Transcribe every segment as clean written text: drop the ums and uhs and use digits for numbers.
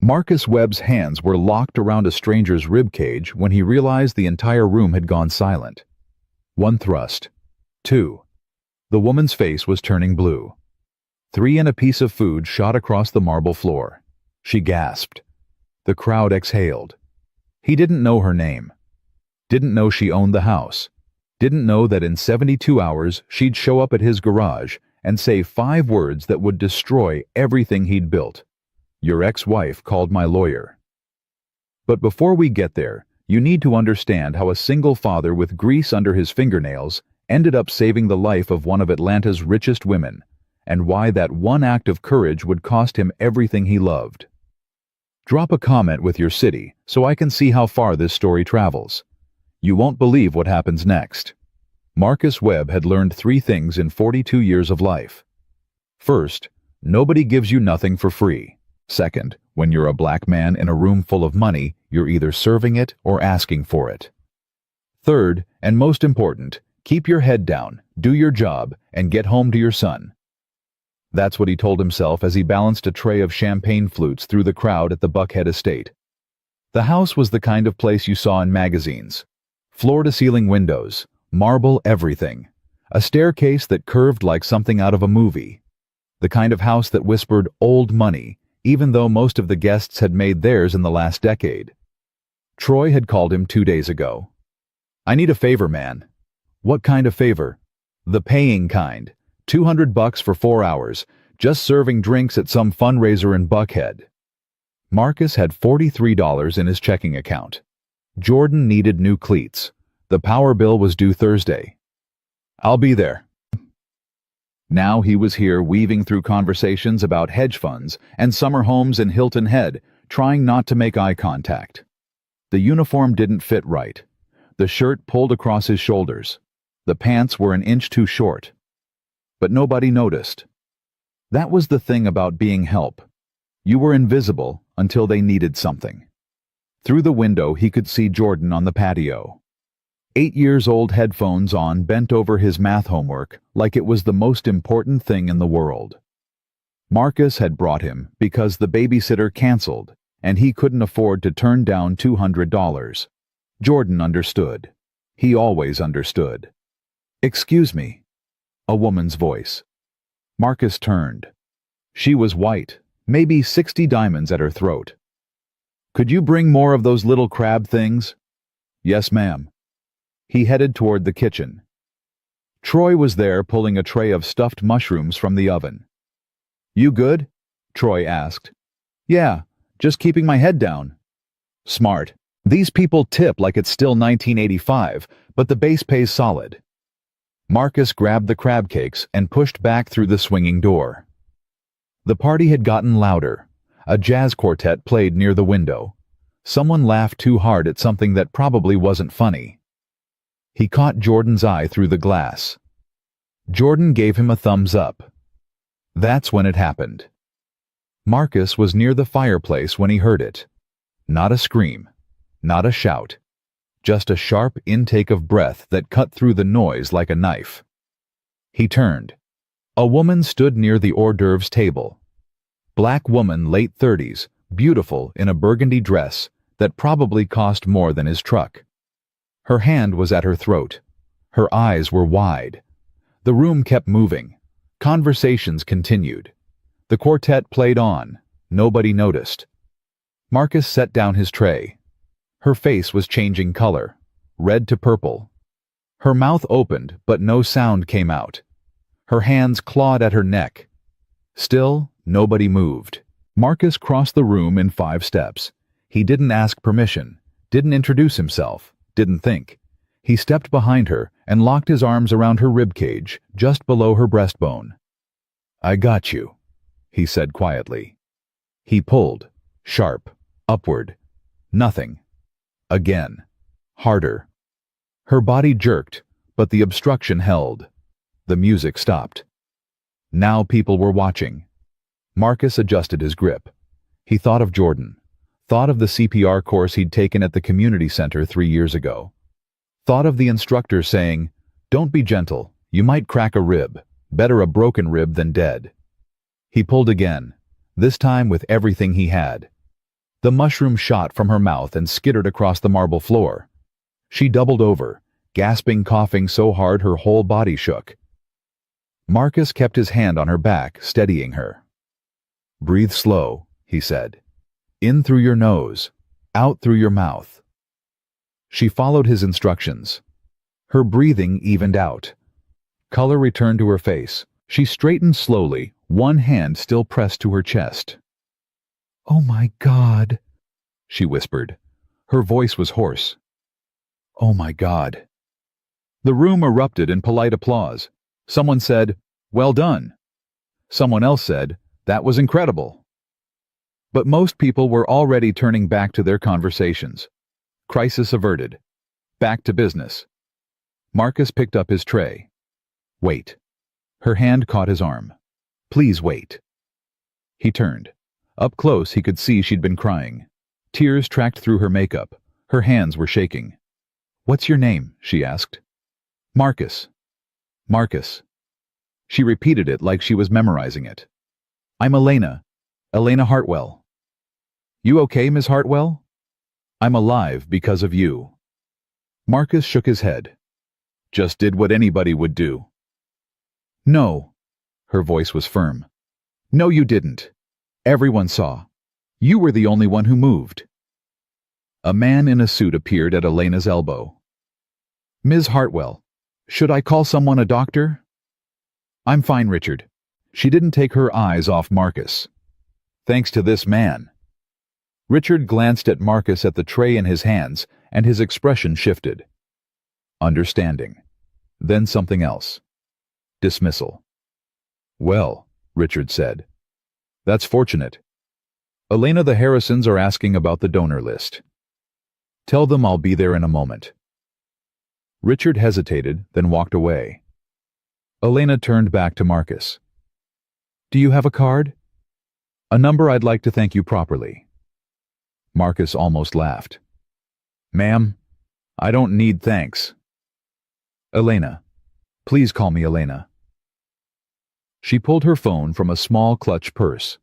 Marcus Webb's hands were locked around a stranger's rib cage when he realized the entire room had gone silent. One thrust. Two. The woman's face was turning blue. Three, and a piece of food shot across the marble floor. She gasped. The crowd exhaled. He didn't know her name. Didn't know she owned the house. Didn't know that in 72 hours she'd show up at his garage and say 5 words that would destroy everything he'd built. Your ex-wife called my lawyer. But before we get there, you need to understand how a single father with grease under his fingernails ended up saving the life of one of Atlanta's richest women, and why that one act of courage would cost him everything he loved. Drop a comment with your city so I can see how far this story travels. You won't believe what happens next. Marcus Webb had learned 3 things in 42 years of life. First, nobody gives you nothing for free. Second, when you're a black man in a room full of money, you're either serving it or asking for it. Third, and most important, keep your head down, do your job, and get home to your son. That's what he told himself as he balanced a tray of champagne flutes through the crowd at the Buckhead estate. The house was the kind of place you saw in magazines. Floor-to-ceiling windows, marble everything, a staircase that curved like something out of a movie. The kind of house that whispered old money, even though most of the guests had made theirs in the last decade. Troy had called him 2 days ago. I need a favor, man. What kind of favor? The paying kind. $200 for 4 hours, just serving drinks at some fundraiser in Buckhead. Marcus had $43 in his checking account. Jordan needed new cleats. The power bill was due Thursday. I'll be there. Now he was here weaving through conversations about hedge funds and summer homes in Hilton Head, trying not to make eye contact. The uniform didn't fit right. The shirt pulled across his shoulders. The pants were an inch too short. But nobody noticed. That was the thing about being help. You were invisible until they needed something. Through the window he could see Jordan on the patio. 8-year-old headphones on, bent over his math homework like it was the most important thing in the world. Marcus had brought him because the babysitter canceled, and he couldn't afford to turn down $200. Jordan understood. He always understood. Excuse me. A woman's voice. Marcus turned. She was white, maybe 60 diamonds at her throat. Could you bring more of those little crab things? Yes, ma'am. He headed toward the kitchen. Troy was there pulling a tray of stuffed mushrooms from the oven. You good? Troy asked. Yeah, just keeping my head down. Smart. These people tip like it's still 1985, but the base pays solid. Marcus grabbed the crab cakes and pushed back through the swinging door. The party had gotten louder. A jazz quartet played near the window. Someone laughed too hard at something that probably wasn't funny. He caught Jordan's eye through the glass. Jordan gave him a thumbs up. That's when it happened. Marcus was near the fireplace when he heard it. Not a scream, not a shout, just a sharp intake of breath that cut through the noise like a knife. He turned. A woman stood near the hors d'oeuvres table. Black woman, late 30s, beautiful in a burgundy dress that probably cost more than his truck. Her hand was at her throat. Her eyes were wide. The room kept moving. Conversations continued. The quartet played on. Nobody noticed. Marcus set down his tray. Her face was changing color, red to purple. Her mouth opened, but no sound came out. Her hands clawed at her neck. Still, nobody moved. Marcus crossed the room in 5 steps. He didn't ask permission, didn't introduce himself. Didn't think. He stepped behind her and locked his arms around her ribcage, just below her breastbone. I got you, he said quietly. He pulled, sharp, upward. Nothing. Again. Harder. Her body jerked, but the obstruction held. The music stopped. Now people were watching. Marcus adjusted his grip. He thought of Jordan. Thought of the CPR course he'd taken at the community center 3 years ago. Thought of the instructor saying, "Don't be gentle, you might crack a rib. Better a broken rib than dead." He pulled again, this time with everything he had. The mushroom shot from her mouth and skittered across the marble floor. She doubled over, gasping, coughing so hard her whole body shook. Marcus kept his hand on her back, steadying her. "Breathe slow," he said. "In through your nose, out through your mouth." She followed his instructions. Her breathing evened out. Color returned to her face. She straightened slowly, one hand still pressed to her chest. "Oh my God," she whispered. Her voice was hoarse. "Oh my God." The room erupted in polite applause. Someone said, "Well done." Someone else said, "That was incredible." But most people were already turning back to their conversations. Crisis averted. Back to business. Marcus picked up his tray. "Wait." Her hand caught his arm. "Please wait." He turned. Up close he could see she'd been crying. Tears tracked through her makeup. Her hands were shaking. "What's your name?" she asked. "Marcus." "Marcus." She repeated it like she was memorizing it. "I'm Elena. Elena Hartwell." "You okay, Miss Hartwell?" "I'm alive because of you." Marcus shook his head. "Just did what anybody would do." "No." Her voice was firm. "No, you didn't. Everyone saw. You were the only one who moved." A man in a suit appeared at Elena's elbow. "Ms. Hartwell, should I call someone, a doctor?" "I'm fine, Richard." She didn't take her eyes off Marcus. "Thanks to this man." Richard glanced at Marcus at the tray in his hands, and his expression shifted. Understanding. Then something else. Dismissal. "Well," Richard said. "That's fortunate. Elena, the Harrisons are asking about the donor list. Tell them I'll be there in a moment." Richard hesitated, then walked away. Elena turned back to Marcus. "Do you have a card?" "A number I'd like to thank you properly." Marcus almost laughed. "Ma'am, I don't need thanks." "Elena. Please call me Elena." She pulled her phone from a small clutch purse.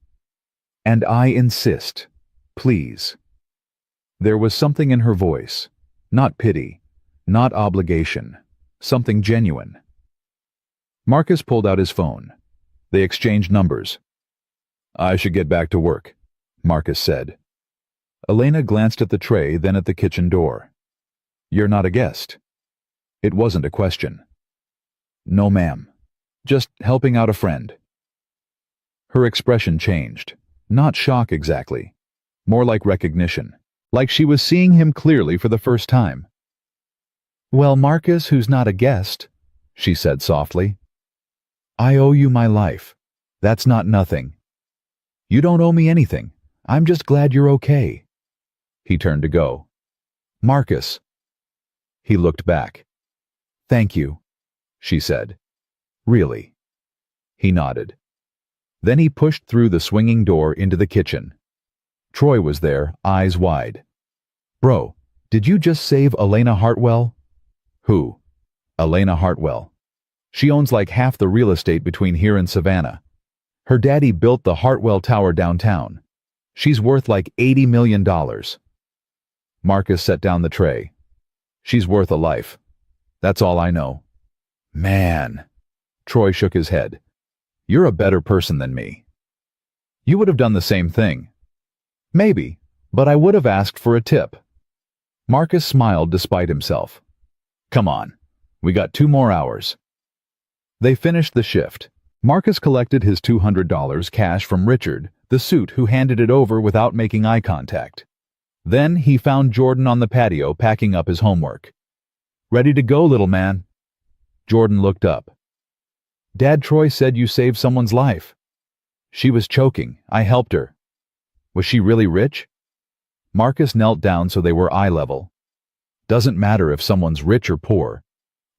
"And I insist. Please." There was something in her voice. Not pity. Not obligation. Something genuine. Marcus pulled out his phone. They exchanged numbers. "I should get back to work," Marcus said. Elena glanced at the tray, then at the kitchen door. "You're not a guest." It wasn't a question. "No, ma'am. Just helping out a friend." Her expression changed. Not shock exactly. More like recognition. Like she was seeing him clearly for the first time. "Well, Marcus, who's not a guest," she said softly. "I owe you my life. That's not nothing." "You don't owe me anything. I'm just glad you're okay." He turned to go. "Marcus." He looked back. "Thank you," she said. "Really?" He nodded. Then he pushed through the swinging door into the kitchen. Troy was there, eyes wide. "Bro, did you just save Elena Hartwell?" "Who?" "Elena Hartwell. She owns like half the real estate between here and Savannah. Her daddy built the Hartwell Tower downtown. She's worth like $80 million. Marcus set down the tray. "She's worth a life. That's all I know." "Man." Troy shook his head. "You're a better person than me." "You would have done the same thing." "Maybe, but I would have asked for a tip." Marcus smiled despite himself. "Come on. We got 2 more hours." They finished the shift. Marcus collected his $200 cash from Richard, the suit who handed it over without making eye contact. Then he found Jordan on the patio packing up his homework. "Ready to go, little man?" Jordan looked up. "Dad, Troy said you saved someone's life." "She was choking. I helped her." "Was she really rich?" Marcus knelt down so they were eye level. "Doesn't matter if someone's rich or poor.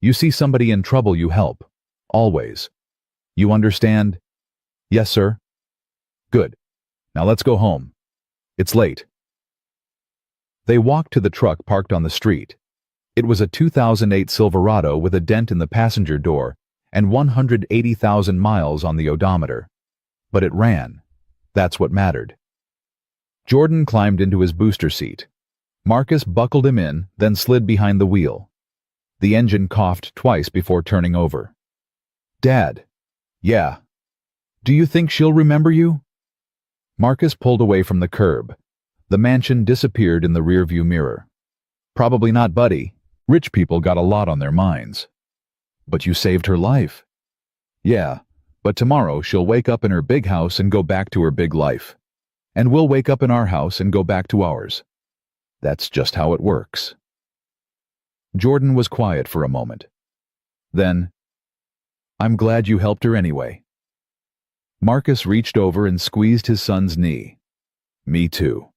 You see somebody in trouble, you help. Always. You understand?" "Yes, sir." "Good. Now let's go home. It's late." They walked to the truck parked on the street. It was a 2008 Silverado with a dent in the passenger door and 180,000 miles on the odometer. But it ran. That's what mattered. Jordan climbed into his booster seat. Marcus buckled him in, then slid behind the wheel. The engine coughed twice before turning over. "Dad." "Yeah." "Do you think she'll remember you?" Marcus pulled away from the curb. The mansion disappeared in the rearview mirror. "Probably not, buddy. Rich people got a lot on their minds." "But you saved her life." "Yeah, but tomorrow she'll wake up in her big house and go back to her big life. And we'll wake up in our house and go back to ours. That's just how it works." Jordan was quiet for a moment. Then, "I'm glad you helped her anyway." Marcus reached over and squeezed his son's knee. "Me too."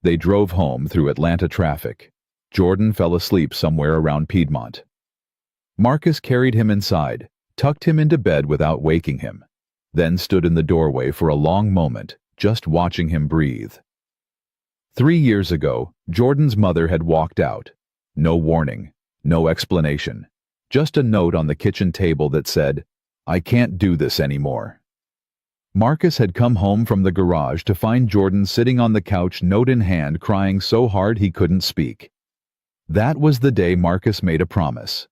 They drove home through Atlanta traffic. Jordan fell asleep somewhere around Piedmont. Marcus carried him inside, tucked him into bed without waking him, then stood in the doorway for a long moment, just watching him breathe. 3 years ago, Jordan's mother had walked out. No warning, no explanation, just a note on the kitchen table that said, "I can't do this anymore." Marcus had come home from the garage to find Jordan sitting on the couch, note in hand, crying so hard he couldn't speak. That was the day Marcus made a promise.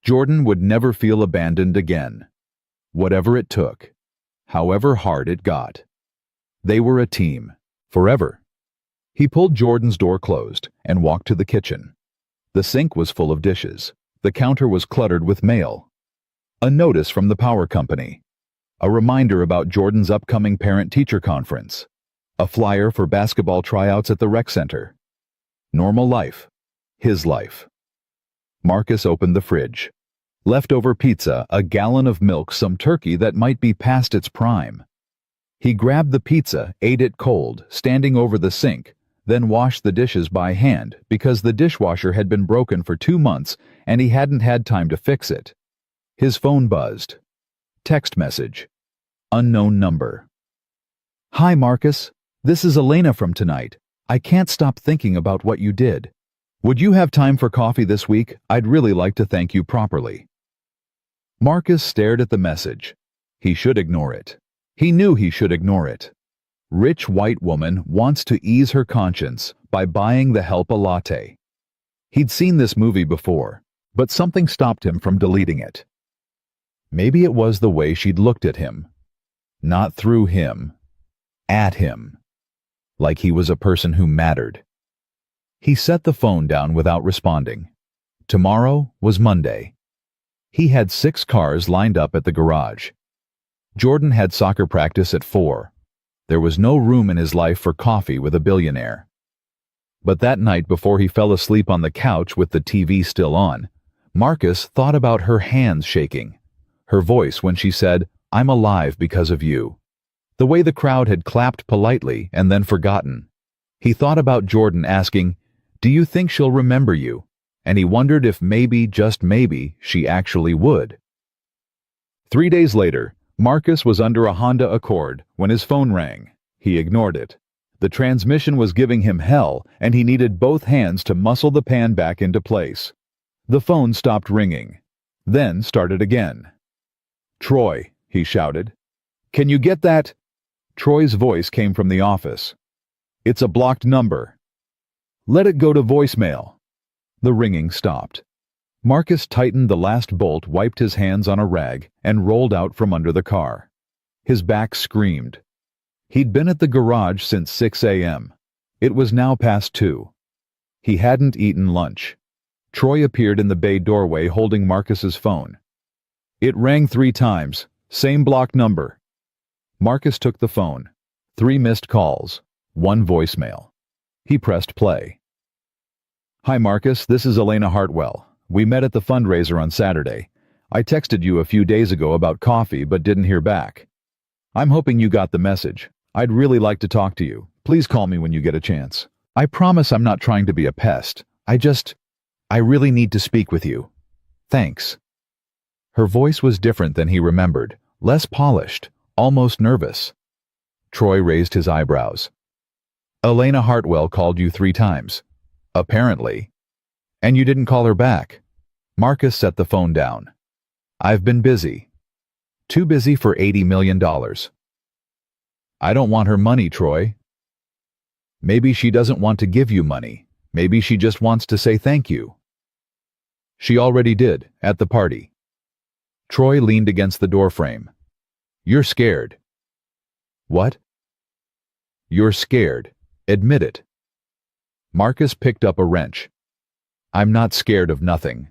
Jordan would never feel abandoned again. Whatever it took, however hard it got. They were a team, forever. He pulled Jordan's door closed and walked to the kitchen. The sink was full of dishes. The counter was cluttered with mail. A notice from the power company. A reminder about Jordan's upcoming parent-teacher conference. A flyer for basketball tryouts at the rec center. Normal life. His life. Marcus opened the fridge. Leftover pizza, a gallon of milk, some turkey that might be past its prime. He grabbed the pizza, ate it cold, standing over the sink, then washed the dishes by hand because the dishwasher had been broken for 2 months and he hadn't had time to fix it. His phone buzzed. Text message. Unknown number. "Hi, Marcus. This is Elena from tonight. I can't stop thinking about what you did. Would you have time for coffee this week? I'd really like to thank you properly." Marcus stared at the message. He should ignore it. He knew he should ignore it. Rich white woman wants to ease her conscience by buying the help a latte. He'd seen this movie before, but something stopped him from deleting it. Maybe it was the way she'd looked at him. Not through him. At him. Like he was a person who mattered. He set the phone down without responding. Tomorrow was Monday. He had 6 cars lined up at the garage. Jordan had soccer practice at 4. There was no room in his life for coffee with a billionaire. But that night, before he fell asleep on the couch with the TV still on, Marcus thought about her hands shaking, her voice when she said, "I'm alive because of you." The way the crowd had clapped politely and then forgotten. He thought about Jordan asking, "Do you think she'll remember you?" And he wondered if maybe, just maybe, she actually would. 3 days later, Marcus was under a Honda Accord when his phone rang. He ignored it. The transmission was giving him hell, and he needed both hands to muscle the pan back into place. The phone stopped ringing, then started again. "Troy," he shouted. "Can you get that?" Troy's voice came from the office. "It's a blocked number." "Let it go to voicemail." The ringing stopped. Marcus tightened the last bolt, wiped his hands on a rag, and rolled out from under the car. His back screamed. He'd been at the garage since 6 a.m. It was now past 2. He hadn't eaten lunch. Troy appeared in the bay doorway holding Marcus's phone. It rang 3 times, same block number. Marcus took the phone. 3 missed calls, 1 voicemail. He pressed play. "Hi Marcus, this is Elena Hartwell. We met at the fundraiser on Saturday. I texted you a few days ago about coffee but didn't hear back. I'm hoping you got the message. I'd really like to talk to you. Please call me when you get a chance. I promise I'm not trying to be a pest. I really need to speak with you. Thanks." Her voice was different than he remembered, less polished, almost nervous. Troy raised his eyebrows. "Elena Hartwell called you 3 times. Apparently. And you didn't call her back." Marcus set the phone down. "I've been busy. Too busy for $80 million. I don't want her money, Troy." Maybe she doesn't want to give you money. Maybe she just wants to say thank you. She already did, at the party. Troy leaned against the doorframe. You're scared. What? You're scared. Admit it. Marcus picked up a wrench. I'm not scared of nothing.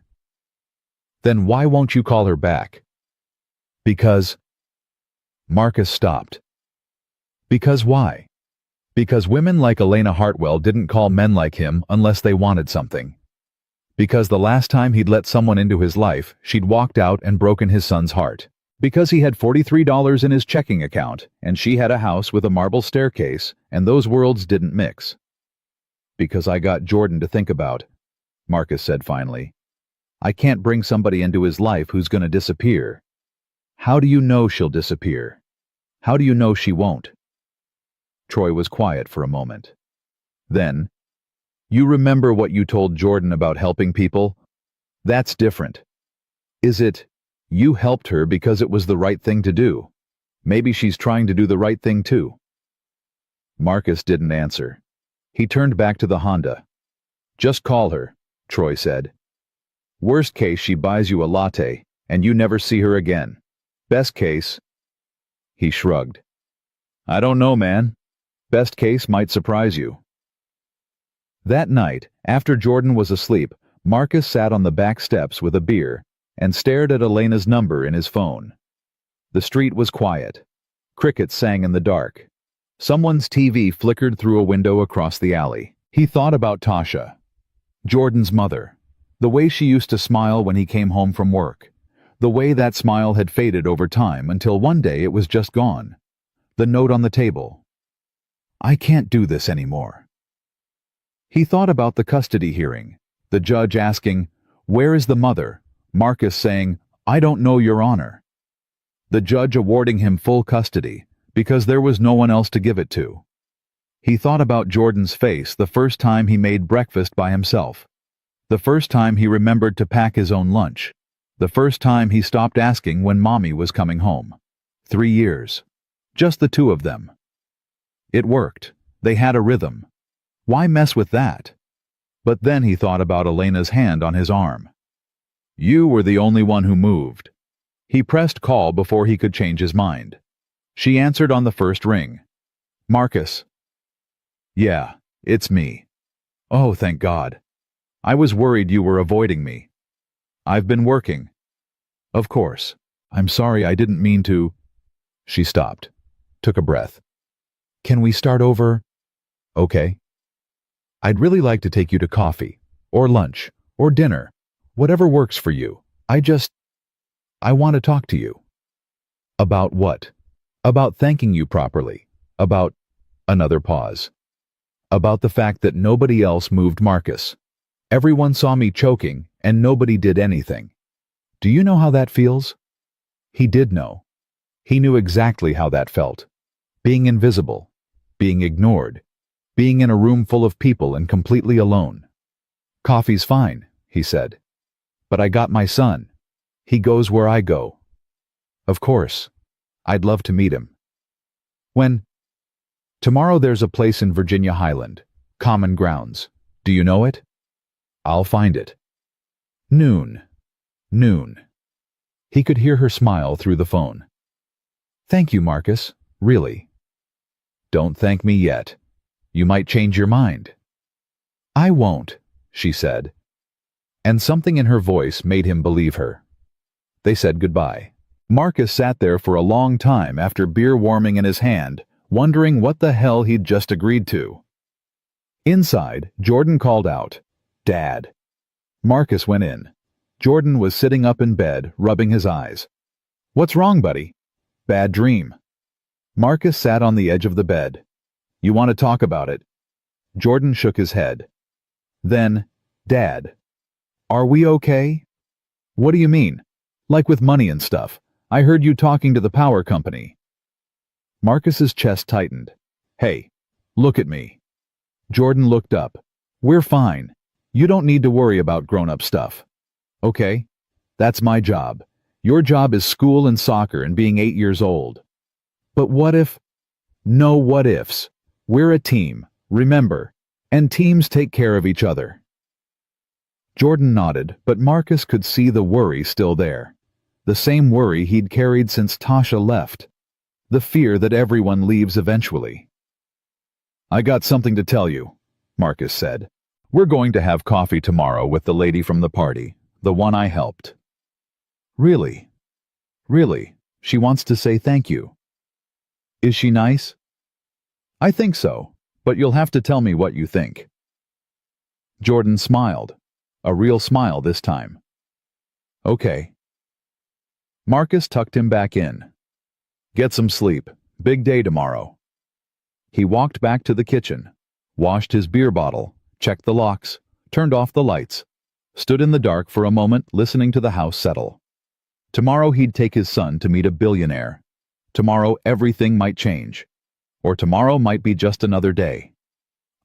Then why won't you call her back? Because... Marcus stopped. Because why? Because women like Elena Hartwell didn't call men like him unless they wanted something. Because the last time he'd let someone into his life, she'd walked out and broken his son's heart. Because he had $43 in his checking account, and she had a house with a marble staircase, and those worlds didn't mix. Because I got Jordan to think about, Marcus said finally. I can't bring somebody into his life who's gonna disappear. How do you know she'll disappear? How do you know she won't? Troy was quiet for a moment. Then, you remember what you told Jordan about helping people? That's different. Is it, you helped her because it was the right thing to do? Maybe she's trying to do the right thing too. Marcus didn't answer. He turned back to the Honda. Just call her, Troy said. Worst case, she buys you a latte, and you never see her again. Best case... He shrugged. I don't know, man. Best case might surprise you. That night, after Jordan was asleep, Marcus sat on the back steps with a beer and stared at Elena's number in his phone. The street was quiet. Crickets sang in the dark. Someone's TV flickered through a window across the alley. He thought about Tasha, Jordan's mother, the way she used to smile when he came home from work, the way that smile had faded over time until one day it was just gone. The note on the table. I can't do this anymore. He thought about the custody hearing, the judge asking, where is the mother? Marcus saying, I don't know, Your Honor. The judge awarding him full custody because there was no one else to give it to. He thought about Jordan's face the first time he made breakfast by himself, the first time he remembered to pack his own lunch, the first time he stopped asking when Mommy was coming home. 3 years. Just the two of them. It worked. They had a rhythm. Why mess with that? But then he thought about Elena's hand on his arm. You were the only one who moved. He pressed call before he could change his mind. She answered on the first ring. Marcus. Yeah, it's me. Oh, thank God. I was worried you were avoiding me. I've been working. Of course. I'm sorry, I didn't mean to. She stopped, took a breath. Can we start over? Okay. I'd really like to take you to coffee, or lunch, or dinner, whatever works for you. I want to talk to you. About what? About thanking you properly. About... Another pause. About the fact that nobody else moved Marcus. Everyone saw me choking, and nobody did anything. Do you know how that feels? He did know. He knew exactly how that felt. Being invisible. Being ignored. Being in a room full of people and completely alone. Coffee's fine, he said. But I got my son. He goes where I go. Of course. I'd love to meet him. When? Tomorrow there's a place in Virginia Highland. Common Grounds. Do you know it? I'll find it. Noon. Noon. He could hear her smile through the phone. Thank you, Marcus. Really. Don't thank me yet. You might change your mind. I won't, she said. And something in her voice made him believe her. They said goodbye. Marcus sat there for a long time after beer warming in his hand, wondering what the hell he'd just agreed to. Inside, Jordan called out, Dad. Marcus went in. Jordan was sitting up in bed, rubbing his eyes. What's wrong, buddy? Bad dream. Marcus sat on the edge of the bed. You want to talk about it? Jordan shook his head. Then, Dad. Are we okay? What do you mean? Like with money and stuff. I heard you talking to the power company. Marcus's chest tightened. Hey, look at me. Jordan looked up. We're fine. You don't need to worry about grown-up stuff. Okay? That's my job. Your job is school and soccer and being 8 years old. But what if? No what ifs. We're a team. Remember, and teams take care of each other." Jordan nodded, but Marcus could see the worry still there. The same worry he'd carried since Tasha left. The fear that everyone leaves eventually. "I got something to tell you," Marcus said. "We're going to have coffee tomorrow with the lady from the party, the one I helped." "Really? Really? She wants to say thank you." "Is she nice?" "I think so, but you'll have to tell me what you think." Jordan smiled. A real smile this time. "Okay." Marcus tucked him back in. "Get some sleep. Big day tomorrow." He walked back to the kitchen, washed his beer bottle, checked the locks, turned off the lights, stood in the dark for a moment listening to the house settle. Tomorrow he'd take his son to meet a billionaire. Tomorrow everything might change. Or tomorrow might be just another day.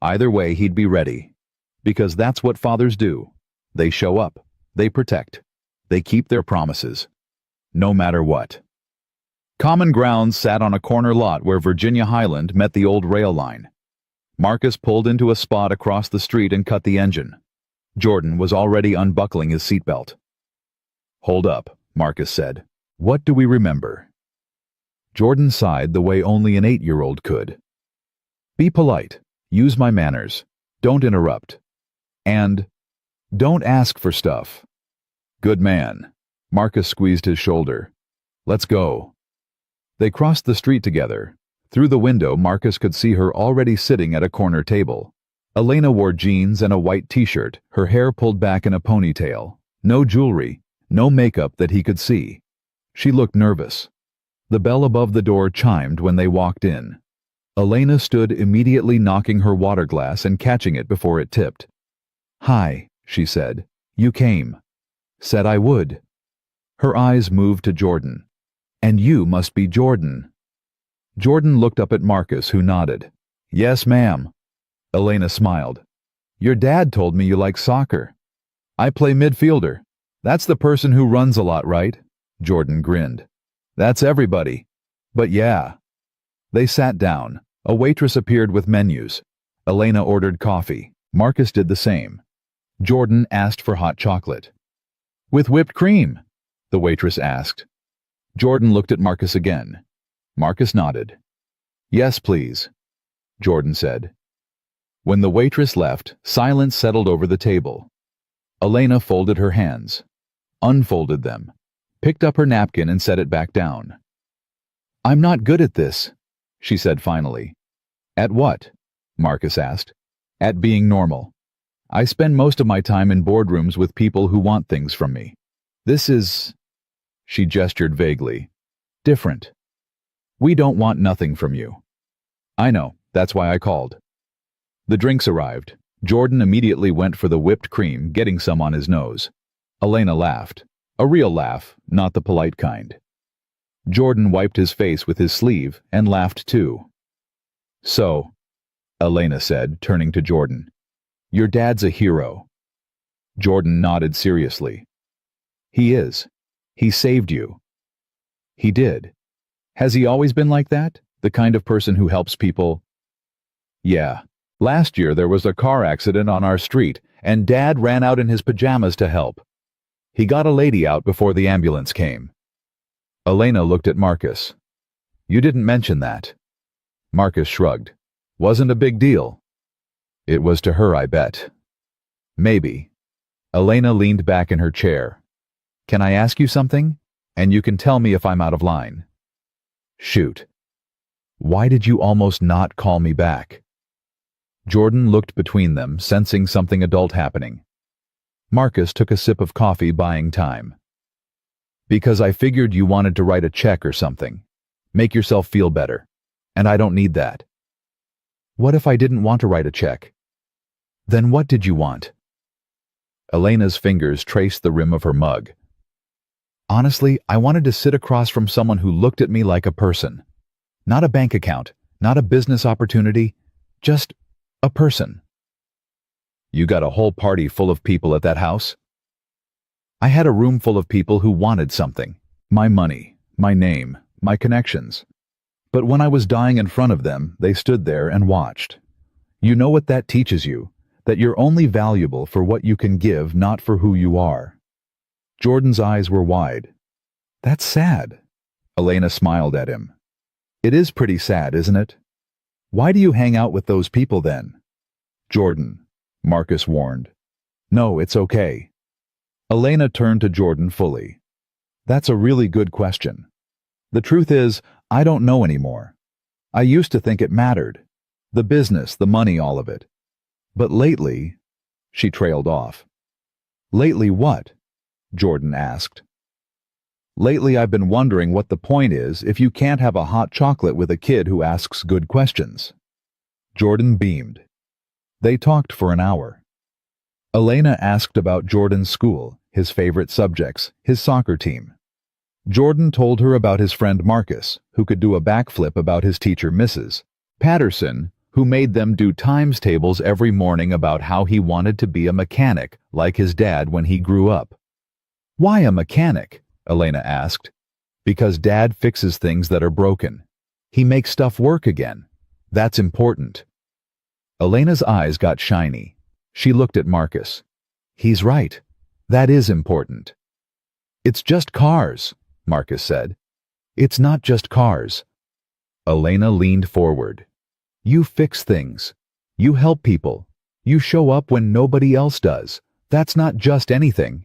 Either way he'd be ready. Because that's what fathers do. They show up. They protect. They keep their promises. No matter what. Common Grounds sat on a corner lot where Virginia Highland met the old rail line. Marcus pulled into a spot across the street and cut the engine. Jordan was already unbuckling his seatbelt. "Hold up," Marcus said. "What do we remember?" Jordan sighed the way only an 8-year-old could. "Be polite. Use my manners. Don't interrupt. And don't ask for stuff." "Good man." Marcus squeezed his shoulder. "Let's go." They crossed the street together. Through the window, Marcus could see her already sitting at a corner table. Elena wore jeans and a white t-shirt, her hair pulled back in a ponytail. No jewelry, no makeup that he could see. She looked nervous. The bell above the door chimed when they walked in. Elena stood immediately knocking her water glass and catching it before it tipped. "Hi," she said. "You came." "Said I would." Her eyes moved to Jordan. "And you must be Jordan." Jordan looked up at Marcus, who nodded. "Yes, ma'am." Elena smiled. "Your dad told me you like soccer." "I play midfielder." "That's the person who runs a lot, right?" Jordan grinned. "That's everybody. But yeah." They sat down. A waitress appeared with menus. Elena ordered coffee. Marcus did the same. Jordan asked for hot chocolate. "With whipped cream?" the waitress asked. Jordan looked at Marcus again. Marcus nodded. "Yes, please," Jordan said. When the waitress left, silence settled over the table. Elena folded her hands, unfolded them, picked up her napkin and set it back down. "I'm not good at this," she said finally. "At what?" Marcus asked. "At being normal. I spend most of my time in boardrooms with people who want things from me. This is," she gestured vaguely, "different. We don't want nothing from you." "I know, that's why I called." The drinks arrived. Jordan immediately went for the whipped cream, getting some on his nose. Elena laughed. A real laugh, not the polite kind. Jordan wiped his face with his sleeve and laughed too. "So," Elena said, turning to Jordan, "your dad's a hero." Jordan nodded seriously. "He is. He saved you." "He did. Has he always been like that? The kind of person who helps people?" "Yeah. Last year there was a car accident on our street, and Dad ran out in his pajamas to help. He got a lady out before the ambulance came." Elena looked at Marcus. "You didn't mention that." Marcus shrugged. "Wasn't a big deal." "It was to her, I bet." "Maybe." Elena leaned back in her chair. "Can I ask you something? And you can tell me if I'm out of line." "Shoot." "Why did you almost not call me back?" Jordan looked between them, sensing something adult happening. Marcus took a sip of coffee, buying time. "Because I figured you wanted to write a check or something. Make yourself feel better. And I don't need that." "What if I didn't want to write a check?" "Then what did you want?" Elena's fingers traced the rim of her mug. "Honestly, I wanted to sit across from someone who looked at me like a person. Not a bank account, not a business opportunity, just a person." "You got a whole party full of people at that house?" "I had a room full of people who wanted something. My money, my name, my connections. But when I was dying in front of them, they stood there and watched. You know what that teaches you? That you're only valuable for what you can give, not for who you are. Jordan's eyes were wide. That's sad. Elena smiled at him. It is pretty sad, isn't it? Why do you hang out with those people then? Jordan, Marcus warned. No, it's okay. Elena turned to Jordan fully. That's a really good question. The truth is, I don't know anymore. I used to think it mattered. The business, the money, all of it. But lately, she trailed off. Lately what? Jordan asked. Lately I've been wondering what the point is if you can't have a hot chocolate with a kid who asks good questions. Jordan beamed. They talked for an hour. Elena asked about Jordan's school, his favorite subjects, his soccer team. Jordan told her about his friend Marcus, who could do a backflip, about his teacher Mrs. Patterson, who made them do times tables every morning, about how he wanted to be a mechanic like his dad when he grew up. Why a mechanic? Elena asked. Because Dad fixes things that are broken. He makes stuff work again. That's important. Elena's eyes got shiny. She looked at Marcus. He's right. That is important. It's just cars, Marcus said. It's not just cars. Elena leaned forward. You fix things. You help people. You show up when nobody else does. That's not just anything.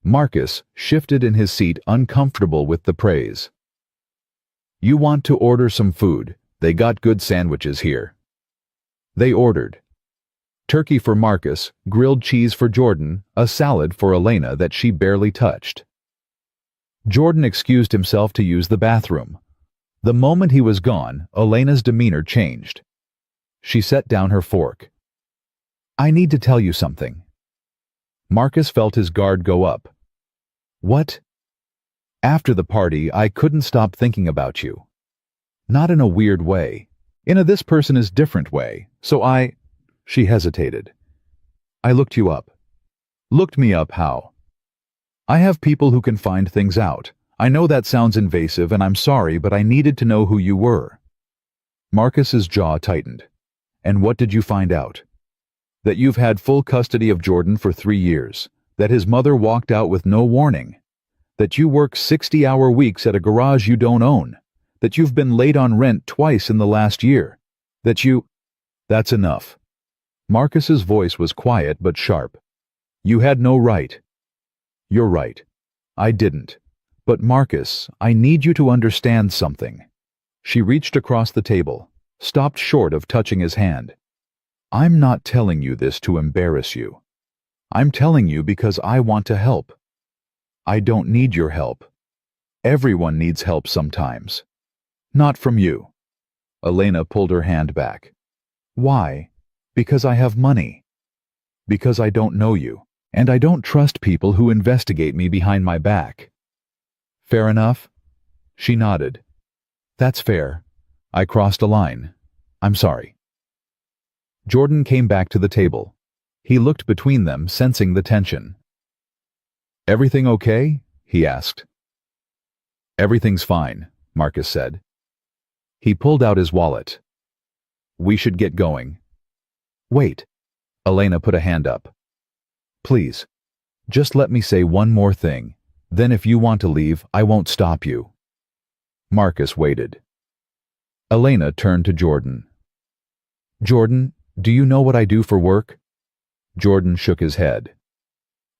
Marcus shifted in his seat, uncomfortable with the praise. You want to order some food? They got good sandwiches here. They ordered. Turkey for Marcus, grilled cheese for Jordan, a salad for Elena that she barely touched. Jordan excused himself to use the bathroom. The moment he was gone, Elena's demeanor changed. She set down her fork. I need to tell you something. Marcus felt his guard go up. What? After the party, I couldn't stop thinking about you. Not in a weird way. In a this person is different way, so She hesitated. I looked you up. Looked me up how? I have people who can find things out. I know that sounds invasive and I'm sorry, but I needed to know who you were. Marcus's jaw tightened. And what did you find out? That you've had full custody of Jordan for 3 years. That his mother walked out with no warning. That you work 60-hour weeks at a garage you don't own. That you've been late on rent twice in the last year. That you... That's enough. Marcus's voice was quiet but sharp. You had no right. You're right. I didn't. But Marcus, I need you to understand something. She reached across the table, stopped short of touching his hand. I'm not telling you this to embarrass you. I'm telling you because I want to help. I don't need your help. Everyone needs help sometimes. Not from you. Elena pulled her hand back. Why? Because I have money. Because I don't know you, and I don't trust people who investigate me behind my back. Fair enough? She nodded. That's fair. I crossed a line. I'm sorry. Jordan came back to the table. He looked between them, sensing the tension. Everything okay? He asked. Everything's fine, Marcus said. He pulled out his wallet. We should get going. Wait. Elena put a hand up. Please. Just let me say one more thing. Then if you want to leave, I won't stop you. Marcus waited. Elena turned to Jordan. Jordan, do you know what I do for work? Jordan shook his head.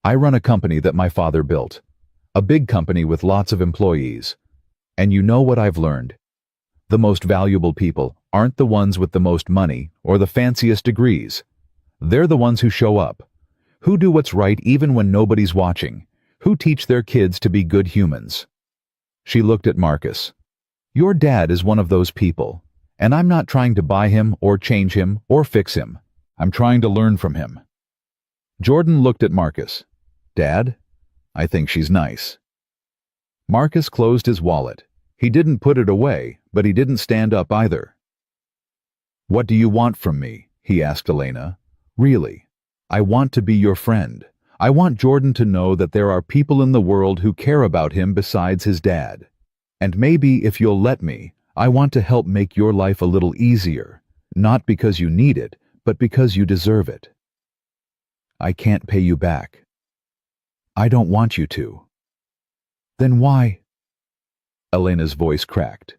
I run a company that my father built. A big company with lots of employees. And you know what I've learned? The most valuable people aren't the ones with the most money or the fanciest degrees. They're the ones who show up, who do what's right even when nobody's watching, who teach their kids to be good humans. She looked at Marcus. Your dad is one of those people, and I'm not trying to buy him or change him or fix him. I'm trying to learn from him. Jordan looked at Marcus. Dad? I think she's nice. Marcus closed his wallet. He didn't put it away, but he didn't stand up either. What do you want from me? He asked Elena. Really, I want to be your friend. I want Jordan to know that there are people in the world who care about him besides his dad. And maybe, if you'll let me, I want to help make your life a little easier. Not because you need it, but because you deserve it. I can't pay you back. I don't want you to. Then why? Elena's voice cracked.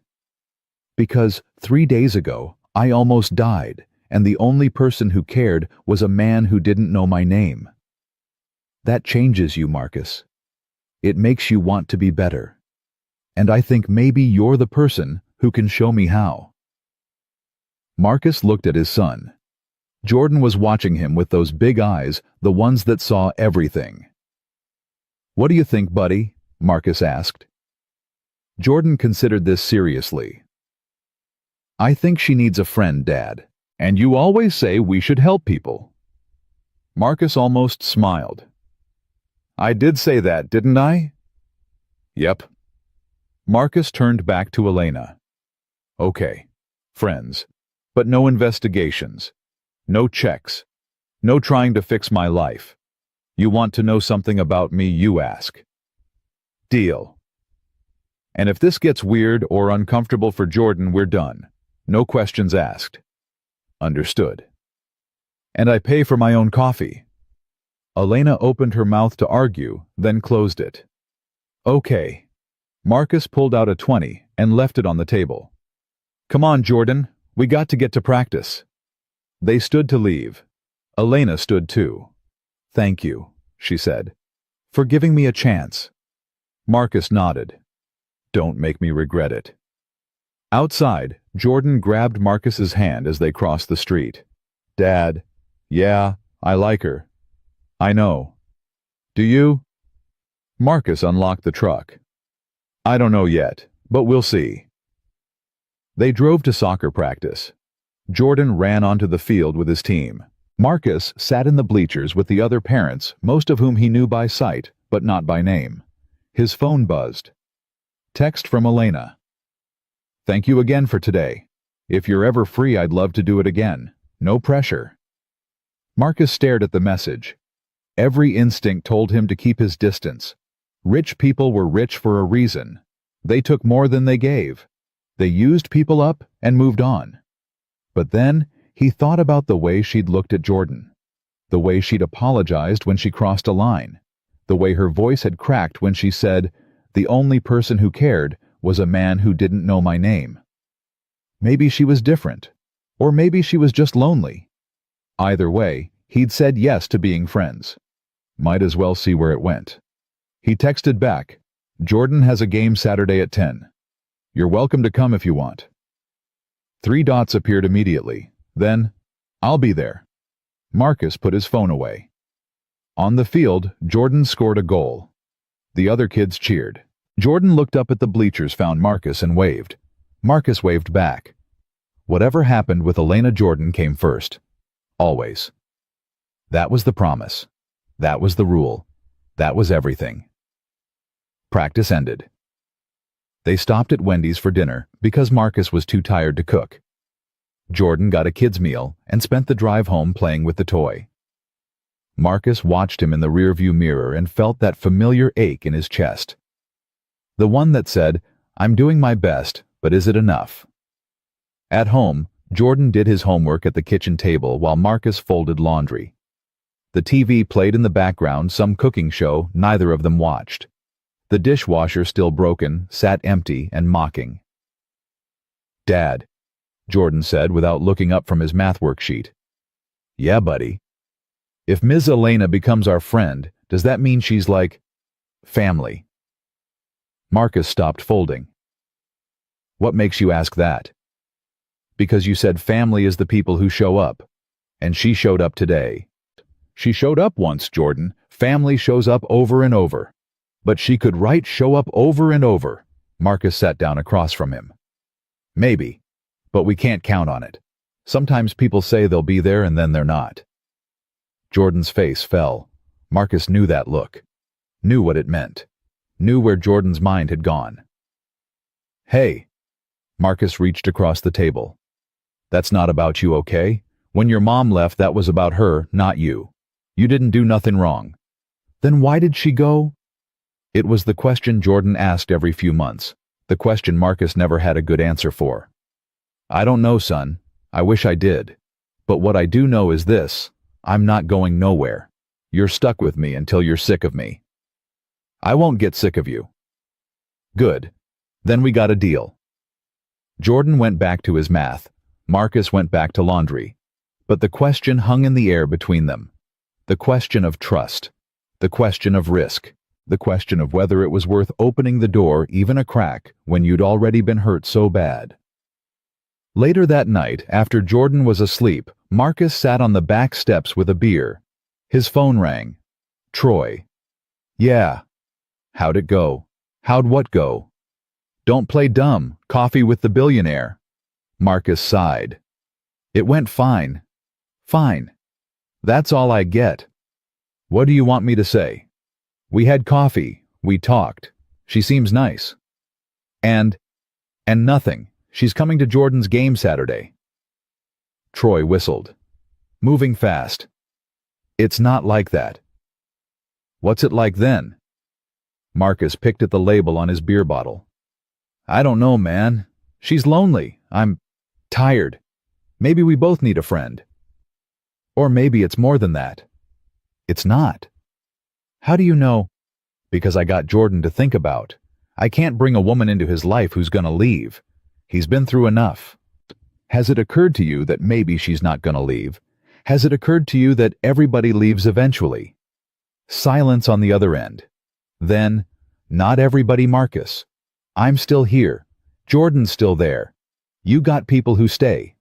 Because 3 days ago, I almost died, and the only person who cared was a man who didn't know my name. That changes you, Marcus. It makes you want to be better. And I think maybe you're the person who can show me how. Marcus looked at his son. Jordan was watching him with those big eyes, the ones that saw everything. What do you think, buddy? Marcus asked. Jordan considered this seriously. I think she needs a friend, Dad. And you always say we should help people. Marcus almost smiled. I did say that, didn't I? Yep. Marcus turned back to Elena. Okay, friends, but no investigations, no checks, no trying to fix my life. You want to know something about me, you ask. Deal. And if this gets weird or uncomfortable for Jordan, we're done. No questions asked. Understood. And I pay for my own coffee. Elena opened her mouth to argue, then closed it. Okay. Marcus pulled out a 20 and left it on the table. Come on, Jordan, we got to get to practice. They stood to leave. Elena stood too. Thank you, she said, for giving me a chance. Marcus nodded. Don't make me regret it. Outside, Jordan grabbed Marcus's hand as they crossed the street. Dad, yeah, I like her. I know. Do you? Marcus unlocked the truck. I don't know yet, but we'll see. They drove to soccer practice. Jordan ran onto the field with his team. Marcus sat in the bleachers with the other parents, most of whom he knew by sight, but not by name. His phone buzzed. Text from Elena. Thank you again for today. If you're ever free, I'd love to do it again. No pressure. Marcus stared at the message. Every instinct told him to keep his distance. Rich people were rich for a reason. They took more than they gave. They used people up and moved on. But then, he thought about the way she'd looked at Jordan. The way she'd apologized when she crossed a line. The way her voice had cracked when she said, the only person who cared was a man who didn't know my name. Maybe she was different. Or maybe she was just lonely. Either way, he'd said yes to being friends. Might as well see where it went. He texted back, Jordan has a game Saturday at 10. You're welcome to come if you want. 3 dots appeared immediately. Then, I'll be there. Marcus put his phone away. On the field, Jordan scored a goal. The other kids cheered. Jordan looked up at the bleachers, found Marcus, and waved. Marcus waved back. Whatever happened with Elena Jordan came first. Always. That was the promise. That was the rule. That was everything. Practice ended. They stopped at Wendy's for dinner because Marcus was too tired to cook. Jordan got a kid's meal and spent the drive home playing with the toy. Marcus watched him in the rearview mirror and felt that familiar ache in his chest. The one that said, I'm doing my best, but is it enough? At home, Jordan did his homework at the kitchen table while Marcus folded laundry. The TV played in the background some cooking show neither of them watched. The dishwasher, still broken, sat empty and mocking. Dad, Jordan said without looking up from his math worksheet. Yeah, buddy. If Ms. Elena becomes our friend, does that mean she's like family? Marcus stopped folding. What makes you ask that? Because you said family is the people who show up. And she showed up today. She showed up once, Jordan. Family shows up over and over. But she could write show up over and over. Marcus sat down across from him. Maybe. But we can't count on it. Sometimes people say they'll be there and then they're not. Jordan's face fell. Marcus knew that look. Knew what it meant. Knew where Jordan's mind had gone. Hey. Marcus reached across the table. That's not about you, okay? When your mom left, that was about her, not you. You didn't do nothing wrong. Then why did she go? It was the question Jordan asked every few months. The question Marcus never had a good answer for. I don't know, son. I wish I did. But what I do know is this: I'm not going nowhere. You're stuck with me until you're sick of me. I won't get sick of you. Good. Then we got a deal. Jordan went back to his math. Marcus went back to laundry. But the question hung in the air between them. The question of trust. The question of risk. The question of whether it was worth opening the door even a crack when you'd already been hurt so bad. Later that night, after Jordan was asleep, Marcus sat on the back steps with a beer. His phone rang. Troy. Yeah. How'd it go? How'd what go? Don't play dumb. Coffee with the billionaire. Marcus sighed. It went fine. Fine. That's all I get. What do you want me to say? We had coffee. We talked. She seems nice. And nothing. She's coming to Jordan's game Saturday. Troy whistled. Moving fast. It's not like that. What's it like then? Marcus picked at the label on his beer bottle. I don't know, man. She's lonely. I'm tired. Maybe we both need a friend. Or maybe it's more than that. It's not. How do you know? Because I got Jordan to think about. I can't bring a woman into his life who's gonna leave. He's been through enough. Has it occurred to you that maybe she's not gonna leave? Has it occurred to you that everybody leaves eventually? Silence on the other end. Then, not everybody, Marcus. I'm still here. Jordan's still there. You got people who stay.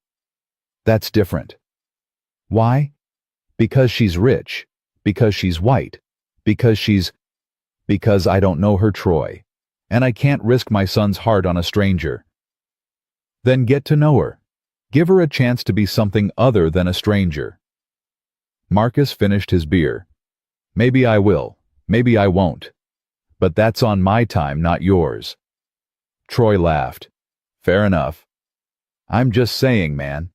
That's different. Why? Because she's rich. Because she's white. Because I don't know her, Troy. And I can't risk my son's heart on a stranger. Then get to know her. Give her a chance to be something other than a stranger. Marcus finished his beer. Maybe I will. Maybe I won't. But that's on my time, not yours. Troy laughed. Fair enough. I'm just saying, man.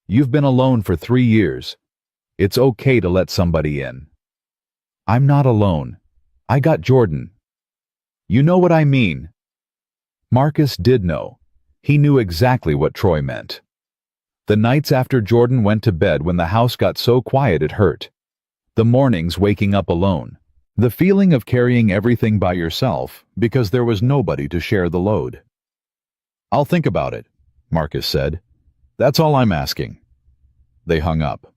You've been alone for 3 years. It's okay to let somebody in. I'm not alone. I got Jordan. You know what I mean. Marcus did know. He knew exactly what Troy meant. The nights after Jordan went to bed when the house got so quiet it hurt. The mornings waking up alone. The feeling of carrying everything by yourself because there was nobody to share the load. I'll think about it, Marcus said. That's all I'm asking. They hung up.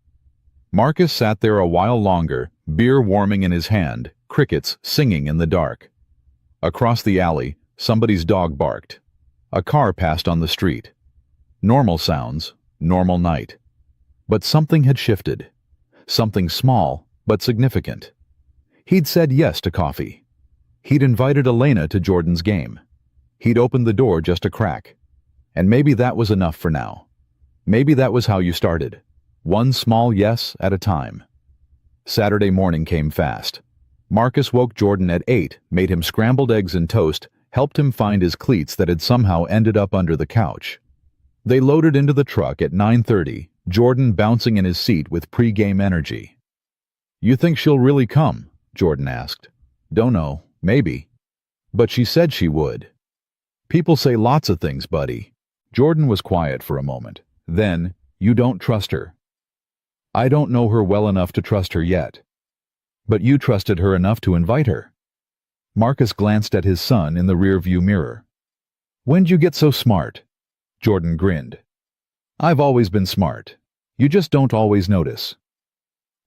Marcus sat there a while longer, beer warming in his hand, crickets singing in the dark. Across the alley, somebody's dog barked. A car passed on the street. Normal sounds, normal night. But something had shifted. Something small, but significant. He'd said yes to coffee. He'd invited Elena to Jordan's game. He'd opened the door just a crack. And maybe that was enough for now. Maybe that was how you started. One small yes at a time. Saturday morning came fast. Marcus woke Jordan at 8, made him scrambled eggs and toast, helped him find his cleats that had somehow ended up under the couch. They loaded into the truck at 9:30, Jordan bouncing in his seat with pre-game energy. You think she'll really come? Jordan asked. Don't know, maybe. But she said she would. People say lots of things, buddy. Jordan was quiet for a moment. Then, you don't trust her. I don't know her well enough to trust her yet. But you trusted her enough to invite her. Marcus glanced at his son in the rearview mirror. When'd you get so smart? Jordan grinned. I've always been smart. You just don't always notice.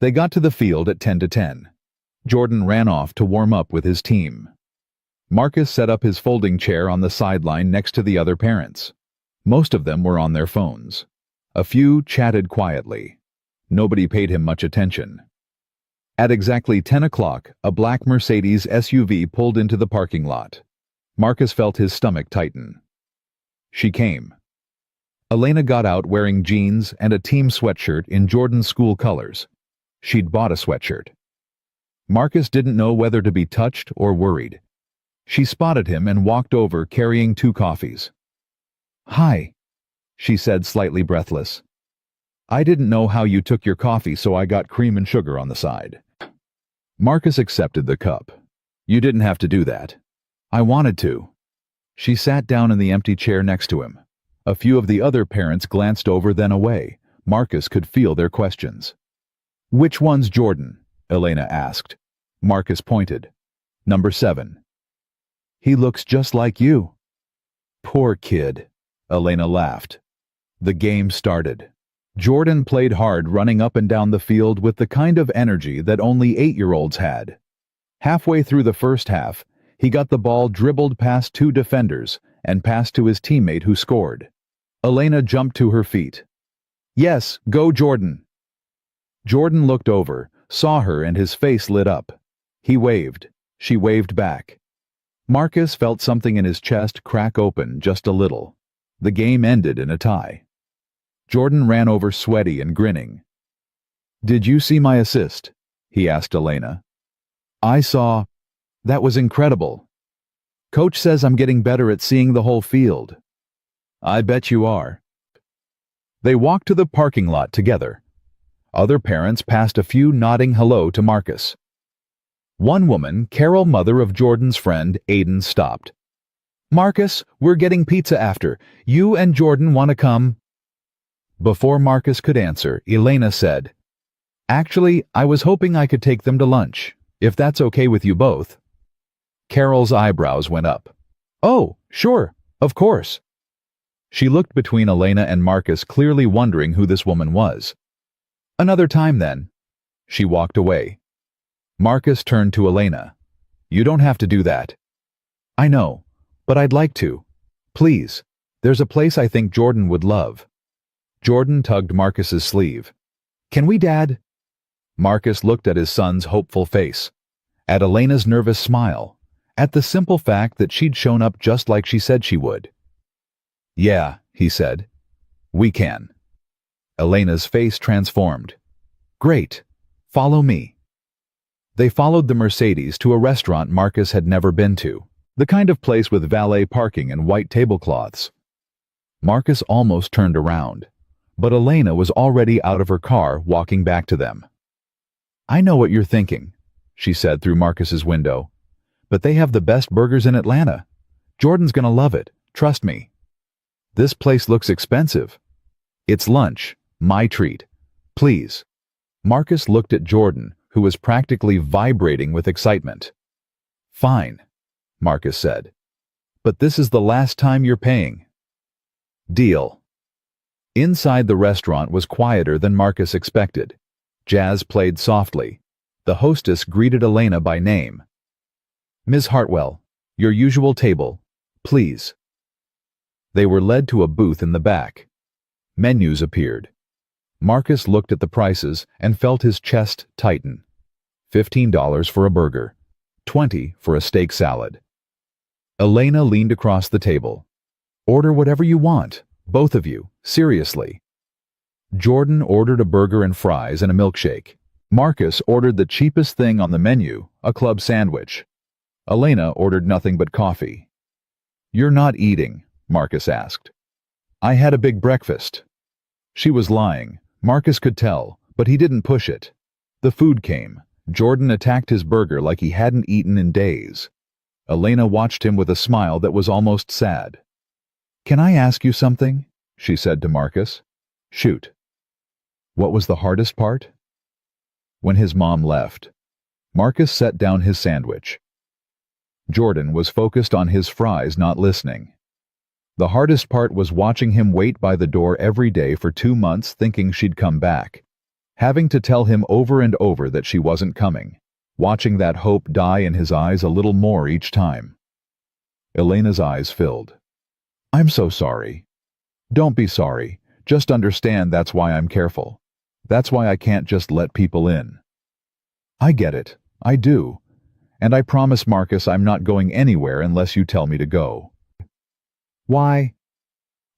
They got to the field at 10-10. Jordan ran off to warm up with his team. Marcus set up his folding chair on the sideline next to the other parents. Most of them were on their phones. A few chatted quietly. Nobody paid him much attention. At exactly 10 o'clock, a black Mercedes SUV pulled into the parking lot. Marcus felt his stomach tighten. She came. Elena got out wearing jeans and a team sweatshirt in Jordan's school colors. She'd bought a sweatshirt. Marcus didn't know whether to be touched or worried. She spotted him and walked over carrying 2 coffees. Hi, she said, slightly breathless. I didn't know how you took your coffee, so I got cream and sugar on the side. Marcus accepted the cup. You didn't have to do that. I wanted to. She sat down in the empty chair next to him. A few of the other parents glanced over then away. Marcus could feel their questions. "Which one's Jordan?" Elena asked. Marcus pointed. "Number 7. "He looks just like you." "Poor kid," Elena laughed. The game started. Jordan played hard, running up and down the field with the kind of energy that only 8-year-olds had. Halfway through the first half, he got the ball dribbled past 2 defenders and passed to his teammate who scored. Elena jumped to her feet. "Yes, go Jordan." Jordan looked over, saw her, and his face lit up. He waved. She waved back. Marcus felt something in his chest crack open just a little. The game ended in a tie. Jordan ran over sweaty and grinning. "Did you see my assist?" he asked Elena. "I saw. That was incredible. Coach says I'm getting better at seeing the whole field." "I bet you are." They walked to the parking lot together. Other parents passed a few, nodding hello to Marcus. One woman, Carol, mother of Jordan's friend, Aiden, stopped. "Marcus, we're getting pizza after. You and Jordan want to come?" Before Marcus could answer, Elena said, "Actually, I was hoping I could take them to lunch, if that's okay with you both." Carol's eyebrows went up. "Oh, sure, of course." She looked between Elena and Marcus, clearly wondering who this woman was. "Another time, then." She walked away. Marcus turned to Elena. "You don't have to do that." "I know, but I'd like to. Please, there's a place I think Jordan would love." Jordan tugged Marcus's sleeve. "Can we, Dad?" Marcus looked at his son's hopeful face, at Elena's nervous smile, at the simple fact that she'd shown up just like she said she would. "Yeah," he said. "We can." Elena's face transformed. "Great. Follow me." They followed the Mercedes to a restaurant Marcus had never been to, the kind of place with valet parking and white tablecloths. Marcus almost turned around, but Elena was already out of her car, walking back to them. "I know what you're thinking," she said through Marcus's window, "but they have the best burgers in Atlanta. Jordan's gonna love it, trust me." "This place looks expensive." "It's lunch, my treat. Please." Marcus looked at Jordan, who was practically vibrating with excitement. "Fine," Marcus said. "But this is the last time you're paying." "Deal." Inside the restaurant was quieter than Marcus expected. Jazz played softly. The hostess greeted Elena by name. "Ms. Hartwell, your usual table, please." They were led to a booth in the back. Menus appeared. Marcus looked at the prices and felt his chest tighten. $15 for a burger, $20 for a steak salad. Elena leaned across the table. "Order whatever you want, both of you, seriously." Jordan ordered a burger and fries and a milkshake. Marcus ordered the cheapest thing on the menu, a club sandwich. Elena ordered nothing but coffee. "You're not eating?" Marcus asked. "I had a big breakfast." She was lying. Marcus could tell, but he didn't push it. The food came. Jordan attacked his burger like he hadn't eaten in days. Elena watched him with a smile that was almost sad. "Can I ask you something?" she said to Marcus. "Shoot." "What was the hardest part?" When his mom left. Marcus set down his sandwich. Jordan was focused on his fries, not listening. The hardest part was watching him wait by the door every day for 2 months, thinking she'd come back, having to tell him over and over that she wasn't coming, watching that hope die in his eyes a little more each time. Elena's eyes filled. "I'm so sorry." "Don't be sorry. Just understand that's why I'm careful. That's why I can't just let people in." "I get it. I do. And I promise, Marcus, I'm not going anywhere unless you tell me to go." "Why?"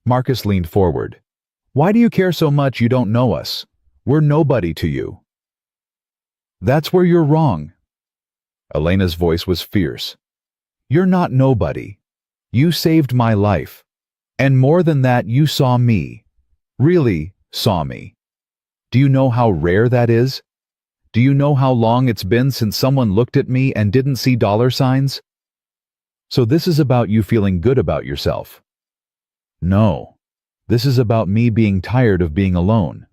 Marcus leaned forward. "Why do you care so much? You don't know us. We're nobody to you." "That's where you're wrong." Elena's voice was fierce. "You're not nobody. You saved my life. And more than that, you saw me. Really saw me. Do you know how rare that is? Do you know how long it's been since someone looked at me and didn't see dollar signs? So this is about you feeling good about yourself." "No." This is about me being tired of being alone.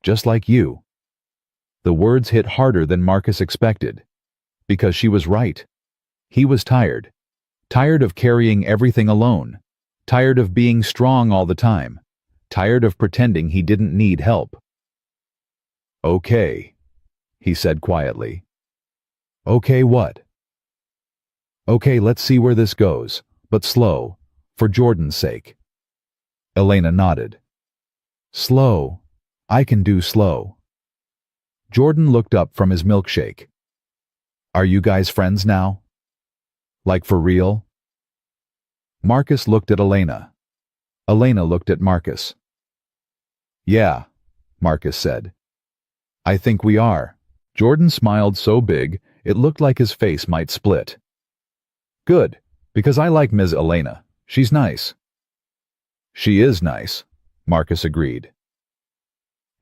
Just like you." The words hit harder than Marcus expected. Because she was right. He was tired. Tired of carrying everything alone. Tired of being strong all the time. Tired of pretending he didn't need help. "Okay," he said quietly. "Okay, what?" "Okay, let's see where this goes, but slow, for Jordan's sake." Elena nodded. "Slow. I can do slow." Jordan looked up from his milkshake. "Are you guys friends now? Like for real?" Marcus looked at Elena. Elena looked at Marcus. "Yeah," Marcus said. "I think we are." Jordan smiled so big it looked like his face might split. "Good, because I like Ms. Elena. She's nice." "She is nice," Marcus agreed.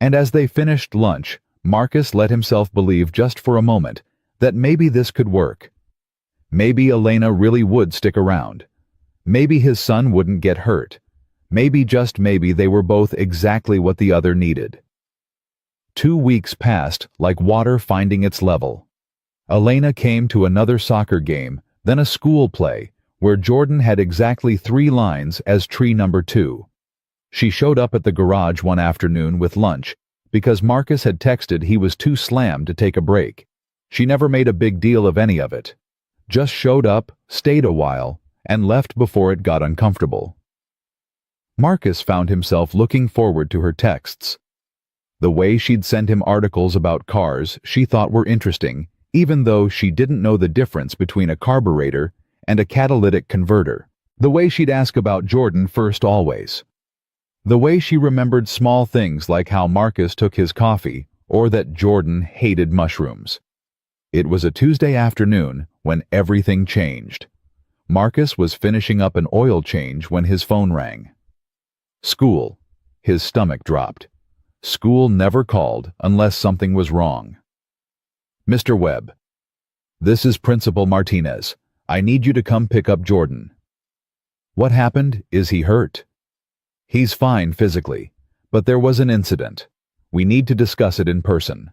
And as they finished lunch, Marcus let himself believe just for a moment that maybe this could work. Maybe Elena really would stick around. Maybe his son wouldn't get hurt. Maybe, just maybe, they were both exactly what the other needed. 2 weeks passed like water finding its level. Elena came to another soccer game, then a school play, where Jordan had exactly 3 lines as tree number 2. She showed up at the garage one afternoon with lunch because Marcus had texted he was too slammed to take a break. She never made a big deal of any of it. Just showed up, stayed a while, and left before it got uncomfortable. Marcus found himself looking forward to her texts. The way she'd send him articles about cars she thought were interesting, even though she didn't know the difference between a carburetor and a catalytic converter. The way she'd ask about Jordan first always. The way she remembered small things like how Marcus took his coffee or that Jordan hated mushrooms. It was a Tuesday afternoon when everything changed. Marcus was finishing up an oil change when his phone rang. School. His stomach dropped. School never called unless something was wrong. "Mr. Webb, this is Principal Martinez. I need you to come pick up Jordan." "What happened? Is he hurt?" "He's fine physically, but there was an incident. We need to discuss it in person."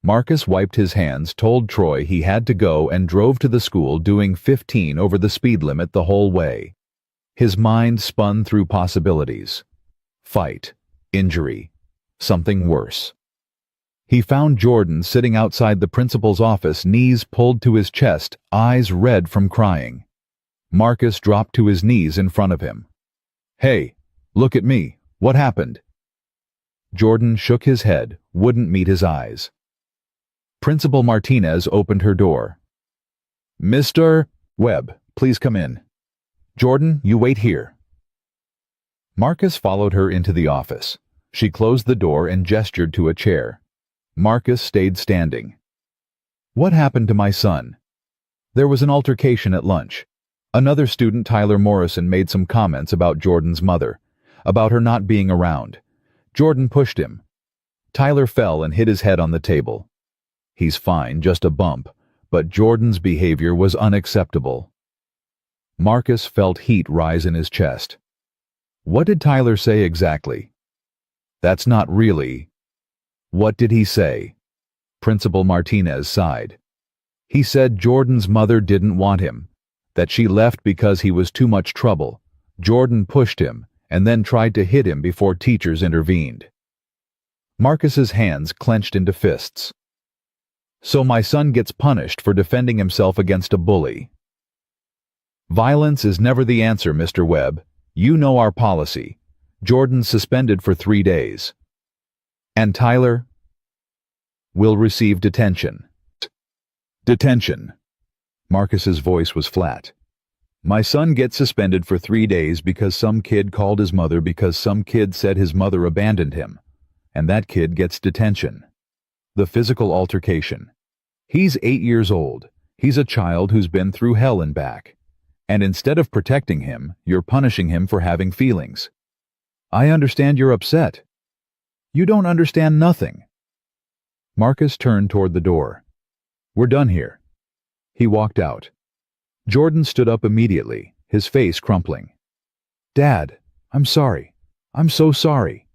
Marcus wiped his hands, told Troy he had to go, and drove to the school doing 15 over the speed limit the whole way. His mind spun through possibilities. Fight. Injury. Something worse. He found Jordan sitting outside the principal's office, knees pulled to his chest, eyes red from crying. Marcus dropped to his knees in front of him. "Hey, look at me. What happened?" Jordan shook his head, wouldn't meet his eyes. Principal Martinez opened her door. "Mr. Webb, please come in. Jordan, you wait here." Marcus followed her into the office. She closed the door and gestured to a chair. Marcus stayed standing. "What happened to my son?" "There was an altercation at lunch. Another student, Tyler Morrison, made some comments about Jordan's mother, about her not being around. Jordan pushed him. Tyler fell and hit his head on the table. He's fine, just a bump, but Jordan's behavior was unacceptable." Marcus felt heat rise in his chest. "What did Tyler say exactly?" "That's not really." "What did he say?" Principal Martinez sighed. "He said Jordan's mother didn't want him, that she left because he was too much trouble. Jordan pushed him and then tried to hit him before teachers intervened." Marcus's hands clenched into fists. "So my son gets punished for defending himself against a bully." "Violence is never the answer, Mr. Webb. You know our policy. Jordan's suspended for 3 days. And Tyler will receive detention." "Detention." Marcus's voice was flat. "My son gets suspended for 3 days because some kid called his mother because some kid said his mother abandoned him. And that kid gets detention. The physical altercation. He's 8 years old. He's a child who's been through hell and back. And instead of protecting him, you're punishing him for having feelings. I understand you're upset. You don't understand nothing." Marcus turned toward the door. "We're done here." He walked out. Jordan stood up immediately, his face crumpling. "Dad, I'm sorry. I'm so sorry.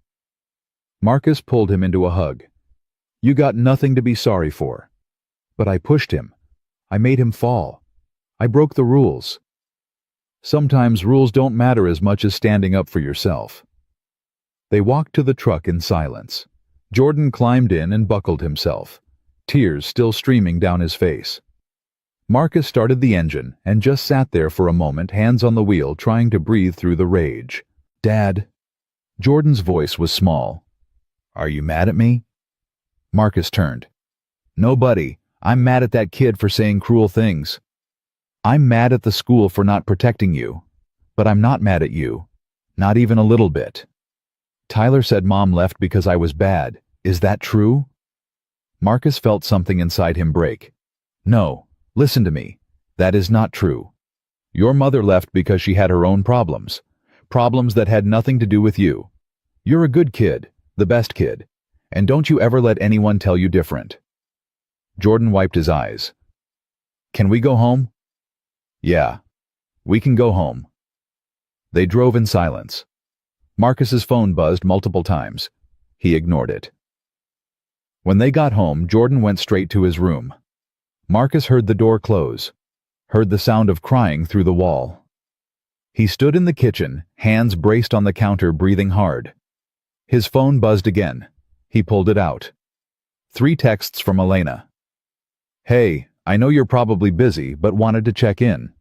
Marcus pulled him into a hug. You got nothing to be sorry for. But I pushed him. I made him fall. I broke the rules. Sometimes rules don't matter as much as standing up for yourself. They walked to the truck in silence. Jordan climbed in and buckled himself, tears still streaming down his face. Marcus started the engine and just sat there for a moment, hands on the wheel, trying to breathe through the rage. Dad. Jordan's voice was small. Are you mad at me? Marcus turned. No, buddy. I'm mad at that kid for saying cruel things. I'm mad at the school for not protecting you. But I'm not mad at you. Not even a little bit. Tyler said Mom left because I was bad. Is that true? Marcus felt something inside him break. No, listen to me. That is not true. Your mother left because she had her own problems. Problems that had nothing to do with you. You're a good kid, the best kid. And don't you ever let anyone tell you different. Jordan wiped his eyes. Can we go home? Yeah, we can go home. They drove in silence. Marcus's phone buzzed multiple times. He ignored it. When they got home, Jordan went straight to his room. Marcus heard the door close, heard the sound of crying through the wall. He stood in the kitchen, hands braced on the counter, breathing hard. His phone buzzed again. He pulled it out. 3 texts from Elena. Hey, I know you're probably busy, but wanted to check in.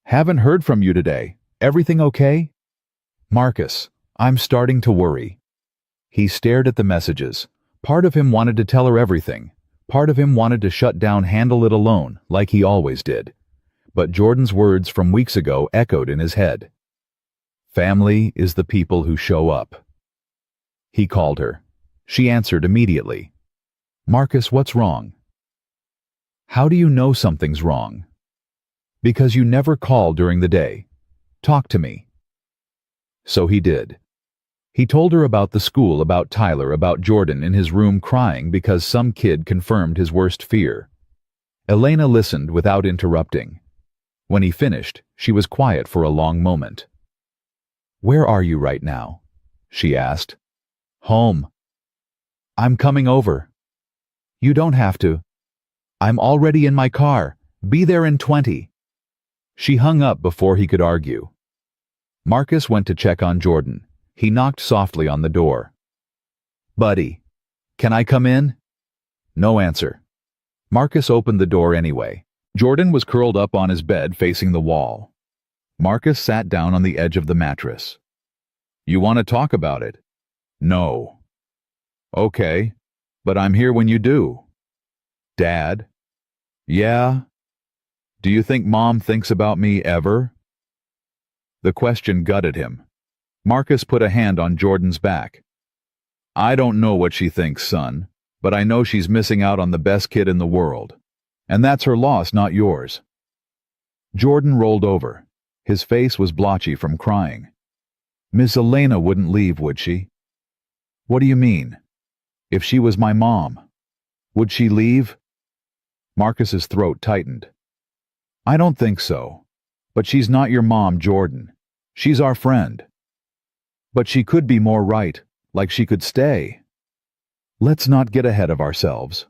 Haven't heard from you today. Everything okay? Marcus, I'm starting to worry. He stared at the messages. Part of him wanted to tell her everything. Part of him wanted to shut down, handle it alone, like he always did. But Jordan's words from weeks ago echoed in his head. Family is the people who show up. He called her. She answered immediately. Marcus, what's wrong? How do you know something's wrong? Because you never call during the day. Talk to me. So he did. He told her about the school, about Tyler, about Jordan in his room crying because some kid confirmed his worst fear. Elena listened without interrupting. When he finished, she was quiet for a long moment. Where are you right now? She asked. Home. I'm coming over. You don't have to. I'm already in my car. Be there in 20. She hung up before he could argue. Marcus went to check on Jordan. He knocked softly on the door. Buddy, can I come in? No answer. Marcus opened the door anyway. Jordan was curled up on his bed facing the wall. Marcus sat down on the edge of the mattress. You want to talk about it? No. Okay, but I'm here when you do. Dad? Yeah? Do you think Mom thinks about me ever? The question gutted him. Marcus put a hand on Jordan's back. I don't know what she thinks, son, but I know she's missing out on the best kid in the world. And that's her loss, not yours. Jordan rolled over. His face was blotchy from crying. Miss Elena wouldn't leave, would she? What do you mean? If she was my mom, would she leave? Marcus's throat tightened. I don't think so. But she's not your mom, Jordan. She's our friend. But she could be more right, like she could stay. Let's not get ahead of ourselves.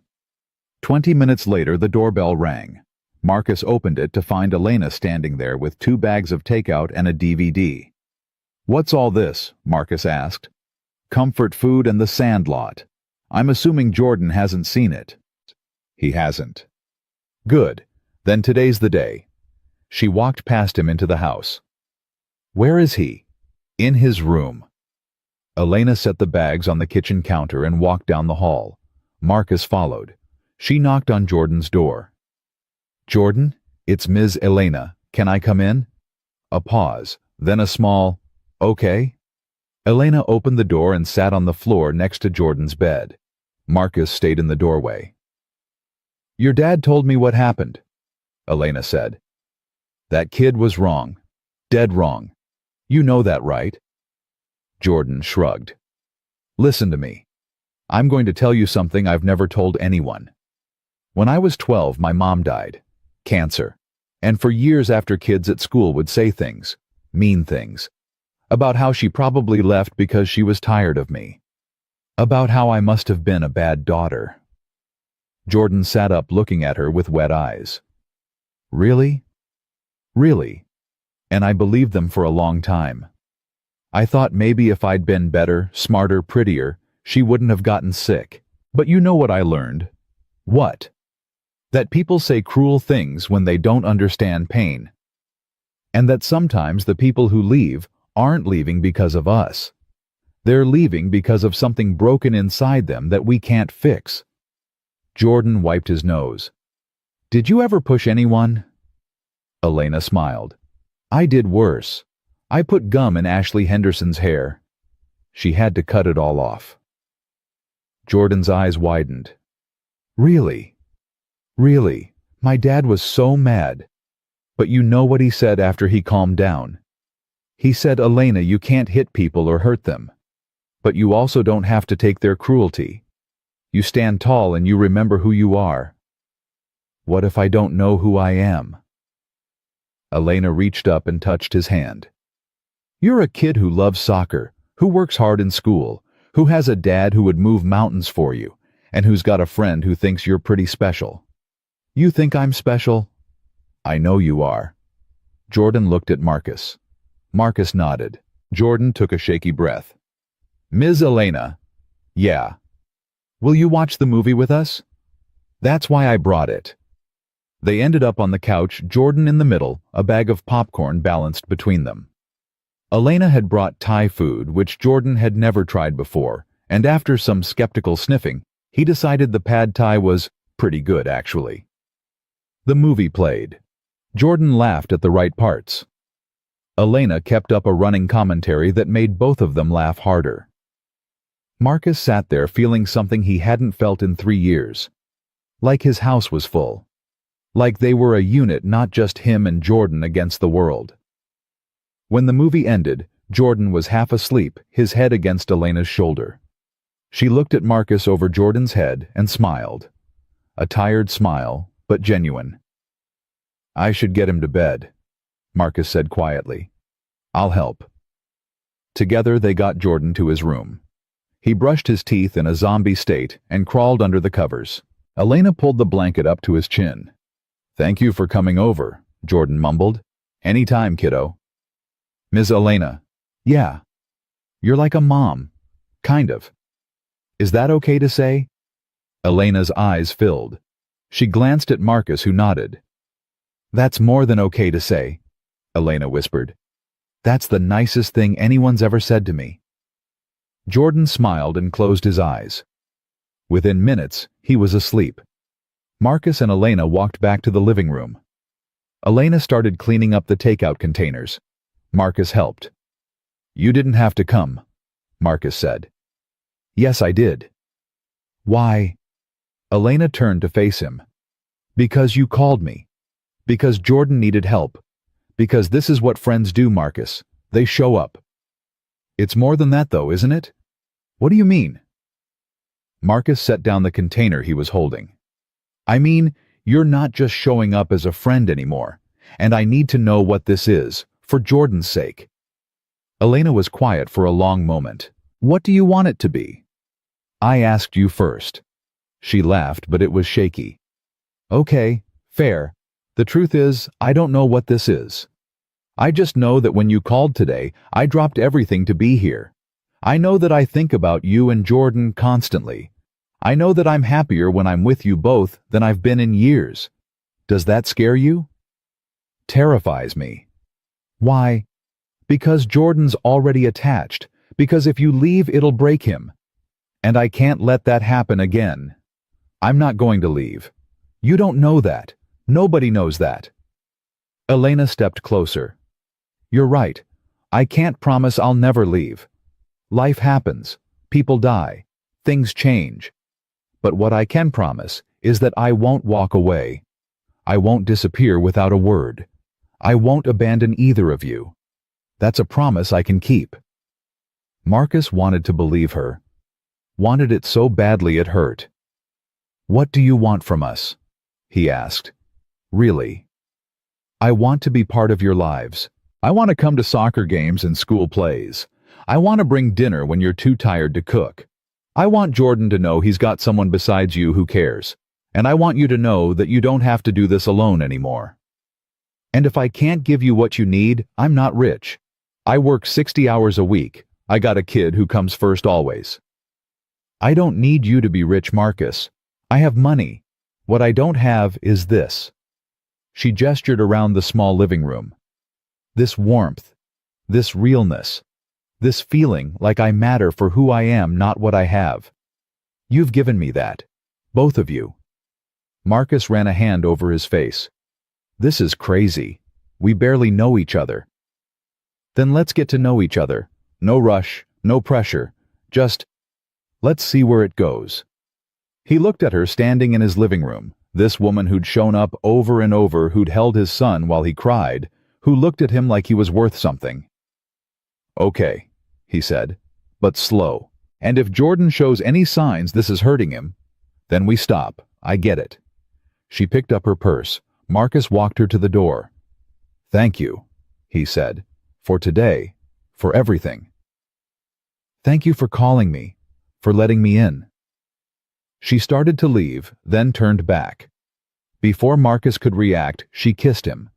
20 minutes later, the doorbell rang. Marcus opened it to find Elena standing there with 2 bags of takeout and a DVD. What's all this? Marcus asked. Comfort Food and The Sandlot. I'm assuming Jordan hasn't seen it. He hasn't. Good. Then today's the day. She walked past him into the house. Where is he? In his room. Elena set the bags on the kitchen counter and walked down the hall. Marcus followed. She knocked on Jordan's door. Jordan, it's Ms. Elena. Can I come in? A pause, then a small, okay. Elena opened the door and sat on the floor next to Jordan's bed. Marcus stayed in the doorway. Your dad told me what happened, Elena said. That kid was wrong. Dead wrong. You know that, right? Jordan shrugged. Listen to me. I'm going to tell you something I've never told anyone. When I was 12, my mom died. Cancer. And for years after, kids at school would say things, mean things, About how she probably left because she was tired of me. About how I must have been a bad daughter. Jordan sat up looking at her with wet eyes. Really? Really? And I believed them for a long time. I thought maybe if I'd been better, smarter, prettier, she wouldn't have gotten sick. But you know what I learned? What? That people say cruel things when they don't understand pain. And that sometimes the people who leave aren't leaving because of us. They're leaving because of something broken inside them that we can't fix. Jordan wiped his nose. Did you ever push anyone? Elena smiled. I did worse. I put gum in Ashley Henderson's hair. She had to cut it all off. Jordan's eyes widened. Really? Really? My dad was so mad. But you know what he said after he calmed down? He said, Elena, you can't hit people or hurt them. But you also don't have to take their cruelty. You stand tall and you remember who you are. What if I don't know who I am? Elena reached up and touched his hand. You're a kid who loves soccer, who works hard in school, who has a dad who would move mountains for you, and who's got a friend who thinks you're pretty special. You think I'm special? I know you are. Jordan looked at Marcus. Marcus nodded. Jordan took a shaky breath. Ms. Elena. Yeah. Will you watch the movie with us? That's why I brought it. They ended up on the couch, Jordan in the middle, a bag of popcorn balanced between them. Elena had brought Thai food, which Jordan had never tried before, and after some skeptical sniffing, he decided the pad Thai was pretty good, actually. The movie played. Jordan laughed at the right parts. Elena kept up a running commentary that made both of them laugh harder. Marcus sat there feeling something he hadn't felt in 3 years. Like his house was full. Like they were a unit, not just him and Jordan against the world. When the movie ended, Jordan was half asleep, his head against Elena's shoulder. She looked at Marcus over Jordan's head and smiled. A tired smile, but genuine. I should get him to bed, Marcus said quietly. I'll help. Together they got Jordan to his room. He brushed his teeth in a zombie state and crawled under the covers. Elena pulled the blanket up to his chin. Thank you for coming over, Jordan mumbled. Anytime, kiddo. Ms. Elena. Yeah. You're like a mom. Kind of. Is that okay to say? Elena's eyes filled. She glanced at Marcus, who nodded. That's more than okay to say, Elena whispered. That's the nicest thing anyone's ever said to me. Jordan smiled and closed his eyes. Within minutes, he was asleep. Marcus and Elena walked back to the living room. Elena started cleaning up the takeout containers. Marcus helped. You didn't have to come, Marcus said. Yes, I did. Why? Elena turned to face him. Because you called me. Because Jordan needed help. Because this is what friends do, Marcus. They show up. It's more than that, though, isn't it? What do you mean? Marcus set down the container he was holding. I mean, you're not just showing up as a friend anymore, and I need to know what this is, for Jordan's sake. Elena was quiet for a long moment. What do you want it to be? I asked you first. She laughed, but it was shaky. Okay, fair. The truth is, I don't know what this is. I just know that when you called today, I dropped everything to be here. I know that I think about you and Jordan constantly. I know that I'm happier when I'm with you both than I've been in years. Does that scare you? Terrifies me. Why? Because Jordan's already attached. Because if you leave, it'll break him. And I can't let that happen again. I'm not going to leave. You don't know that. Nobody knows that. Elena stepped closer. You're right. I can't promise I'll never leave. Life happens. People die. Things change. But what I can promise is that I won't walk away. I won't disappear without a word. I won't abandon either of you. That's a promise I can keep. Marcus wanted to believe her. Wanted it so badly it hurt. What do you want from us? He asked. Really? I want to be part of your lives. I want to come to soccer games and school plays. I want to bring dinner when you're too tired to cook. I want Jordan to know he's got someone besides you who cares. And I want you to know that you don't have to do this alone anymore. And if I can't give you what you need, I'm not rich. I work 60 hours a week. I got a kid who comes first always. I don't need you to be rich, Marcus. I have money. What I don't have is this. She gestured around the small living room. This warmth, this realness, this feeling like I matter for who I am, not what I have. You've given me that. Both of you. Marcus ran a hand over his face. This is crazy. We barely know each other. Then let's get to know each other. No rush, no pressure. Just, let's see where it goes. He looked at her standing in his living room, this woman who'd shown up over and over, who'd held his son while he cried, who looked at him like he was worth something. Okay, he said, but slow. And if Jordan shows any signs this is hurting him, then we stop. I get it. She picked up her purse. Marcus walked her to the door. Thank you, he said, for today, for everything. Thank you for calling me, for letting me in. She started to leave, then turned back. Before Marcus could react, she kissed him.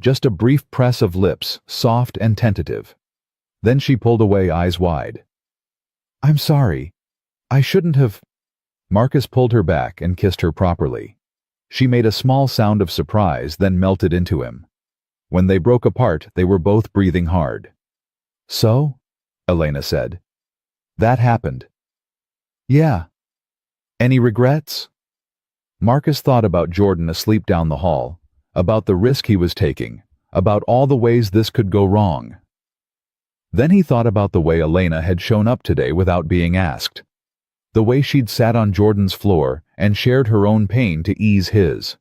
Just a brief press of lips, soft and tentative. Then she pulled away, eyes wide. I'm sorry. I shouldn't have. Marcus pulled her back and kissed her properly. She made a small sound of surprise, then melted into him. When they broke apart, they were both breathing hard. So? Elena said. That happened. Yeah. Any regrets? Marcus thought about Jordan asleep down the hall, about the risk he was taking, about all the ways this could go wrong. Then he thought about the way Elena had shown up today without being asked. The way she'd sat on Jordan's floor and shared her own pain to ease his.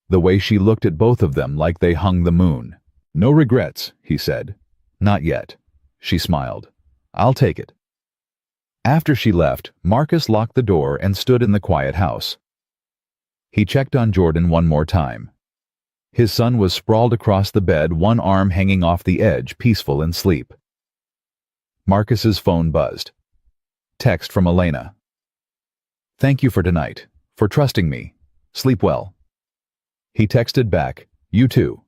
The way she looked at both of them like they hung the moon. No regrets, he said. Not yet. She smiled. I'll take it. After she left, Marcus locked the door and stood in the quiet house. He checked on Jordan one more time. His son was sprawled across the bed, one arm hanging off the edge, peaceful in sleep. Marcus's phone buzzed. Text from Elena. Thank you for tonight, for trusting me. Sleep well. He texted back, you too.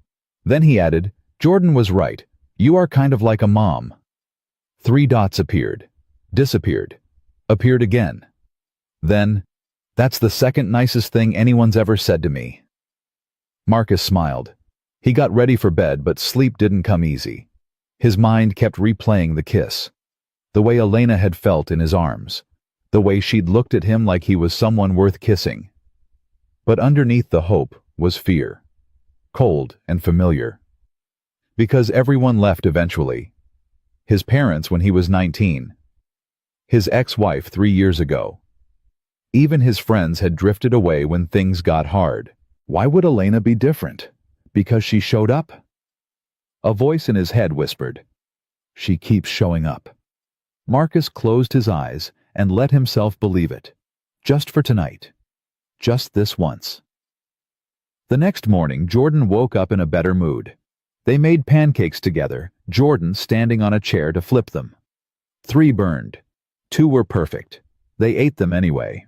Then he added, Jordan was right. You are kind of like a mom. 3 dots appeared, disappeared, appeared again. Then, that's the second nicest thing anyone's ever said to me. Marcus smiled. He got ready for bed, but sleep didn't come easy. His mind kept replaying the kiss. The way Elena had felt in his arms. The way she'd looked at him like he was someone worth kissing. But underneath the hope was fear. Cold and familiar. Because everyone left eventually. His parents when he was 19. His ex-wife 3 years ago. Even his friends had drifted away when things got hard. Why would Elena be different? Because she showed up? A voice in his head whispered, she keeps showing up. Marcus closed his eyes and let himself believe it. Just for tonight. Just this once. The next morning, Jordan woke up in a better mood. They made pancakes together, Jordan standing on a chair to flip them. 3 burned. 2 were perfect. They ate them anyway.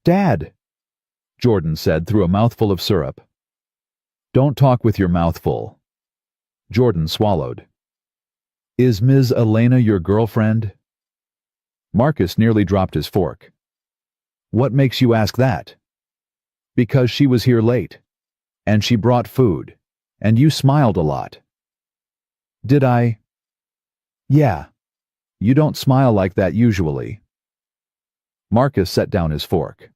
Dad, Jordan said through a mouthful of syrup. Don't talk with your mouth full. Jordan swallowed. Is Ms. Elena your girlfriend? Marcus nearly dropped his fork. What makes you ask that? Because she was here late. And she brought food. And you smiled a lot. Did I? Yeah. You don't smile like that usually. Marcus set down his fork.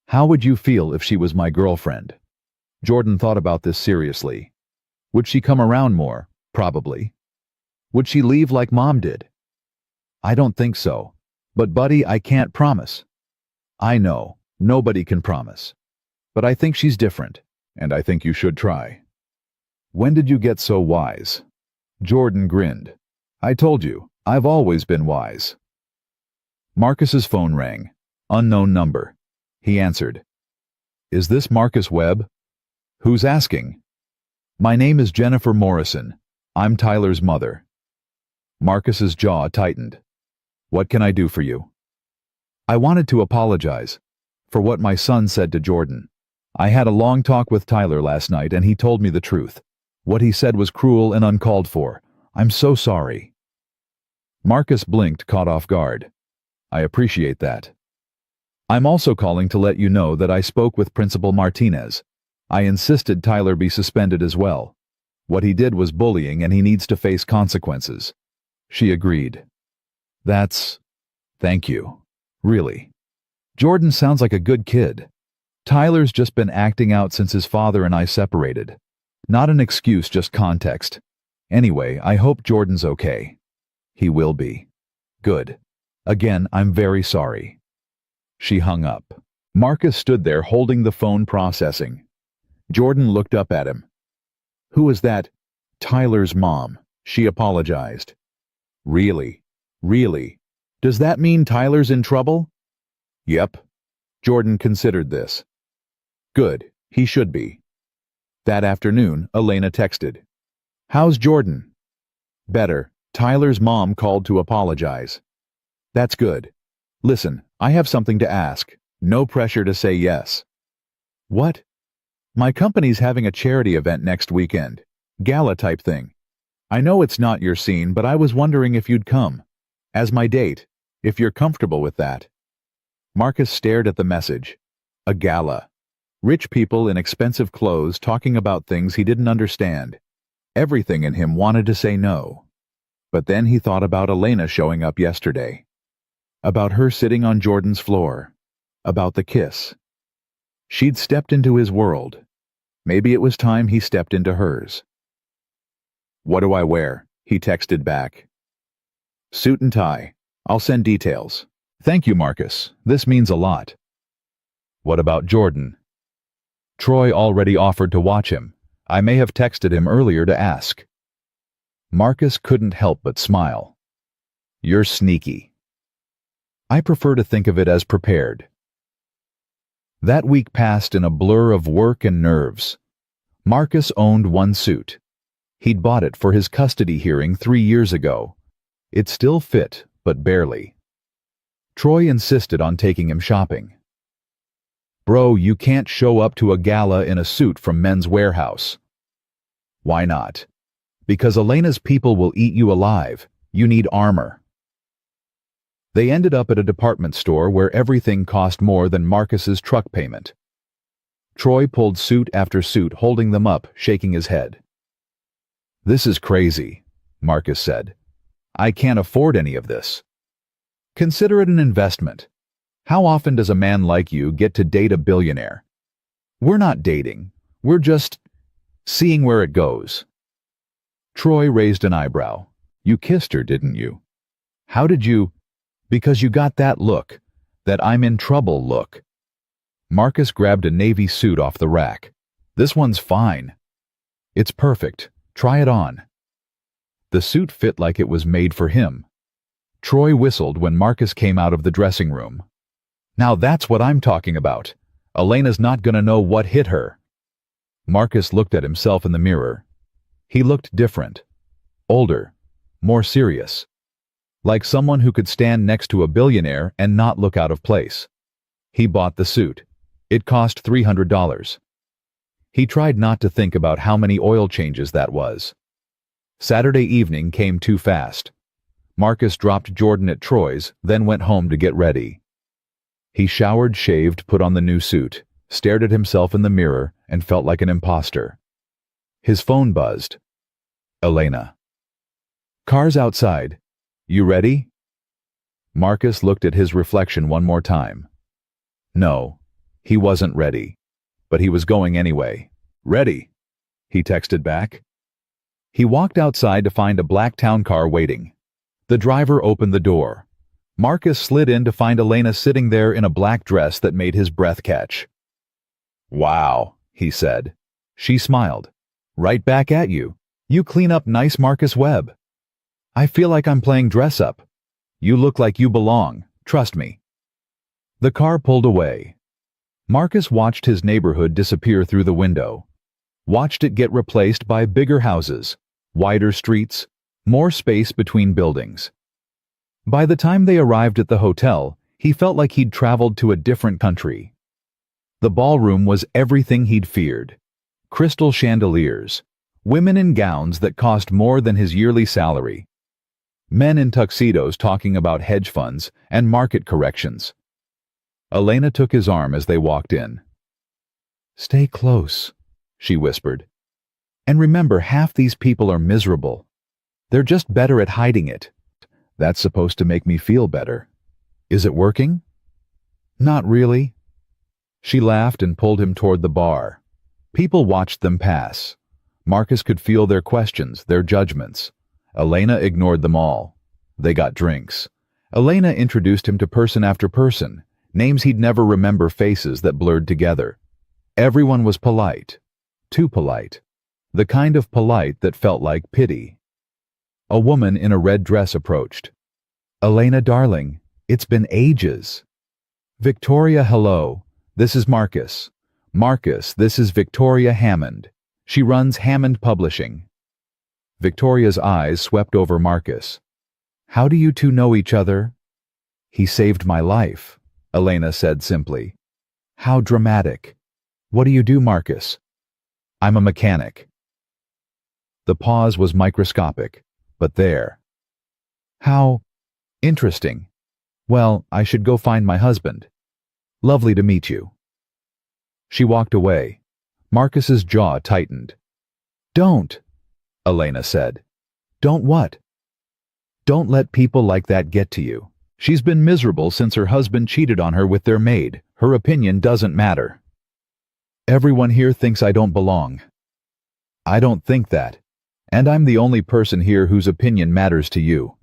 How would you feel if she was my girlfriend? Jordan thought about this seriously. Would she come around more? Probably. Would she leave like Mom did? I don't think so. But buddy, I can't promise. I know, nobody can promise. But I think she's different, and I think you should try. When did you get so wise? Jordan grinned. I told you, I've always been wise. Marcus's phone rang. Unknown number. He answered. Is this Marcus Webb? Who's asking? My name is Jennifer Morrison. I'm Tyler's mother. Marcus's jaw tightened. What can I do for you? I wanted to apologize for what my son said to Jordan. I had a long talk with Tyler last night and he told me the truth. What he said was cruel and uncalled for. I'm so sorry. Marcus blinked, caught off guard. I appreciate that. I'm also calling to let you know that I spoke with Principal Martinez. I insisted Tyler be suspended as well. What he did was bullying and he needs to face consequences. She agreed. Thank you. Really. Jordan sounds like a good kid. Tyler's just been acting out since his father and I separated. Not an excuse, just context. Anyway, I hope Jordan's okay. He will be. Good. Again, I'm very sorry. She hung up. Marcus stood there holding the phone, processing. Jordan looked up at him. Who is that? Tyler's mom. She apologized. Really? Really? Does that mean Tyler's in trouble? Yep. Jordan considered this. Good, he should be. That afternoon, Elena texted. How's Jordan? Better. Tyler's mom called to apologize. That's good. Listen, I have something to ask. No pressure to say yes. What? My company's having a charity event next weekend. Gala type thing. I know it's not your scene, but I was wondering if you'd come. As my date, if you're comfortable with that. Marcus stared at the message. A gala. Rich people in expensive clothes talking about things he didn't understand. Everything in him wanted to say no. But then he thought about Elena showing up yesterday. About her sitting on Jordan's floor. About the kiss. She'd stepped into his world. Maybe it was time he stepped into hers. What do I wear? He texted back. Suit and tie. I'll send details. Thank you, Marcus. This means a lot. What about Jordan? Troy already offered to watch him. I may have texted him earlier to ask. Marcus couldn't help but smile. You're sneaky. I prefer to think of it as prepared. That week passed in a blur of work and nerves. Marcus owned one suit. He'd bought it for his custody hearing 3 years ago. It still fit, but barely. Troy insisted on taking him shopping. Bro, you can't show up to a gala in a suit from Men's Warehouse. Why not? Because Elena's people will eat you alive. You need armor. They ended up at a department store where everything cost more than Marcus's truck payment. Troy pulled suit after suit, holding them up, shaking his head. This is crazy, Marcus said. I can't afford any of this. Consider it an investment. How often does a man like you get to date a billionaire? We're not dating. We're just seeing where it goes. Troy raised an eyebrow. You kissed her, didn't you? How did you? Because you got that look. That I'm in trouble look. Marcus grabbed a navy suit off the rack. This one's fine. It's perfect. Try it on. The suit fit like it was made for him. Troy whistled when Marcus came out of the dressing room. Now that's what I'm talking about. Elena's not gonna know what hit her. Marcus looked at himself in the mirror. He looked different. Older. More serious. Like someone who could stand next to a billionaire and not look out of place. He bought the suit. It cost $300. He tried not to think about how many oil changes that was. Saturday evening came too fast. Marcus dropped Jordan at Troy's, then went home to get ready. He showered, shaved, put on the new suit, stared at himself in the mirror, and felt like an imposter. His phone buzzed. Elena. Car's outside. You ready? Marcus looked at his reflection one more time. No, he wasn't ready. But he was going anyway. Ready, he texted back. He walked outside to find a black town car waiting. The driver opened the door. Marcus slid in to find Elena sitting there in a black dress that made his breath catch. Wow, he said. She smiled. Right back at you. You clean up nice, Marcus Webb. I feel like I'm playing dress up. You look like you belong, trust me. The car pulled away. Marcus watched his neighborhood disappear through the window. watched it get replaced by bigger houses, wider streets, more space between buildings. By the time they arrived at the hotel, he felt like he'd traveled to a different country. The ballroom was everything he'd feared. Crystal chandeliers, women in gowns that cost more than his yearly salary, men in tuxedos talking about hedge funds and market corrections. Elena took his arm as they walked in. "Stay close," she whispered. "And remember, half these people are miserable. They're just better at hiding it." "That's supposed to make me feel better. Is it working?" "Not really." She laughed and pulled him toward the bar. People watched them pass. Marcus could feel their questions, their judgments. Elena ignored them all. They got drinks. Elena introduced him to person after person, names he'd never remember, faces that blurred together. Everyone was polite. Too polite. The kind of polite that felt like pity. A woman in a red dress approached. "Elena, darling, it's been ages." "Victoria, hello. This is Marcus." "Marcus, this is Victoria Hammond. She runs Hammond Publishing." Victoria's eyes swept over Marcus. "How do you two know each other?" "He saved my life," Elena said simply. "How dramatic. What do you do, Marcus?" "I'm a mechanic." The pause was microscopic, but there. "How interesting. Well, I should go find my husband. Lovely to meet you." She walked away. Marcus's jaw tightened. "Don't," Elena said. "Don't what?" "Don't let people like that get to you. She's been miserable since her husband cheated on her with their maid. Her opinion doesn't matter." "Everyone here thinks I don't belong." "I don't think that. And I'm the only person here whose opinion matters to you."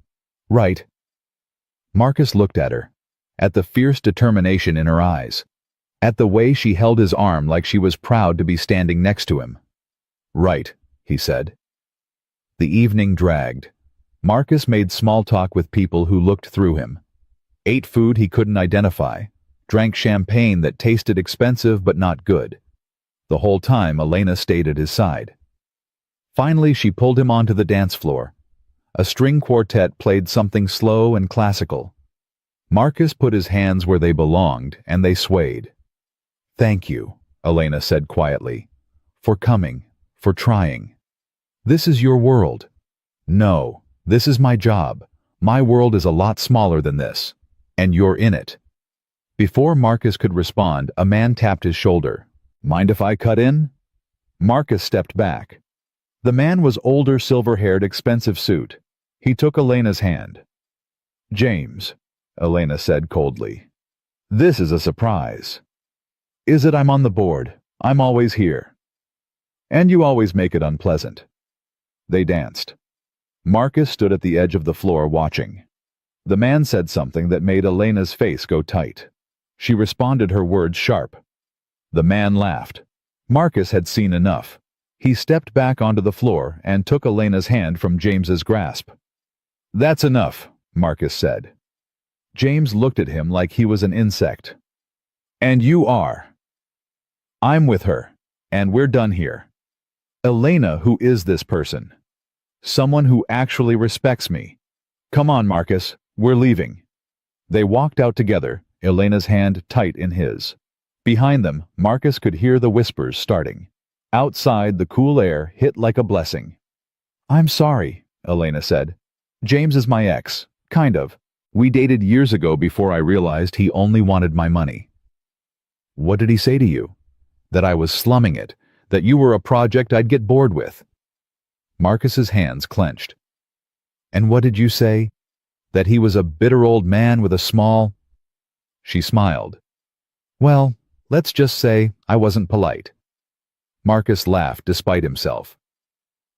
"Right." Marcus looked at her, at the fierce determination in her eyes, at the way she held his arm like she was proud to be standing next to him. "Right," he said. The evening dragged. Marcus made small talk with people who looked through him, ate food he couldn't identify, drank champagne that tasted expensive but not good. The whole time Elena stayed at his side. Finally, she pulled him onto the dance floor. A string quartet played something slow and classical. Marcus put his hands where they belonged, and they swayed. "Thank you," Elena said quietly, "for coming, for trying. This is your world." "No, this is my job. My world is a lot smaller than this, and you're in it." Before Marcus could respond, a man tapped his shoulder. "Mind if I cut in?" Marcus stepped back. The man was older, silver-haired, expensive suit. He took Elena's hand. "James," Elena said coldly. "This is a surprise." "Is it? I'm on the board. I'm always here." "And you always make it unpleasant." They danced. Marcus stood at the edge of the floor watching. The man said something that made Elena's face go tight. She responded her words sharp. The man laughed. Marcus had seen enough. He stepped back onto the floor and took Elena's hand from James's grasp. "That's enough," Marcus said. James looked at him like he was an insect. "And you are." "I'm with her, and we're done here." "Elena, who is this person?" "Someone who actually respects me." "Come on, Marcus, we're leaving." They walked out together, Elena's hand tight in his. Behind them, Marcus could hear the whispers starting. Outside, the cool air hit like a blessing. "I'm sorry," Elena said. "James is my ex, kind of. We dated years ago before I realized he only wanted my money." "What did he say to you?" "That I was slumming it, that you were a project I'd get bored with." Marcus's hands clenched. "And what did you say? That he was a bitter old man with a small—" She smiled. "Well, let's just say I wasn't polite." Marcus laughed despite himself.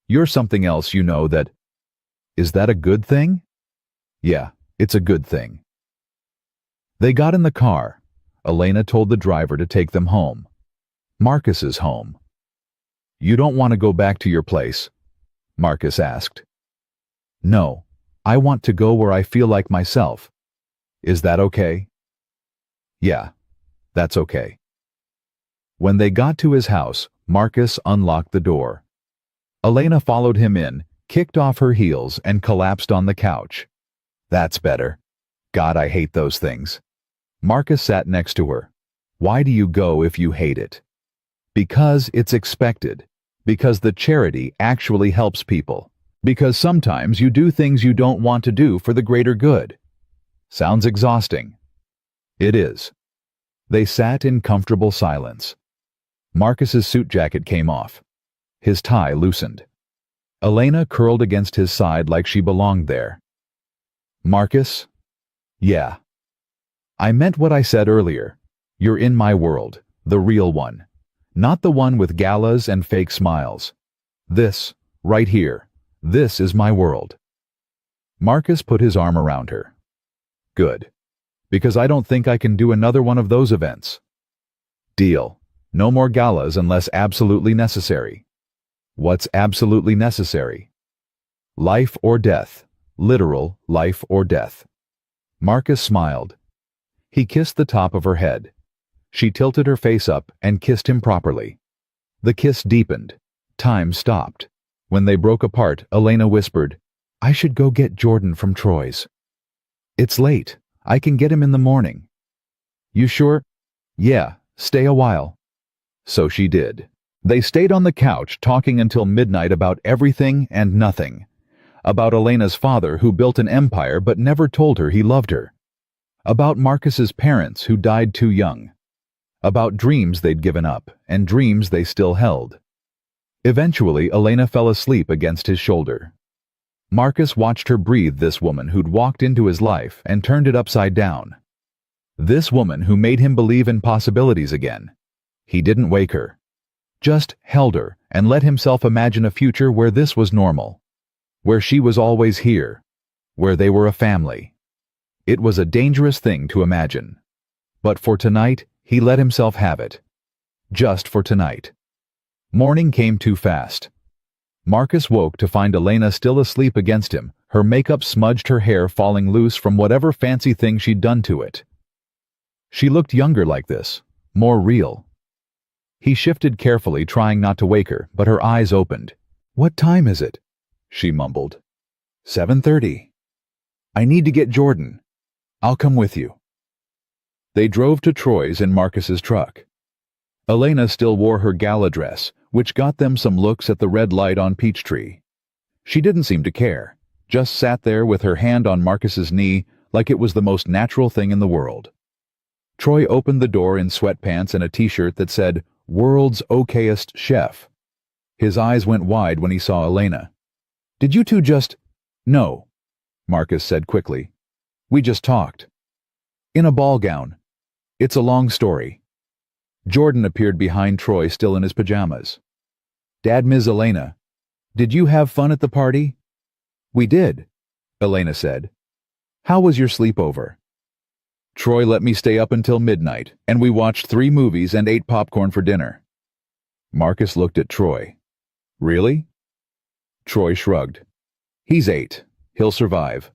"You're something else, you know that—" "Is that a good thing?" "Yeah, it's a good thing." They got in the car. Elena told the driver to take them home. Marcus's home. "You don't want to go back to your place?" Marcus asked. "No, I want to go where I feel like myself. Is that okay?" "Yeah, that's okay." When they got to his house, Marcus unlocked the door. Elena followed him in, kicked off her heels, and collapsed on the couch. That's better. God, I hate those things. Marcus sat next to her. Why do you go if you hate it? Because it's expected. Because the charity actually helps people. Because sometimes you do things you don't want to do for the greater good. Sounds exhausting. It is. They sat in comfortable silence. Marcus's suit jacket came off. His tie loosened. Elena curled against his side like she belonged there. Marcus? Yeah. I meant what I said earlier. You're in my world, the real one. Not the one with galas and fake smiles. This, right here, this is my world. Marcus put his arm around her. Good. Because I don't think I can do another one of those events. Deal. No more galas unless absolutely necessary. What's absolutely necessary? Life or death. Literal life or death. Marcus smiled. He kissed the top of her head. She tilted her face up and kissed him properly. The kiss deepened. Time stopped. When they broke apart, Elena whispered, I should go get Jordan from Troy's. It's late. I can get him in the morning. You sure? Yeah, stay a while. So she did. They stayed on the couch talking until midnight about everything and nothing. About Elena's father who built an empire but never told her he loved her. About Marcus's parents who died too young. About dreams they'd given up and dreams they still held. Eventually, Elena fell asleep against his shoulder. Marcus watched her breathe this woman who'd walked into his life and turned it upside down. This woman who made him believe in possibilities again. He didn't wake her. Just held her and let himself imagine a future where this was normal. Where she was always here. Where they were a family. It was a dangerous thing to imagine. But for tonight, he let himself have it. Just for tonight. Morning came too fast. Marcus woke to find Elena still asleep against him, her makeup smudged, her hair falling loose from whatever fancy thing she'd done to it. She looked younger like this, more real. He shifted carefully, trying not to wake her, but her eyes opened. What time is it? She mumbled. 7:30. I need to get Jordan. I'll come with you. They drove to Troy's in Marcus's truck. Elena still wore her gala dress, which got them some looks at the red light on Peachtree. She didn't seem to care, just sat there with her hand on Marcus's knee like it was the most natural thing in the world. Troy opened the door in sweatpants and a t-shirt that said, World's Okayest Chef. His eyes went wide when he saw Elena. Did you two just... No, Marcus said quickly. We just talked. In a ball gown. It's a long story. Jordan appeared behind Troy, still in his pajamas. Dad, Ms. Elena. Did you have fun at the party? We did, Elena said. How was your sleepover? Troy let me stay up until midnight, and we watched 3 movies and ate popcorn for dinner. Marcus looked at Troy. Really? Troy shrugged. He's 8. He'll survive.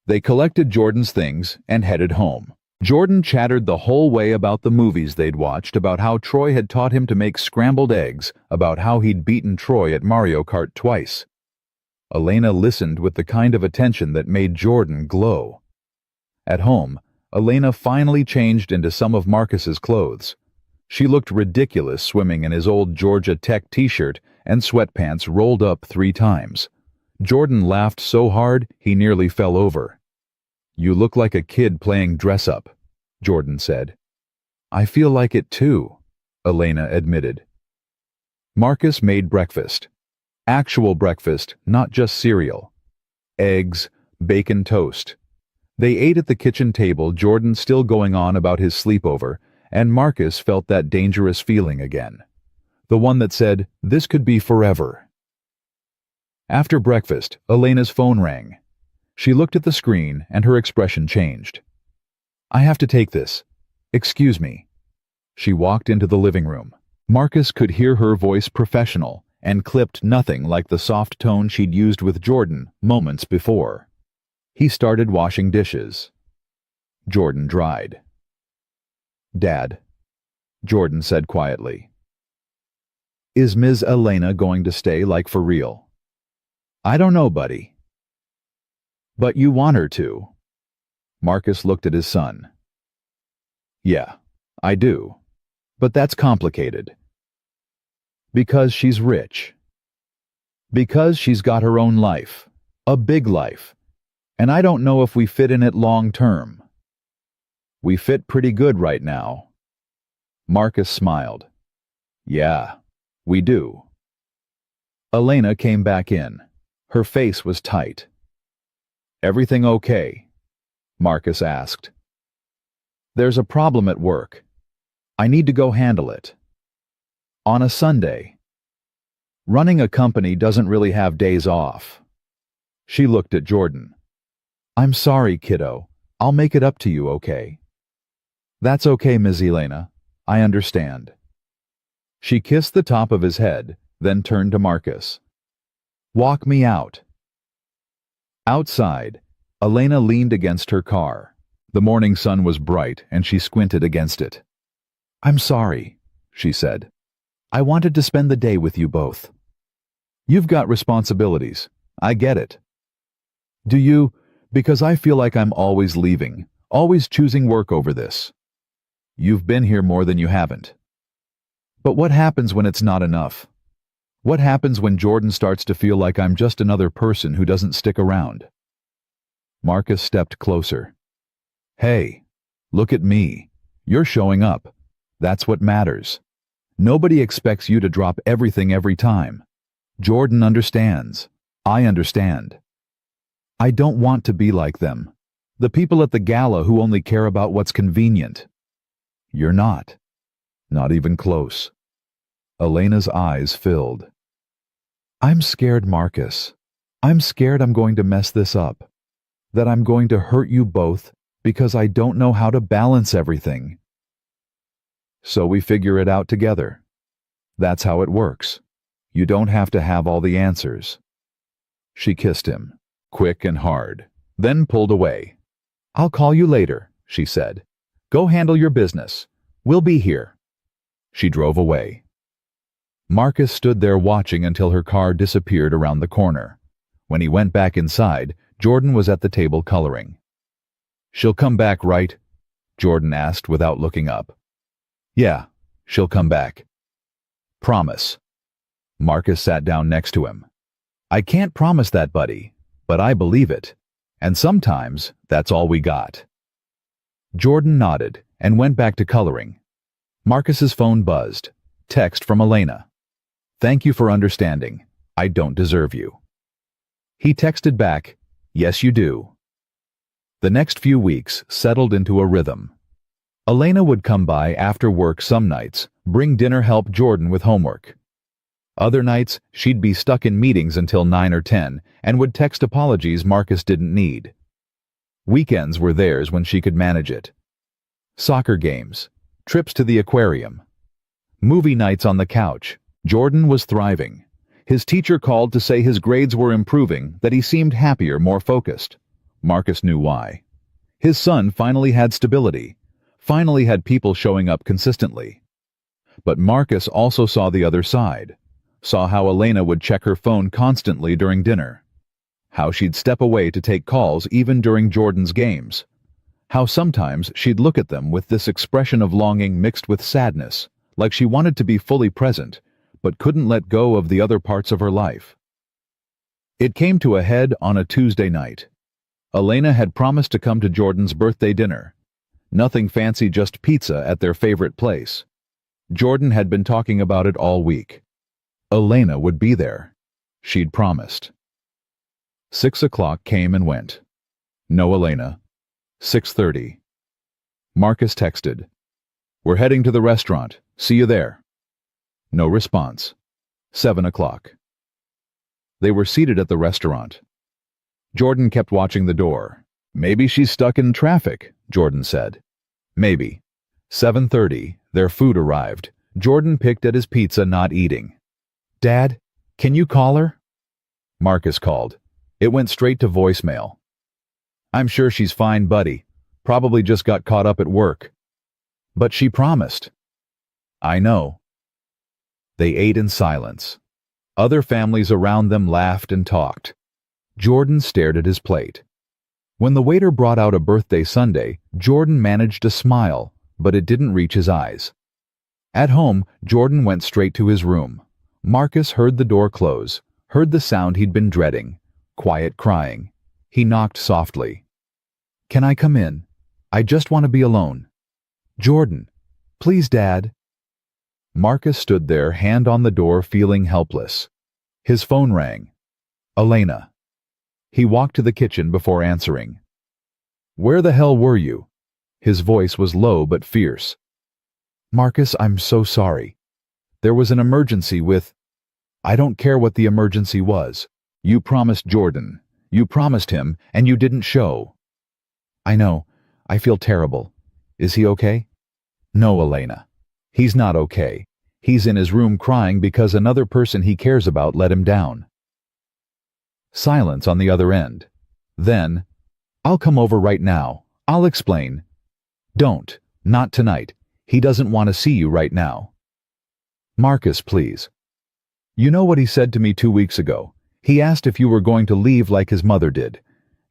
They collected Jordan's things and headed home. Jordan chattered the whole way about the movies they'd watched, about how Troy had taught him to make scrambled eggs, about how he'd beaten Troy at Mario Kart twice. Elena listened with the kind of attention that made Jordan glow. At home, Elena finally changed into some of Marcus's clothes. She looked ridiculous swimming in his old Georgia Tech t-shirt and sweatpants rolled up 3 times. Jordan laughed so hard he nearly fell over. You look like a kid playing dress-up, Jordan said. I feel like it too, Elena admitted. Marcus made breakfast. Actual breakfast, not just cereal. Eggs, bacon toast. They ate at the kitchen table, Jordan still going on about his sleepover, and Marcus felt that dangerous feeling again. The one that said, this could be forever. After breakfast, Elena's phone rang. She looked at the screen and her expression changed. I have to take this. Excuse me. She walked into the living room. Marcus could hear her voice, professional, and clipped, nothing like the soft tone she'd used with Jordan moments before. He started washing dishes. Jordan dried. Dad, Jordan said quietly. Is Ms. Elena going to stay, like, for real? I don't know, buddy. But you want her to. Marcus looked at his son. Yeah, I do. But that's complicated. Because she's rich. Because she's got her own life. A big life. And I don't know if we fit in it long term. We fit pretty good right now. Marcus smiled. Yeah, we do. Elena came back in. Her face was tight. Everything okay? Marcus asked. There's a problem at work. I need to go handle it. On a Sunday. Running a company doesn't really have days off. She looked at Jordan. I'm sorry, kiddo. I'll make it up to you, okay? That's okay, Ms. Elena. I understand. She kissed the top of his head, then turned to Marcus. Walk me out. Outside, Elena leaned against her car. The morning sun was bright, and she squinted against it. I'm sorry, she said. I wanted to spend the day with you both. You've got responsibilities. I get it. Do you? Because I feel like I'm always leaving, always choosing work over this. You've been here more than you haven't. But what happens when it's not enough? What happens when Jordan starts to feel like I'm just another person who doesn't stick around? Marcus stepped closer. Hey, look at me. You're showing up. That's what matters. Nobody expects you to drop everything every time. Jordan understands. I understand. I don't want to be like them. The people at the gala who only care about what's convenient. You're not. Not even close. Elena's eyes filled. I'm scared, Marcus. I'm scared I'm going to mess this up. That I'm going to hurt you both because I don't know how to balance everything. So we figure it out together. That's how it works. You don't have to have all the answers. She kissed him, quick and hard, then pulled away. I'll call you later, she said. Go handle your business. We'll be here. She drove away. Marcus stood there watching until her car disappeared around the corner. When he went back inside, Jordan was at the table coloring. She'll come back, right? Jordan asked without looking up. Yeah, she'll come back. Promise. Marcus sat down next to him. I can't promise that, buddy, but I believe it. And sometimes that's all we got. Jordan nodded and went back to coloring. Marcus's phone buzzed. Text from Elena. Thank you for understanding. I don't deserve you. He texted back, yes you do. The next few weeks settled into a rhythm. Elena would come by after work some nights, bring dinner, help Jordan with homework. Other nights, she'd be stuck in meetings until 9 or 10 and would text apologies Marcus didn't need. Weekends were theirs when she could manage it. Soccer games, trips to the aquarium, movie nights on the couch. Jordan was thriving. His teacher called to say his grades were improving, that he seemed happier, more focused. Marcus knew why. His son finally had stability, finally had people showing up consistently. But Marcus also saw the other side, saw how Elena would check her phone constantly during dinner, how she'd step away to take calls even during Jordan's games, how sometimes she'd look at them with this expression of longing mixed with sadness, like she wanted to be fully present, but couldn't let go of the other parts of her life. It came to a head on a Tuesday night. Elena had promised to come to Jordan's birthday dinner. Nothing fancy, just pizza at their favorite place. Jordan had been talking about it all week. Elena would be there. She'd promised. 6 o'clock came and went. No Elena. 6:30. Marcus texted. We're heading to the restaurant. See you there. No response. 7 o'clock. They were seated at the restaurant. Jordan kept watching the door. Maybe she's stuck in traffic, Jordan said. Maybe. 7:30, their food arrived. Jordan picked at his pizza, not eating. Dad, can you call her? Marcus called. It went straight to voicemail. I'm sure she's fine, buddy. Probably just got caught up at work. But she promised. I know. They ate in silence. Other families around them laughed and talked. Jordan stared at his plate. When the waiter brought out a birthday sundae, Jordan managed to smile, but it didn't reach his eyes. At home, Jordan went straight to his room. Marcus heard the door close, heard the sound he'd been dreading, quiet crying. He knocked softly. "Can I come in? I just want to be alone." "Jordan, please, Dad." Marcus stood there, hand on the door, feeling helpless. His phone rang. Elena. He walked to the kitchen before answering. "Where the hell were you?" His voice was low but fierce. "Marcus, I'm so sorry. There was an emergency with—" "I don't care what the emergency was. You promised Jordan. You promised him, and you didn't show." "I know. I feel terrible. Is he okay?" "No, Elena. He's not okay. He's in his room crying because another person he cares about let him down." Silence on the other end. Then, "I'll come over right now. I'll explain." "Don't. Not tonight. He doesn't want to see you right now." "Marcus, please. You know what he said to me 2 weeks ago? He asked if you were going to leave like his mother did.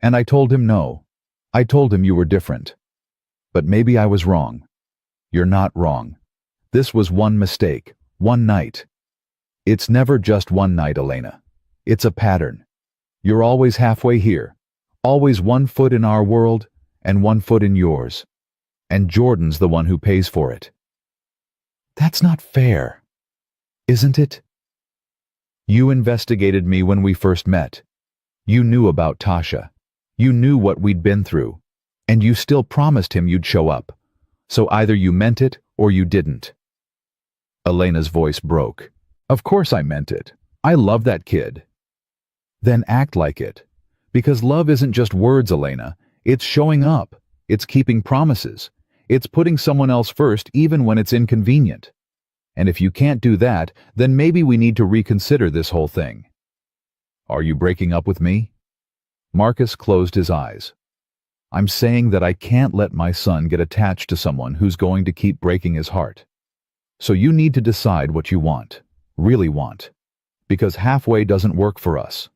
And I told him no. I told him you were different. But maybe I was wrong." "You're not wrong. This was one mistake, one night." "It's never just one night, Elena. It's a pattern. You're always halfway here, always 1 foot in our world and 1 foot in yours. And Jordan's the one who pays for it." "That's not fair. Isn't it?" "You investigated me when we first met. You knew about Tasha. You knew what we'd been through. And you still promised him you'd show up. So either you meant it or you didn't." Elena's voice broke. "Of course I meant it. I love that kid." "Then act like it. Because love isn't just words, Elena. It's showing up. It's keeping promises. It's putting someone else first even when it's inconvenient. And if you can't do that, then maybe we need to reconsider this whole thing." "Are you breaking up with me?" Marcus closed his eyes. "I'm saying that I can't let my son get attached to someone who's going to keep breaking his heart. So you need to decide what you want, really want. Because halfway doesn't work for us.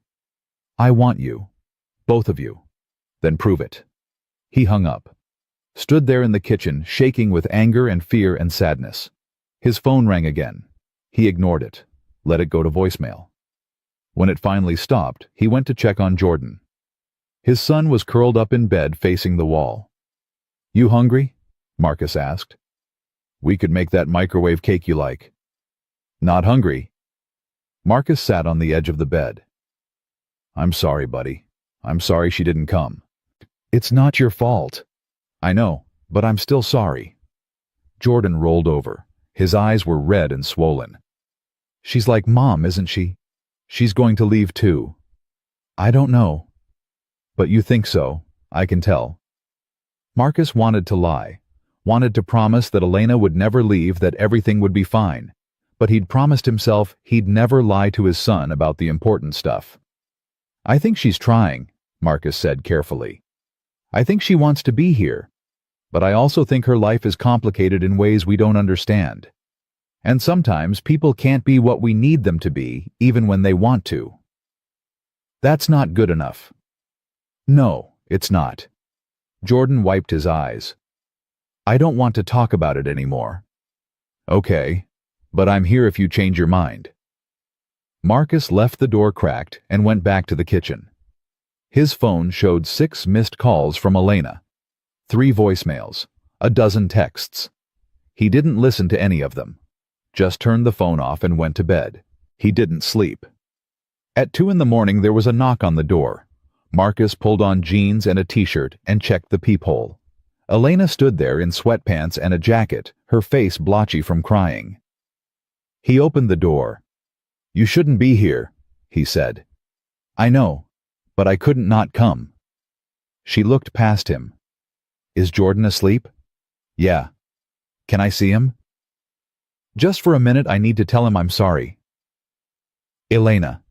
I want you. Both of you. Then prove it." He hung up. Stood there in the kitchen, shaking with anger and fear and sadness. His phone rang again. He ignored it, let it go to voicemail. When it finally stopped, he went to check on Jordan. His son was curled up in bed facing the wall. "You hungry?" Marcus asked. "We could make that microwave cake you like." "Not hungry." Marcus sat on the edge of the bed. "I'm sorry, buddy. I'm sorry she didn't come." "It's not your fault." "I know, but I'm still sorry." Jordan rolled over. His eyes were red and swollen. "She's like Mom, isn't she? She's going to leave too." "I don't know." "But you think so, I can tell." Marcus wanted to lie, wanted to promise that Elena would never leave, that everything would be fine. But he'd promised himself he'd never lie to his son about the important stuff. "I think she's trying," Marcus said carefully. "I think she wants to be here. But I also think her life is complicated in ways we don't understand. And sometimes people can't be what we need them to be, even when they want to." "That's not good enough." "No, it's not." Jordan wiped his eyes. "I don't want to talk about it anymore." "Okay, but I'm here if you change your mind." Marcus left the door cracked and went back to the kitchen. His phone showed 6 missed calls from Elena, 3 voicemails, a dozen texts. He didn't listen to any of them. Just turned the phone off and went to bed. He didn't sleep. At 2 in the morning there was a knock on the door. Marcus pulled on jeans and a t-shirt and checked the peephole. Elena stood there in sweatpants and a jacket, her face blotchy from crying. He opened the door. "You shouldn't be here," he said. "I know, but I couldn't not come." She looked past him. "Is Jordan asleep?" "Yeah." "Can I see him?" "Just for a minute, I need to tell him I'm sorry." "Elena."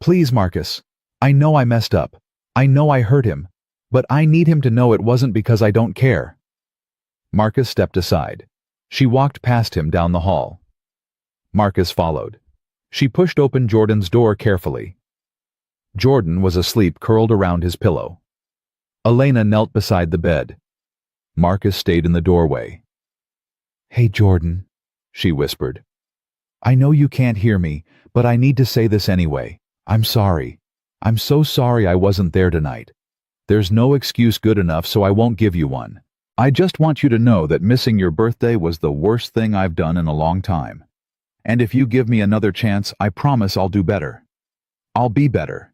"Please, Marcus. I know I messed up. I know I hurt him. But I need him to know it wasn't because I don't care." Marcus stepped aside. She walked past him down the hall. Marcus followed. She pushed open Jordan's door carefully. Jordan was asleep, curled around his pillow. Elena knelt beside the bed. Marcus stayed in the doorway. "Hey, Jordan," she whispered. "I know you can't hear me, but I need to say this anyway. I'm sorry. I'm so sorry I wasn't there tonight. There's no excuse good enough, so I won't give you one. I just want you to know that missing your birthday was the worst thing I've done in a long time. And if you give me another chance, I promise I'll do better. I'll be better.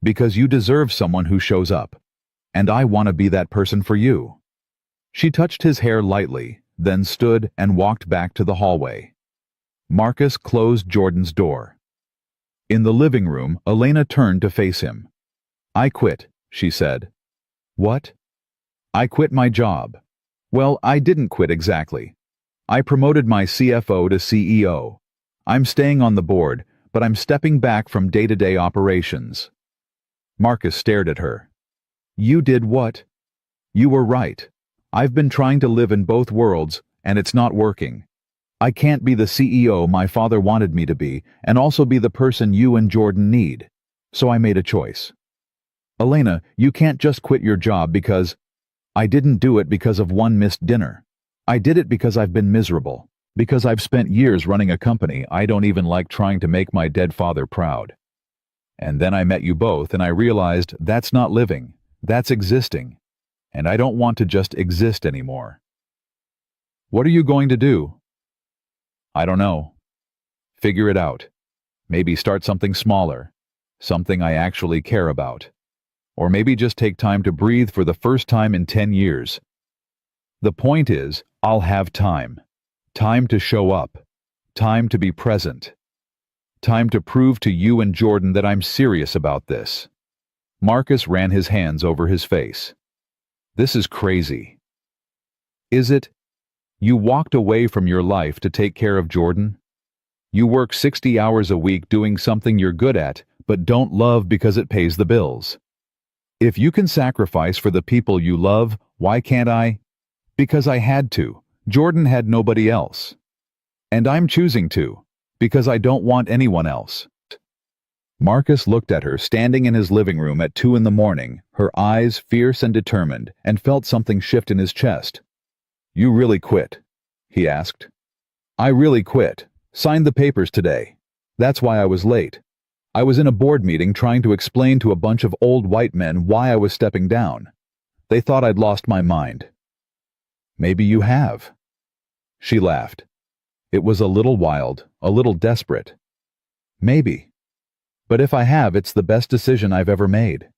Because you deserve someone who shows up. And I want to be that person for you." She touched his hair lightly, then stood and walked back to the hallway. Marcus closed Jordan's door. In the living room, Elena turned to face him. "I quit," she said. "What?" "I quit my job. Well, I didn't quit exactly. I promoted my CFO to CEO. I'm staying on the board, but I'm stepping back from day-to-day operations." Marcus stared at her. "You did what?" "You were right. I've been trying to live in both worlds, and it's not working. I can't be the CEO my father wanted me to be, and also be the person you and Jordan need. So I made a choice." "Elena, you can't just quit your job because—" "I didn't do it because of one missed dinner. I did it because I've been miserable. Because I've spent years running a company I don't even like, trying to make my dead father proud. And then I met you both and I realized that's not living, that's existing. And I don't want to just exist anymore." "What are you going to do?" "I don't know. Figure it out. Maybe start something smaller, something I actually care about. Or maybe just take time to breathe for the first time in 10 years. The point is, I'll have time. Time to show up. Time to be present. Time to prove to you and Jordan that I'm serious about this." Marcus ran his hands over his face. "This is crazy." "Is it? You walked away from your life to take care of Jordan? You work 60 hours a week doing something you're good at, but don't love because it pays the bills. If you can sacrifice for the people you love, why can't I? Because I had to. Jordan had nobody else. And I'm choosing to, because I don't want anyone else." Marcus looked at her standing in his living room at 2 a.m, her eyes fierce and determined, and felt something shift in his chest. "You really quit?" he asked. "I really quit. Signed the papers today. That's why I was late. I was in a board meeting trying to explain to a bunch of old white men why I was stepping down. They thought I'd lost my mind." "Maybe you have." She laughed. It was a little wild, a little desperate. "Maybe. But if I have, it's the best decision I've ever made."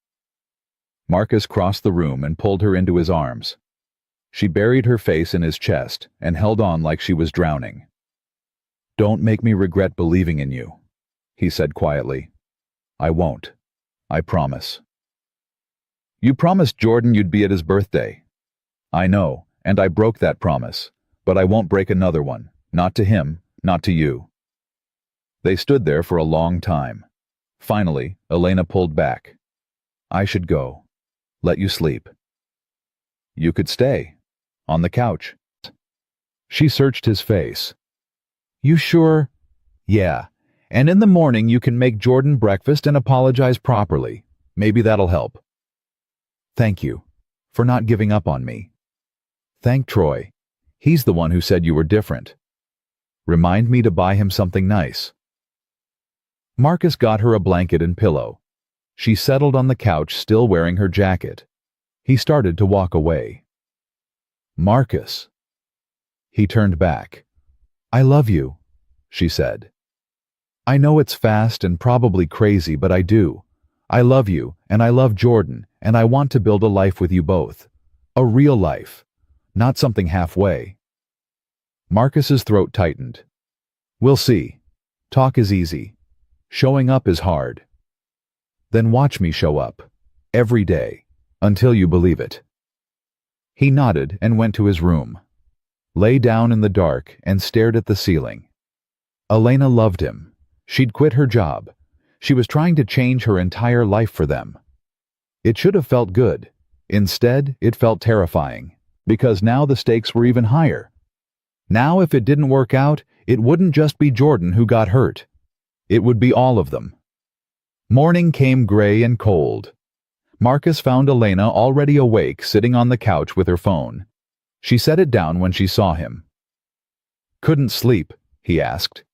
Marcus crossed the room and pulled her into his arms. She buried her face in his chest and held on like she was drowning. "Don't make me regret believing in you," he said quietly. "I won't. I promise." "You promised Jordan you'd be at his birthday." "I know, and I broke that promise, but I won't break another one. Not to him, not to you." They stood there for a long time. Finally, Elena pulled back. "I should go. Let you sleep." "You could stay. On the couch." She searched his face. "You sure?" "Yeah. And in the morning you can make Jordan breakfast and apologize properly. Maybe that'll help." "Thank you. For not giving up on me. Thank Troy. He's the one who said you were different. Remind me to buy him something nice." Marcus got her a blanket and pillow. She settled on the couch, still wearing her jacket. He started to walk away. "Marcus." He turned back. "I love you," she said. "I know it's fast and probably crazy, but I do. I love you, and I love Jordan, and I want to build a life with you both. A real life, not something halfway." Marcus's throat tightened. "We'll see. Talk is easy. Showing up is hard." "Then watch me show up. Every day. Until you believe it." He nodded and went to his room. Lay down in the dark and stared at the ceiling. Elena loved him. She'd quit her job. She was trying to change her entire life for them. It should have felt good. Instead, it felt terrifying, because now the stakes were even higher. Now if it didn't work out, it wouldn't just be Jordan who got hurt. It would be all of them. Morning came gray and cold. Marcus found Elena already awake, sitting on the couch with her phone. She set it down when she saw him. "Couldn't sleep?" he asked.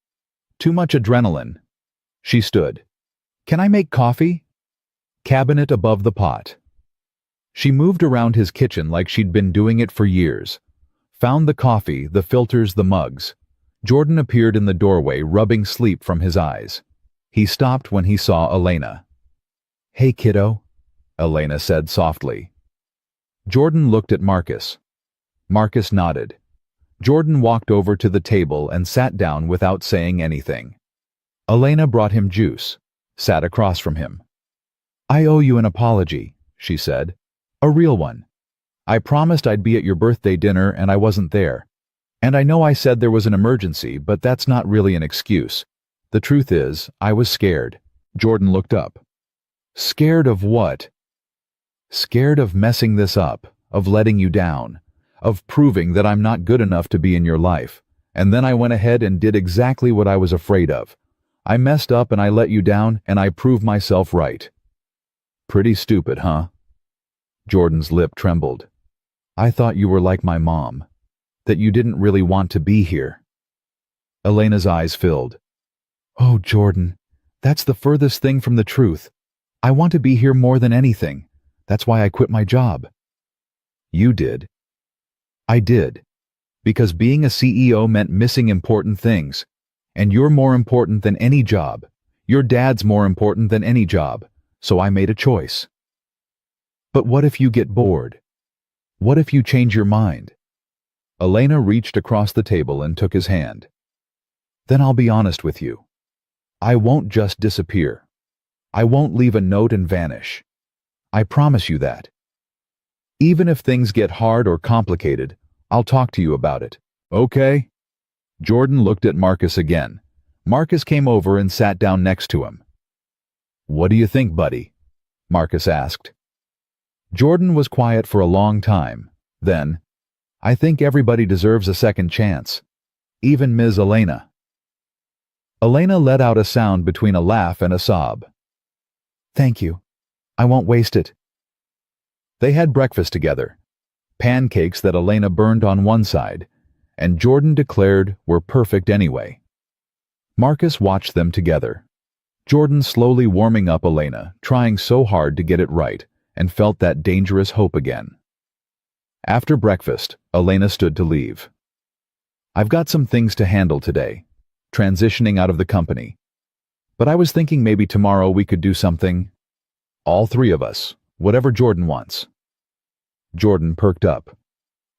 "Too much adrenaline." She stood. "Can I make coffee?" Cabinet above the pot. She moved around his kitchen like she'd been doing it for years. Found the coffee, the filters, the mugs. Jordan appeared in the doorway, rubbing sleep from his eyes. He stopped when he saw Elena. "Hey, kiddo," Elena said softly. Jordan looked at Marcus. Marcus nodded. Jordan walked over to the table and sat down without saying anything. Elena brought him juice, sat across from him. "I owe you an apology," she said. "A real one. I promised I'd be at your birthday dinner and I wasn't there. And I know I said there was an emergency, but that's not really an excuse. The truth is, I was scared." Jordan looked up. "Scared of what?" "Scared of messing this up, of letting you down, of proving that I'm not good enough to be in your life. And then I went ahead and did exactly what I was afraid of. I messed up and I let you down, and I proved myself right." "Pretty stupid, huh?" Jordan's lip trembled. "I thought you were like my mom, that you didn't really want to be here." Elena's eyes filled. "Oh, Jordan, that's the furthest thing from the truth. I want to be here more than anything. That's why I quit my job." "You did?" "I did. Because being a CEO meant missing important things. And you're more important than any job. Your dad's more important than any job. So I made a choice." "But what if you get bored? What if you change your mind?" Elena reached across the table and took his hand. "Then I'll be honest with you. I won't just disappear. I won't leave a note and vanish. I promise you that. Even if things get hard or complicated, I'll talk to you about it. Okay?" Jordan looked at Marcus again. Marcus came over and sat down next to him. "What do you think, buddy?" Marcus asked. Jordan was quiet for a long time. Then, "I think everybody deserves a second chance. Even Ms. Elena." Elena let out a sound between a laugh and a sob. "Thank you. I won't waste it." They had breakfast together. Pancakes that Elena burned on one side, and Jordan declared were perfect anyway. Marcus watched them together. Jordan slowly warming up Elena, trying so hard to get it right, and felt that dangerous hope again. After breakfast, Elena stood to leave. "I've got some things to handle today, transitioning out of the company. But I was thinking maybe tomorrow we could do something. All three of us, whatever Jordan wants." Jordan perked up.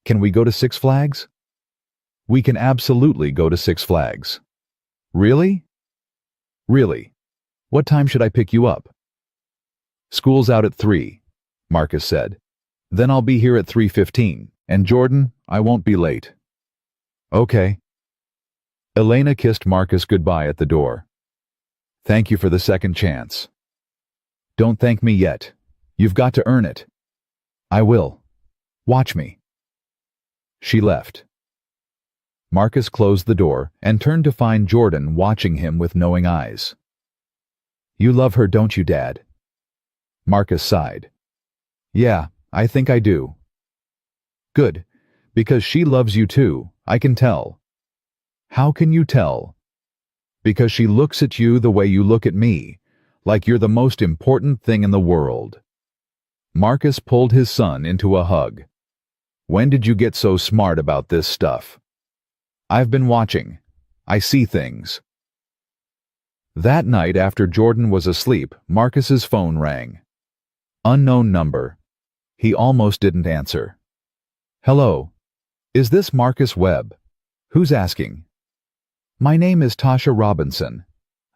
"Can we go to Six Flags?" "We can absolutely go to Six Flags." "Really?" "Really. What time should I pick you up?" "School's out at 3, Marcus said. "Then I'll be here at 3:15, and Jordan, I won't be late." "Okay." Elena kissed Marcus goodbye at the door. "Thank you for the second chance." "Don't thank me yet. You've got to earn it." "I will. Watch me." She left. Marcus closed the door and turned to find Jordan watching him with knowing eyes. "You love her, don't you, Dad?" Marcus sighed. "Yeah, I think I do." "Good, because she loves you too, I can tell." "How can you tell?" "Because she looks at you the way you look at me, like you're the most important thing in the world." Marcus pulled his son into a hug. "When did you get so smart about this stuff?" "I've been watching. I see things." That night after Jordan was asleep, Marcus's phone rang. Unknown number. He almost didn't answer. "Hello. Is this Marcus Webb? Who's asking?" "My name is Tasha Robinson.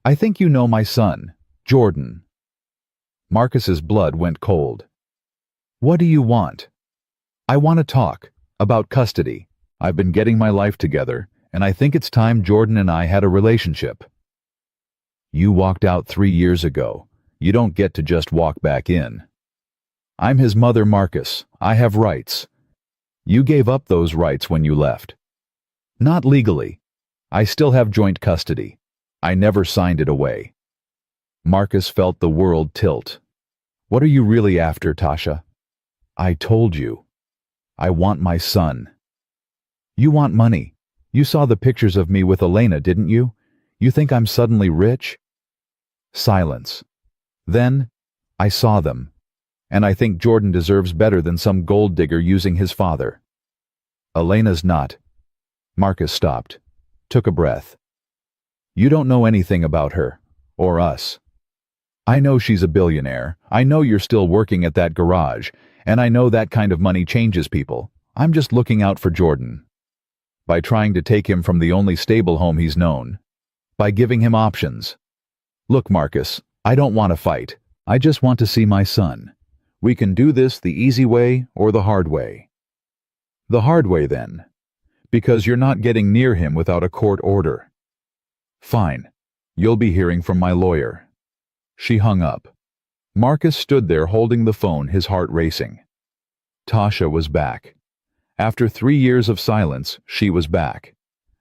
I think you know my son, Jordan." Marcus's blood went cold. "What do you want?" "I want to talk about custody. I've been getting my life together, and I think it's time Jordan and I had a relationship." "You walked out 3 years ago. You don't get to just walk back in." "I'm his mother, Marcus. I have rights. You gave up those rights when you left." Not legally. I still have joint custody. I never signed it away. Marcus felt the world tilt. What are you really after, Tasha? I told you. I want my son. You want money. You saw the pictures of me with Elena, didn't you? You think I'm suddenly rich? Silence. Then, I saw them. And I think Jordan deserves better than some gold digger using his father. Elena's not. Marcus stopped, took a breath. You don't know anything about her, or us. I know she's a billionaire. I know you're still working at that garage, and I know that kind of money changes people. I'm just looking out for Jordan. By trying to take him from the only stable home he's known. By giving him options. Look, Marcus, I don't want to fight. I just want to see my son. We can do this the easy way or the hard way. The hard way, then. Because you're not getting near him without a court order. Fine. You'll be hearing from my lawyer. She hung up. Marcus stood there holding the phone, his heart racing. Tasha was back. After 3 years of silence, she was back.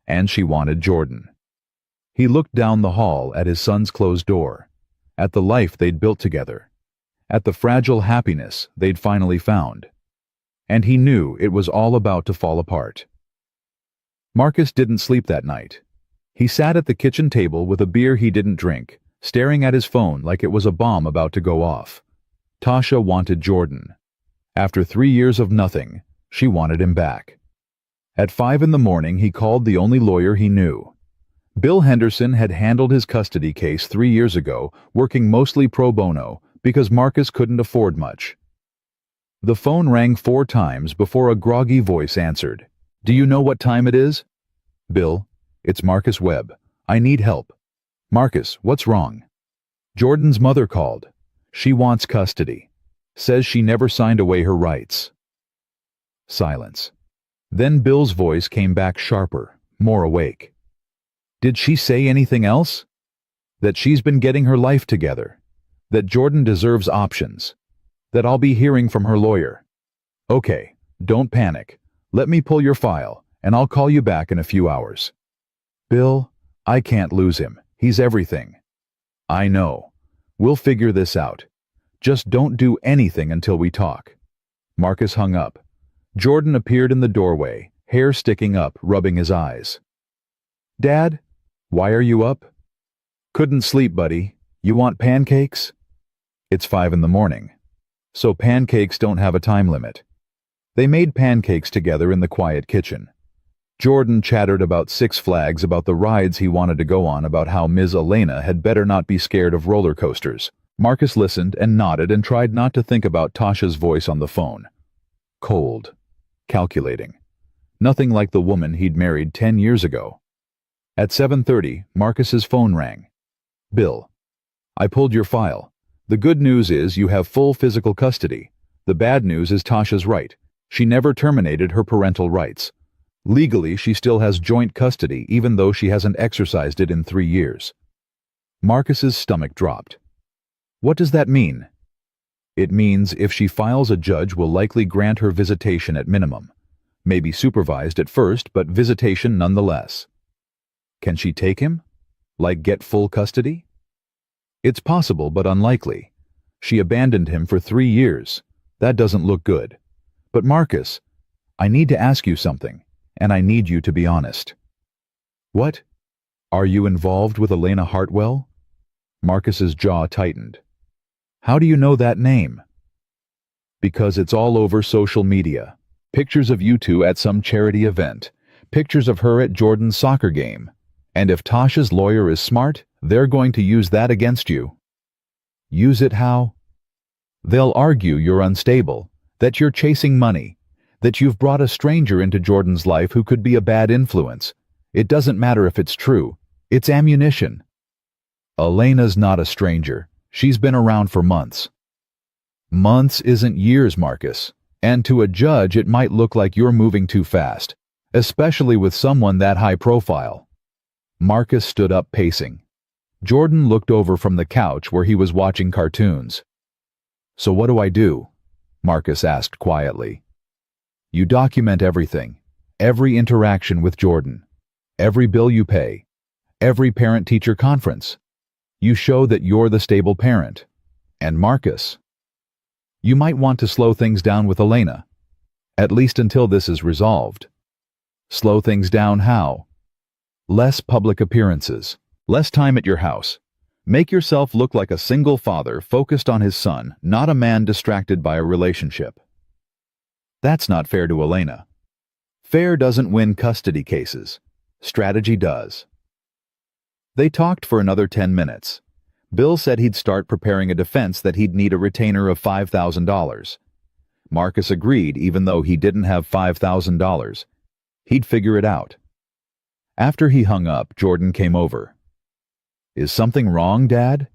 And she wanted Jordan. He looked down the hall at his son's closed door, at the life they'd built together, at the fragile happiness they'd finally found. And he knew it was all about to fall apart. Marcus didn't sleep that night. He sat at the kitchen table with a beer he didn't drink, staring at his phone like it was a bomb about to go off. Tasha wanted Jordan. After 3 years of nothing, she wanted him back. At 5 in the morning, he called the only lawyer he knew. Bill Henderson had handled his custody case 3 years ago, working mostly pro bono because Marcus couldn't afford much. The phone rang 4 times before a groggy voice answered. Do you know what time it is? Bill, it's Marcus Webb. I need help. Marcus, what's wrong? Jordan's mother called. She wants custody. Says she never signed away her rights. Silence. Then Bill's voice came back sharper, more awake. Did she say anything else? That she's been getting her life together. That Jordan deserves options. That I'll be hearing from her lawyer. Okay, don't panic. Let me pull your file, and I'll call you back in a few hours. Bill, I can't lose him. He's everything. I know. We'll figure this out. Just don't do anything until we talk. Marcus hung up. Jordan appeared in the doorway, hair sticking up, rubbing his eyes. Dad, why are you up? Couldn't sleep, buddy. You want pancakes? It's 5 in the morning. So pancakes don't have a time limit. They made pancakes together in the quiet kitchen. Jordan chattered about Six Flags, about the rides he wanted to go on, about how Ms. Elena had better not be scared of roller coasters. Marcus listened and nodded and tried not to think about Tasha's voice on the phone. Cold. Calculating. Nothing like the woman he'd married 10 years ago. At 7:30, Marcus's phone rang. Bill, I pulled your file. The good news is you have full physical custody. The bad news is Tasha's right. She never terminated her parental rights. Legally, she still has joint custody even though she hasn't exercised it in 3 years. Marcus's stomach dropped. What does that mean? It means if she files, a judge will likely grant her visitation at minimum. Maybe supervised at first, but visitation nonetheless. Can she take him? Like get full custody? It's possible, but unlikely. She abandoned him for 3 years. That doesn't look good. But Marcus, I need to ask you something, and I need you to be honest. What? Are you involved with Elena Hartwell? Marcus's jaw tightened. How do you know that name? Because it's all over social media. Pictures of you two at some charity event. Pictures of her at Jordan's soccer game. And if Tasha's lawyer is smart, they're going to use that against you. Use it how? They'll argue you're unstable, that you're chasing money, that you've brought a stranger into Jordan's life who could be a bad influence. It doesn't matter if it's true. It's ammunition. Elena's not a stranger. She's been around for months. Months isn't years, Marcus. And to a judge, it might look like you're moving too fast, especially with someone that high profile. Marcus stood up, pacing. Jordan looked over from the couch where he was watching cartoons. So what do I do? Marcus asked quietly. You document everything. Every interaction with Jordan, every bill you pay, every parent-teacher conference. You show that you're the stable parent. And Marcus. You might want to slow things down with Elena, at least until this is resolved. Slow things down how? Less public appearances, less time at your house. Make yourself look like a single father focused on his son, not a man distracted by a relationship. That's not fair to Elena. Fair doesn't win custody cases. Strategy does. They talked for another 10 minutes. Bill said he'd start preparing a defense that he'd need a retainer of $5,000. Marcus agreed even though he didn't have $5,000. He'd figure it out. After he hung up, Jordan came over. "Is something wrong, Dad?"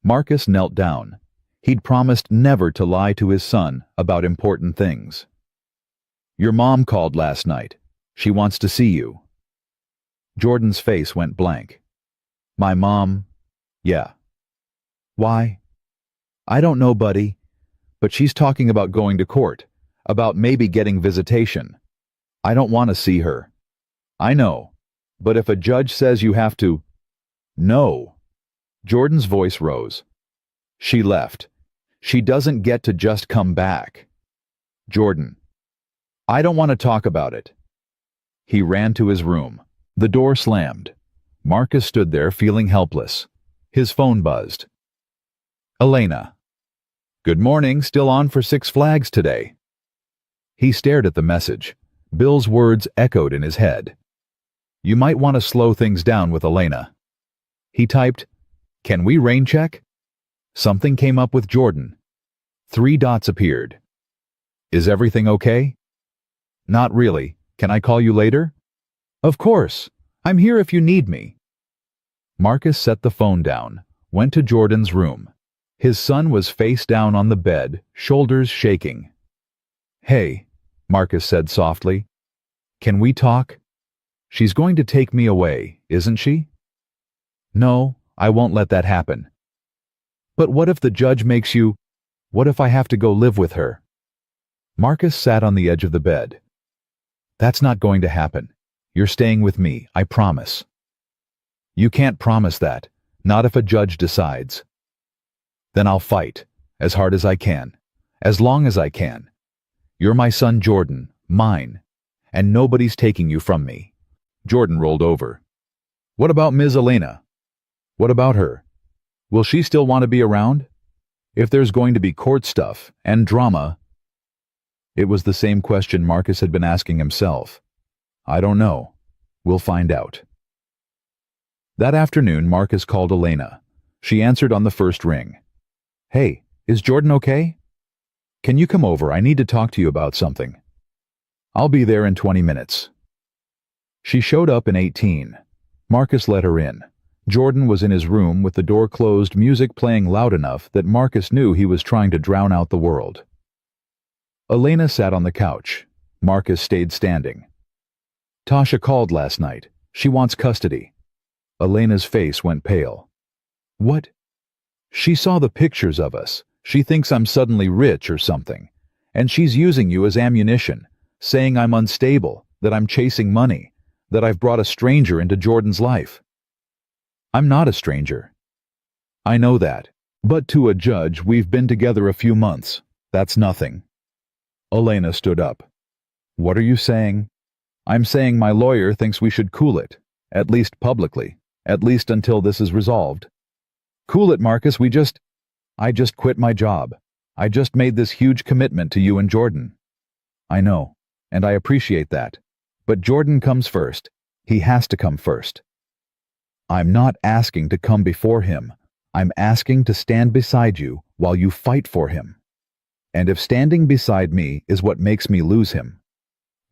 Marcus knelt down. He'd promised never to lie to his son about important things. "Your mom called last night. She wants to see you." Jordan's face went blank. "My mom?" "Yeah." "Why?" "I don't know, buddy, but she's talking about going to court, about maybe getting visitation. I don't want to see her." "I know, but if a judge says you have to—" "No." Jordan's voice rose. "She left. She doesn't get to just come back." "Jordan." "I don't want to talk about it." He ran to his room. The door slammed. Marcus stood there feeling helpless. His phone buzzed. "Elena." "Good morning, still on for Six Flags today?" He stared at the message. Bill's words echoed in his head. "You might want to slow things down with Elena." He typed, "Can we rain check?" Something came up with Jordan. 3 dots appeared. "Is everything okay?" "Not really. Can I call you later?" "Of course. I'm here if you need me." Marcus set the phone down, went to Jordan's room. His son was face down on the bed, shoulders shaking. "Hey," Marcus said softly. "Can we talk? She's going to take me away, isn't she?" "No, I won't let that happen." "But what if the judge makes you— What if I have to go live with her?" Marcus sat on the edge of the bed. "That's not going to happen. You're staying with me, I promise." "You can't promise that, not if a judge decides." "Then I'll fight, as hard as I can, as long as I can. You're my son Jordan, mine, and nobody's taking you from me." Jordan rolled over. "What about Ms. Elena? What about her? Will she still want to be around? If there's going to be court stuff and drama—" It was the same question Marcus had been asking himself. "I don't know. We'll find out." That afternoon, Marcus called Elena. She answered on the first ring. "Hey, is Jordan okay? Can you come over? I need to talk to you about something." "I'll be there in 20 minutes." She showed up in 18. Marcus let her in. Jordan was in his room with the door closed, music playing loud enough that Marcus knew he was trying to drown out the world. Elena sat on the couch. Marcus stayed standing. "Tasha called last night. She wants custody." Elena's face went pale. "What?" "She saw the pictures of us. She thinks I'm suddenly rich or something. And she's using you as ammunition, saying I'm unstable, that I'm chasing money, that I've brought a stranger into Jordan's life." "I'm not a stranger." "I know that. But to a judge, we've been together a few months. That's nothing." Elena stood up. "What are you saying?" "I'm saying my lawyer thinks we should cool it, at least publicly, at least until this is resolved." "Cool it, Marcus, I just quit my job. I just made this huge commitment to you and Jordan." "I know, and I appreciate that. But Jordan comes first. He has to come first." "I'm not asking to come before him. I'm asking to stand beside you while you fight for him. And if standing beside me is what makes me lose him—"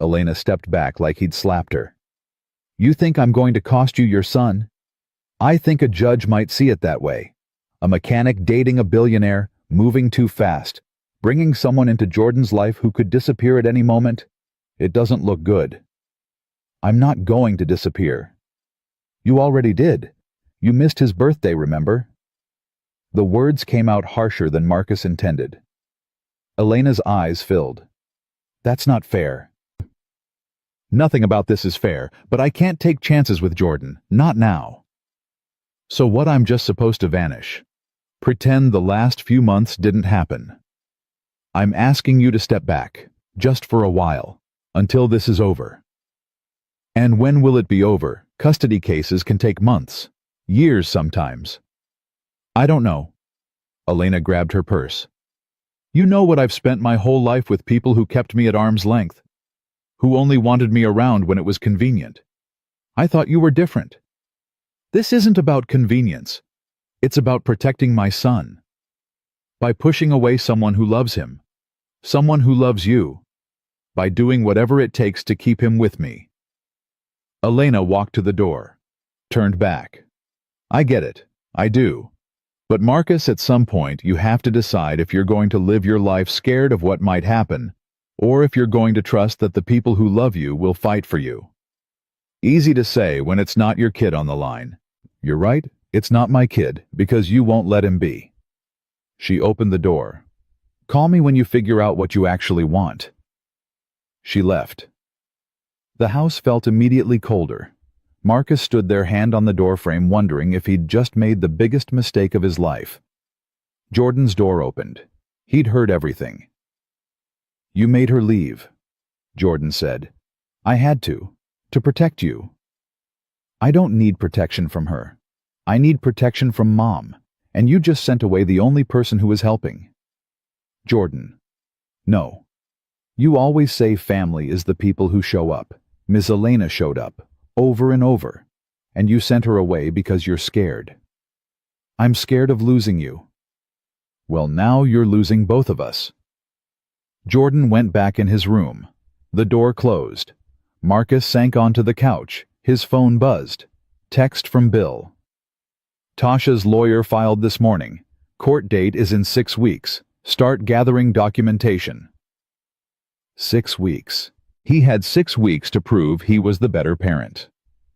Elena stepped back like he'd slapped her. "You think I'm going to cost you your son? I think a judge might see it that way. A mechanic dating a billionaire, moving too fast, bringing someone into Jordan's life who could disappear at any moment. It doesn't look good." "I'm not going to disappear." "You already did. You missed his birthday, remember?" The words came out harsher than Marcus intended. Elena's eyes filled. "That's not fair." Nothing about this is fair, but I can't take chances with Jordan, not now. So what, I'm just supposed to vanish? Pretend the last few months didn't happen? I'm asking you to step back, just for a while, until this is over. And when will it be over? Custody cases can take months, years sometimes. I don't know. Elena grabbed her purse. You know what I've spent my whole life with, people who kept me at arm's length, who only wanted me around when it was convenient. I thought you were different. This isn't about convenience. It's about protecting my son. By pushing away someone who loves him, someone who loves you, by doing whatever it takes to keep him with me. Elena walked to the door, turned back. I get it, I do. But Marcus, at some point you have to decide if you're going to live your life scared of what might happen, or if you're going to trust that the people who love you will fight for you. Easy to say when it's not your kid on the line. You're right, it's not my kid, because you won't let him be. She opened the door. Call me when you figure out what you actually want. She left. The house felt immediately colder. Marcus stood there, hand on the doorframe, wondering if he'd just made the biggest mistake of his life. Jordan's door opened. He'd heard everything. You made her leave, Jordan said. I had to protect you. I don't need protection from her. I need protection from Mom, and you just sent away the only person who was helping. Jordan. No. You always say family is the people who show up. Miss Elena showed up, over and over, and you sent her away because you're scared. I'm scared of losing you. Well, now you're losing both of us. Jordan went back in his room. The door closed. Marcus sank onto the couch. His phone buzzed. Text from Bill. Tasha's lawyer filed this morning. Court date is in 6 weeks. Start gathering documentation. 6 weeks. He had 6 weeks to prove he was the better parent.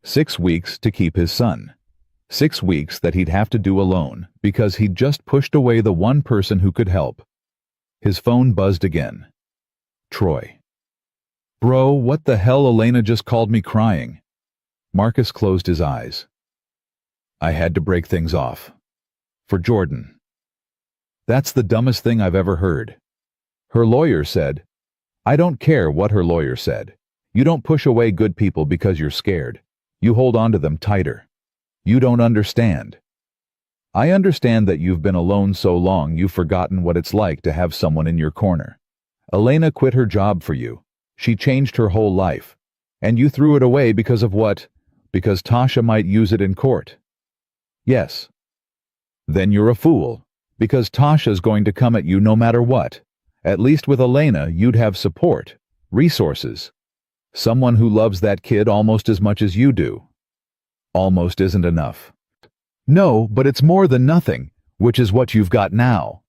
6 weeks to keep his son. 6 weeks that he'd have to do alone because he'd just pushed away the one person who could help. His phone buzzed again. Troy. Bro, what the hell? Elena just called me crying. Marcus closed his eyes. I had to break things off. For Jordan. That's the dumbest thing I've ever heard. Her lawyer said, I don't care what her lawyer said. You don't push away good people because you're scared. You hold on to them tighter. You don't understand. I understand that you've been alone so long you've forgotten what it's like to have someone in your corner. Elena quit her job for you. She changed her whole life. And you threw it away because of what? Because Tasha might use it in court. Yes. Then you're a fool. Because Tasha's going to come at you no matter what. At least with Elena, you'd have support, resources. Someone who loves that kid almost as much as you do. Almost isn't enough. No, but it's more than nothing, which is what you've got now.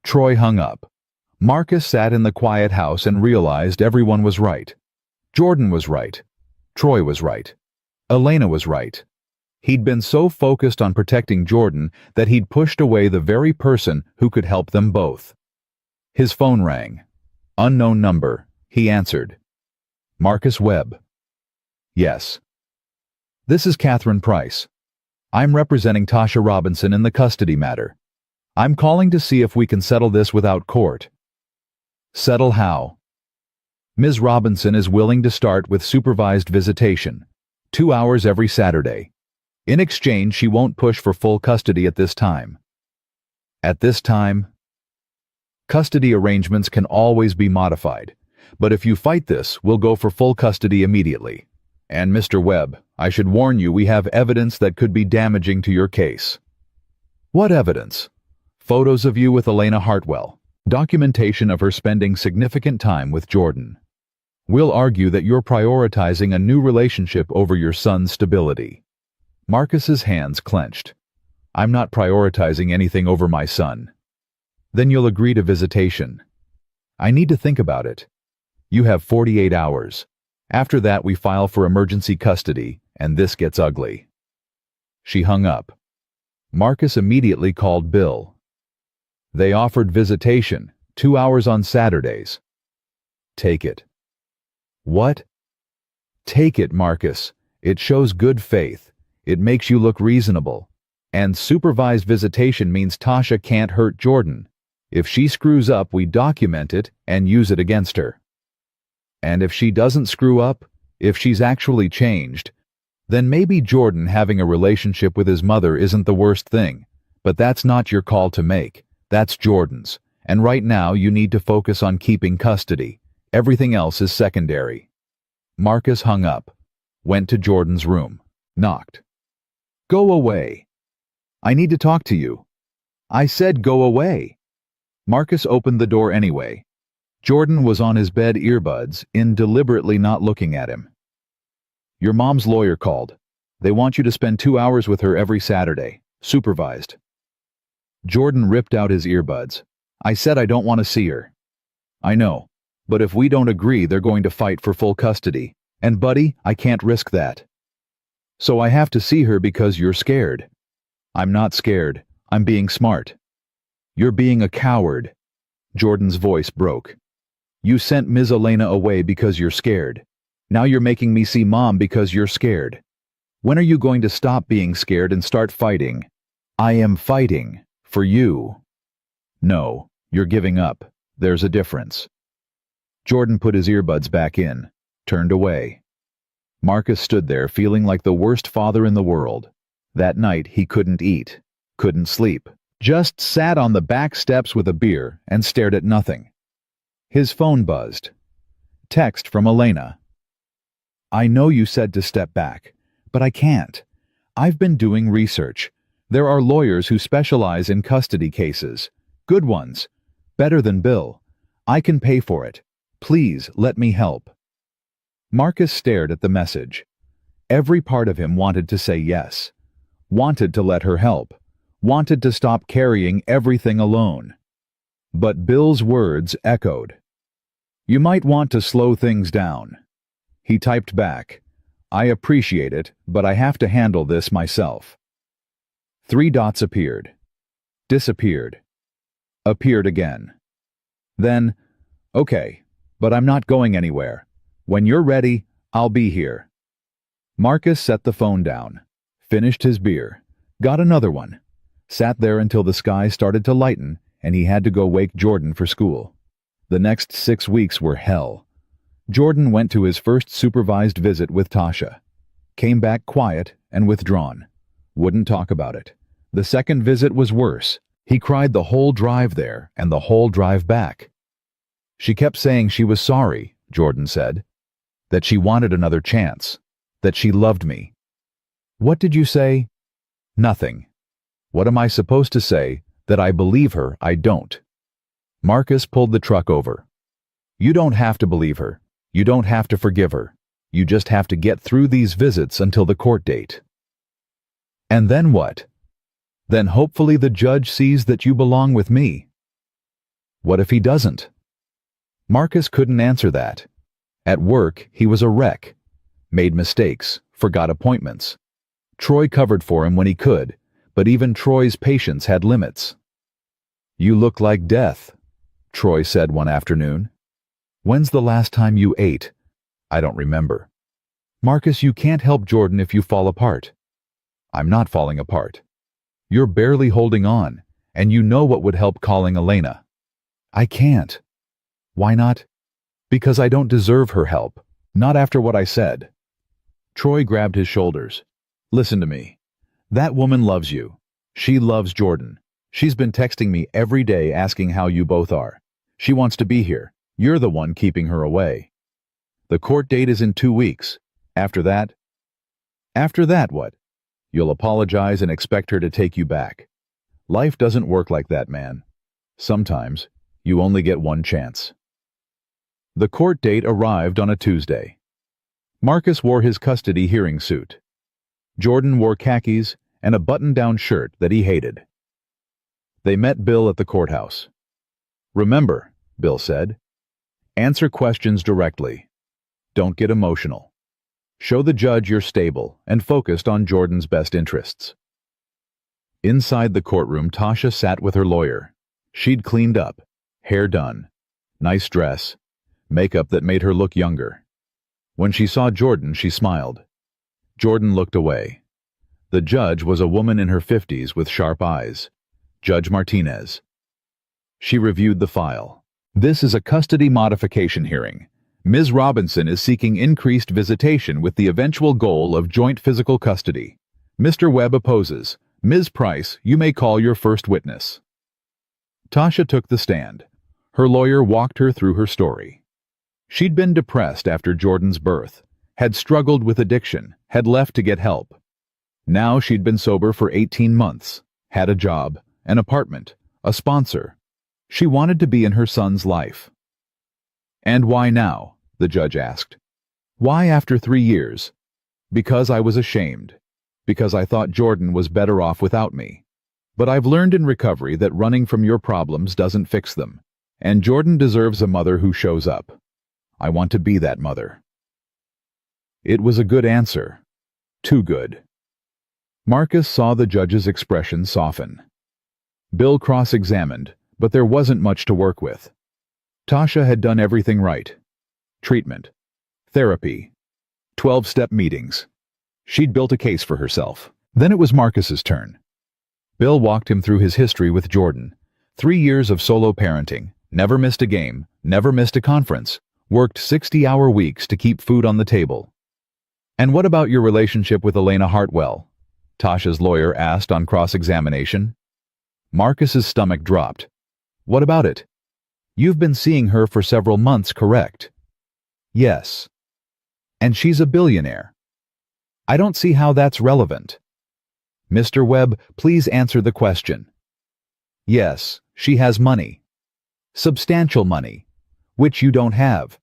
Troy hung up. Marcus sat in the quiet house and realized everyone was right. Jordan was right. Troy was right. Elena was right. He'd been so focused on protecting Jordan that he'd pushed away the very person who could help them both. His phone rang. Unknown number. He answered. Marcus Webb. Yes. This is Catherine Price. I'm representing Tasha Robinson in the custody matter. I'm calling to see if we can settle this without court. Settle how? Ms. Robinson is willing to start with supervised visitation, 2 hours every Saturday. In exchange, she won't push for full custody at this time. At this time? Custody arrangements can always be modified, but if you fight this, we'll go for full custody immediately. And Mr. Webb, I should warn you, we have evidence that could be damaging to your case. What evidence? Photos of you with Elena Hartwell. Documentation of her spending significant time with Jordan. We'll argue that you're prioritizing a new relationship over your son's stability. Marcus's hands clenched. I'm not prioritizing anything over my son. Then you'll agree to visitation. I need to think about it. You have 48 hours. After that, we file for emergency custody, and this gets ugly. She hung up. Marcus immediately called Bill. They offered visitation, 2 hours on Saturdays. Take it. What? Take it, Marcus. It shows good faith. It makes you look reasonable. And supervised visitation means Tasha can't hurt Jordan. If she screws up, we document it and use it against her. And if she doesn't screw up, if she's actually changed, then maybe Jordan having a relationship with his mother isn't the worst thing. But that's not your call to make. That's Jordan's. And right now you need to focus on keeping custody. Everything else is secondary. Marcus hung up, went to Jordan's room, knocked. Go away. I need to talk to you. I said go away. Marcus opened the door anyway. Jordan was on his bed, earbuds in, deliberately not looking at him. Your mom's lawyer called. They want you to spend 2 hours with her every Saturday, supervised. Jordan ripped out his earbuds. I said I don't want to see her. I know, but if we don't agree, they're going to fight for full custody. And buddy, I can't risk that. So I have to see her because you're scared. I'm not scared. I'm being smart. You're being a coward. Jordan's voice broke. You sent Ms. Elena away because you're scared. Now you're making me see Mom because you're scared. When are you going to stop being scared and start fighting? I am fighting. For you. No, you're giving up. There's a difference. Jordan put his earbuds back in, turned away. Marcus stood there feeling like the worst father in the world. That night he couldn't eat, couldn't sleep, just sat on the back steps with a beer and stared at nothing. His phone buzzed. Text from Elena. I know you said to step back, but I can't. I've been doing research. There are lawyers who specialize in custody cases. Good ones. Better than Bill. I can pay for it. Please let me help. Marcus stared at the message. Every part of him wanted to say yes. Wanted to let her help. Wanted to stop carrying everything alone. But Bill's words echoed. You might want to slow things down. He typed back. I appreciate it, but I have to handle this myself. 3 dots appeared. Disappeared. Appeared again. Then, okay, but I'm not going anywhere. When you're ready, I'll be here. Marcus set the phone down, finished his beer, got another one, sat there until the sky started to lighten and he had to go wake Jordan for school. The next 6 weeks were hell. Jordan went to his first supervised visit with Tasha. Came back quiet and withdrawn. Wouldn't talk about it. The second visit was worse. He cried the whole drive there and the whole drive back. She kept saying she was sorry, Jordan said. That she wanted another chance. That she loved me. What did you say? Nothing. What am I supposed to say? That I believe her? I don't. Marcus pulled the truck over. You don't have to believe her. You don't have to forgive her. You just have to get through these visits until the court date. And then what? Then hopefully the judge sees that you belong with me. What if he doesn't? Marcus couldn't answer that. At work, he was a wreck. Made mistakes, forgot appointments. Troy covered for him when he could, but even Troy's patience had limits. You look like death, Troy said one afternoon. When's the last time you ate? I don't remember. Marcus, you can't help Jordan if you fall apart. I'm not falling apart. You're barely holding on, and you know what would help, calling Elena. I can't. Why not? Because I don't deserve her help. Not after what I said. Troy grabbed his shoulders. Listen to me. That woman loves you. She loves Jordan. She's been texting me every day asking how you both are. She wants to be here. You're the one keeping her away. The court date is in 2 weeks. After that? After that, what? You'll apologize and expect her to take you back. Life doesn't work like that, man. Sometimes, you only get one chance. The court date arrived on a Tuesday. Marcus wore his custody hearing suit. Jordan wore khakis and a button-down shirt that he hated. They met Bill at the courthouse. Remember, Bill said, answer questions directly. Don't get emotional. Show the judge you're stable and focused on Jordan's best interests. Inside the courtroom, Tasha sat with her lawyer. She'd cleaned up, hair done, nice dress, makeup that made her look younger. When she saw Jordan, she smiled. Jordan looked away. The judge was a woman in her 50s with sharp eyes. Judge Martinez. She reviewed the file. This is a custody modification hearing. Ms. Robinson is seeking increased visitation with the eventual goal of joint physical custody. Mr. Webb opposes. Ms. Price, you may call your first witness. Tasha took the stand. Her lawyer walked her through her story. She'd been depressed after Jordan's birth, had struggled with addiction, had left to get help. Now she'd been sober for 18 months, had a job, an apartment, a sponsor. She wanted to be in her son's life. And why now? The judge asked. Why after 3 years? Because I was ashamed. Because I thought Jordan was better off without me. But I've learned in recovery that running from your problems doesn't fix them. And Jordan deserves a mother who shows up. I want to be that mother. It was a good answer. Too good. Marcus saw the judge's expression soften. Bill cross-examined, but there wasn't much to work with. Tasha had done everything right. Treatment. Therapy. 12-step meetings. She'd built a case for herself. Then it was Marcus's turn. Bill walked him through his history with Jordan. 3 years of solo parenting, never missed a game, never missed a conference, worked 60-hour weeks to keep food on the table. And what about your relationship with Elena Hartwell? Tasha's lawyer asked on cross-examination. Marcus's stomach dropped. What about it? You've been seeing her for several months, correct? Yes. And she's a billionaire. I don't see how that's relevant. Mr. Webb, please answer the question. Yes, she has money. Substantial money, which you don't have.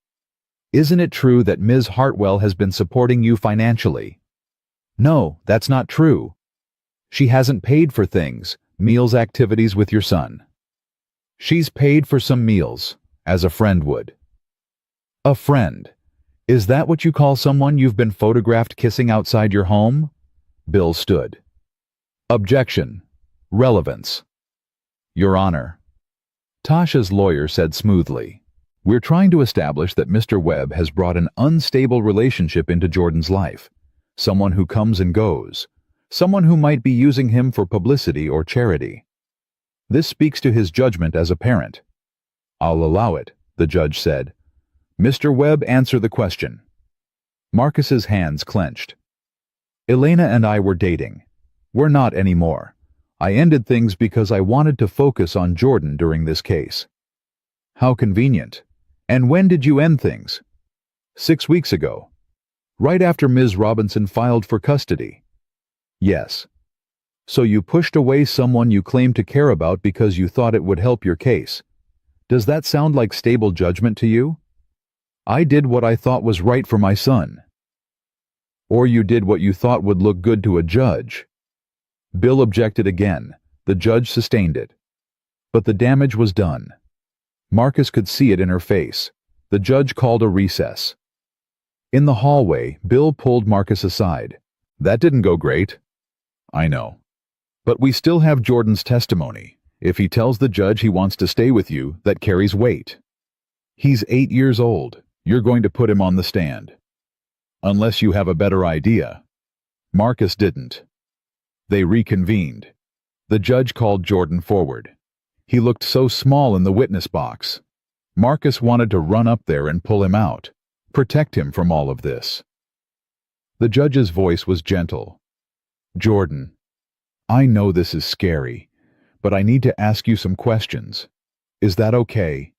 Isn't it true that Ms. Hartwell has been supporting you financially? No, that's not true. She hasn't paid for things, meals, activities with your son. She's paid for some meals, as a friend would. A friend? Is that what you call someone you've been photographed kissing outside your home? Bill stood. Objection. Relevance. Your Honor. Tasha's lawyer said smoothly, we're trying to establish that Mr. Webb has brought an unstable relationship into Jordan's life. Someone who comes and goes. Someone who might be using him for publicity or charity. This speaks to his judgment as a parent. I'll allow it, the judge said. Mr. Webb, answer the question. Marcus's hands clenched. Elena and I were dating. We're not anymore. I ended things because I wanted to focus on Jordan during this case. How convenient. And when did you end things? 6 weeks ago. Right after Ms. Robinson filed for custody. Yes. So you pushed away someone you claimed to care about because you thought it would help your case. Does that sound like stable judgment to you? I did what I thought was right for my son. Or you did what you thought would look good to a judge. Bill objected again. The judge sustained it. But the damage was done. Marcus could see it in her face. The judge called a recess. In the hallway, Bill pulled Marcus aside. That didn't go great. I know. But we still have Jordan's testimony. If he tells the judge he wants to stay with you, that carries weight. He's 8 years old. You're going to put him on the stand. Unless you have a better idea. Marcus didn't. They reconvened. The judge called Jordan forward. He looked so small in the witness box. Marcus wanted to run up there and pull him out, protect him from all of this. The judge's voice was gentle. Jordan, I know this is scary, but I need to ask you some questions. Is that okay?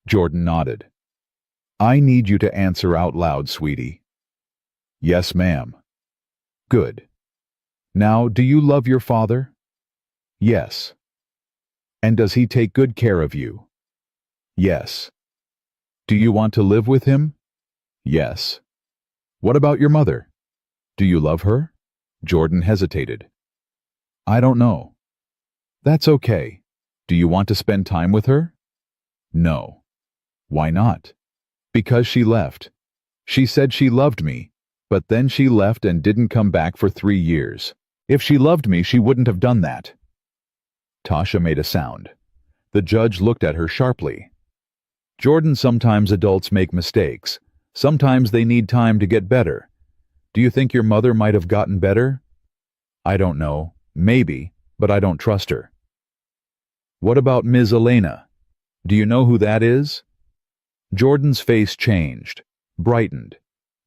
Jordan nodded. I need you to answer out loud, sweetie. Yes, ma'am. Good. Now, do you love your father? Yes. And does he take good care of you? Yes. Do you want to live with him? Yes. What about your mother? Do you love her? Jordan hesitated. I don't know. That's okay. Do you want to spend time with her? No. Why not? Because she left. She said she loved me, but then she left and didn't come back for 3 years. If she loved me, she wouldn't have done that. Tasha made a sound. The judge looked at her sharply. Jordan, sometimes adults make mistakes, Sometimes they need time to get better. Do you think your mother might have gotten better? I don't know. Maybe, but I don't trust her. What about Ms. Elena? Do you know who that is? Jordan's face changed, brightened.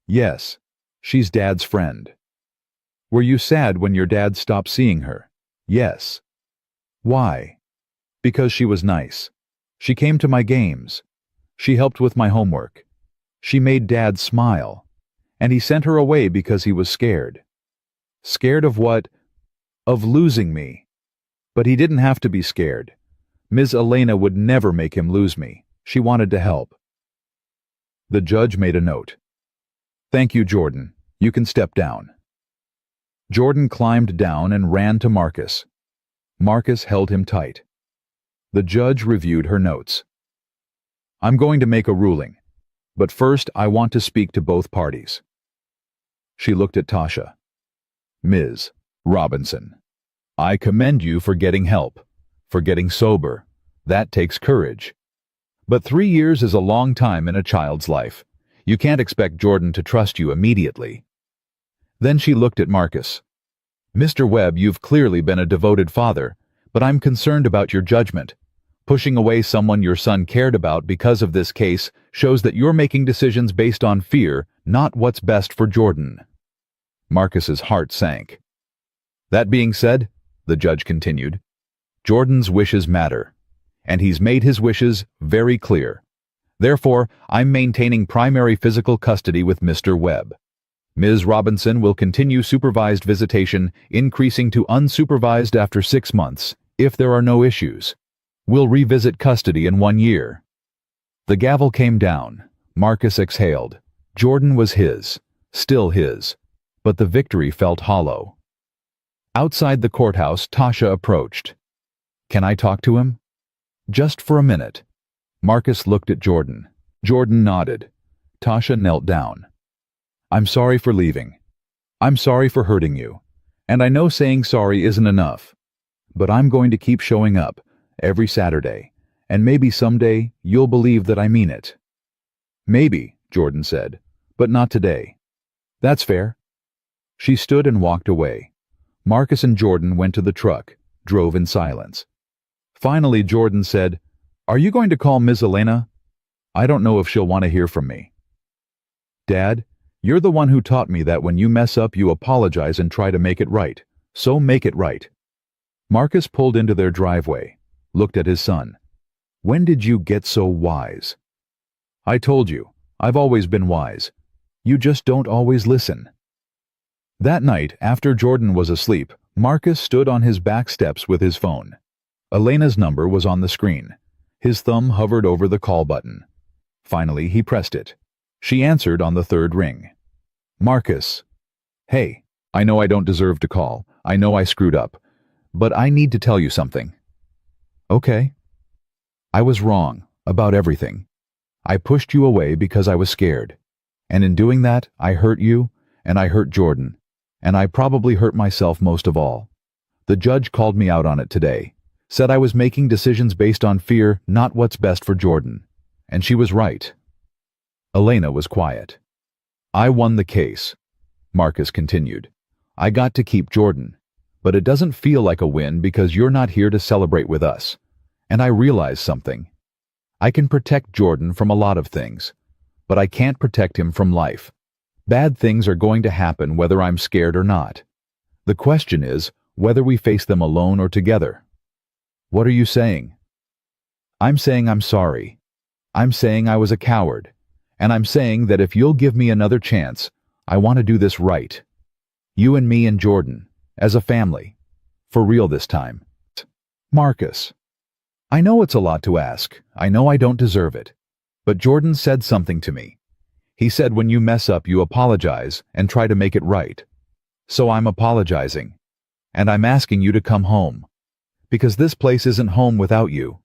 Yes, she's Dad's friend. Were you sad when your dad stopped seeing her? Yes. Why? Because she was nice. She came to my games. She helped with my homework. She made Dad smile. And he sent her away because he was scared. Scared of what? Of losing me. But he didn't have to be scared. Ms. Elena would never make him lose me. She wanted to help. The judge made a note. Thank you, Jordan. You can step down. Jordan climbed down and ran to Marcus. Marcus held him tight. The judge reviewed her notes. I'm going to make a ruling, but first I want to speak to both parties. She looked at Tasha. Ms. Robinson, I commend you for getting help, for getting sober. That takes courage. But 3 years is a long time in a child's life. You can't expect Jordan to trust you immediately. Then she looked at Marcus. Mr. Webb, you've clearly been a devoted father, but I'm concerned about your judgment. Pushing away someone your son cared about because of this case shows that you're making decisions based on fear, not what's best for Jordan. Marcus's heart sank. That being said, the judge continued, Jordan's wishes matter, and he's made his wishes very clear. Therefore, I'm maintaining primary physical custody with Mr. Webb. Ms. Robinson will continue supervised visitation, increasing to unsupervised after 6 months, if there are no issues. We'll revisit custody in 1 year. The gavel came down. Marcus exhaled. Jordan was his, still his, but the victory felt hollow. Outside the courthouse, Tasha approached. Can I talk to him? Just for a minute. Marcus looked at Jordan. Jordan nodded. Tasha knelt down. I'm sorry for leaving. I'm sorry for hurting you. And I know saying sorry isn't enough. But I'm going to keep showing up every Saturday, and maybe someday you'll believe that I mean it. Maybe, Jordan said, but not today. That's fair. She stood and walked away. Marcus and Jordan went to the truck, drove in silence. Finally, Jordan said, Are you going to call Ms. Elena? I don't know if she'll want to hear from me. Dad, you're the one who taught me that when you mess up you apologize and try to make it right. So make it right. Marcus pulled into their driveway, looked at his son. When did you get so wise? I told you, I've always been wise. You just don't always listen. That night, after Jordan was asleep, Marcus stood on his back steps with his phone. Elena's number was on the screen. His thumb hovered over the call button. Finally, he pressed it. She answered on the 3rd ring. Marcus. Hey, I know I don't deserve to call. I know I screwed up. But I need to tell you something. Okay. I was wrong about everything. I pushed you away because I was scared. And in doing that, I hurt you, and I hurt Jordan. And I probably hurt myself most of all. The judge called me out on it today. Said I was making decisions based on fear, not what's best for Jordan. And she was right. Elena was quiet. I won the case, Marcus continued. I got to keep Jordan. But it doesn't feel like a win because you're not here to celebrate with us. And I realized something. I can protect Jordan from a lot of things, but I can't protect him from life. Bad things are going to happen whether I'm scared or not. The question is whether we face them alone or together. What are you saying? I'm saying I'm sorry. I'm saying I was a coward. And I'm saying that if you'll give me another chance, I want to do this right. You and me and Jordan, as a family. For real this time. Marcus. I know it's a lot to ask. I know I don't deserve it. But Jordan said something to me. He said when you mess up you apologize and try to make it right. So I'm apologizing. And I'm asking you to come home. Because this place isn't home without you.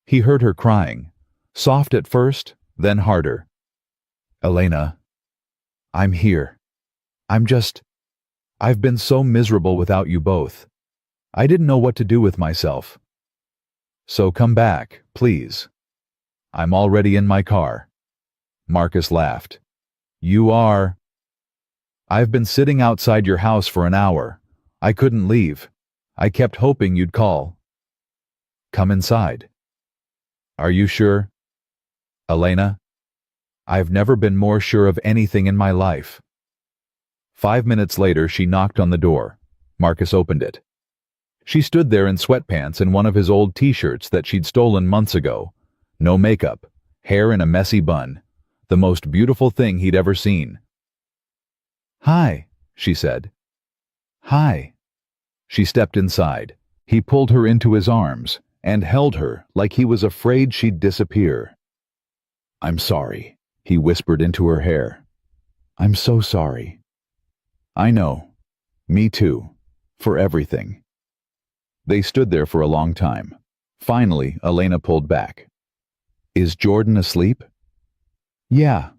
He heard her crying. Soft at first, then harder. Elena. I'm here. I've been so miserable without you both. I didn't know what to do with myself. So come back, please. I'm already in my car. Marcus laughed. You are. I've been sitting outside your house for an hour. I couldn't leave. I kept hoping you'd call. Come inside. Are you sure? Elena? I've never been more sure of anything in my life. 5 minutes later, she knocked on the door. Marcus opened it. She stood there in sweatpants and one of his old t-shirts that she'd stolen months ago. No makeup, hair in a messy bun. The most beautiful thing he'd ever seen. Hi, she said. Hi. She stepped inside. He pulled her into his arms and held her like he was afraid she'd disappear. I'm sorry, he whispered into her hair. I'm so sorry. I know. Me too. For everything. They stood there for a long time. Finally, Elena pulled back. Is Jordan asleep? Yeah,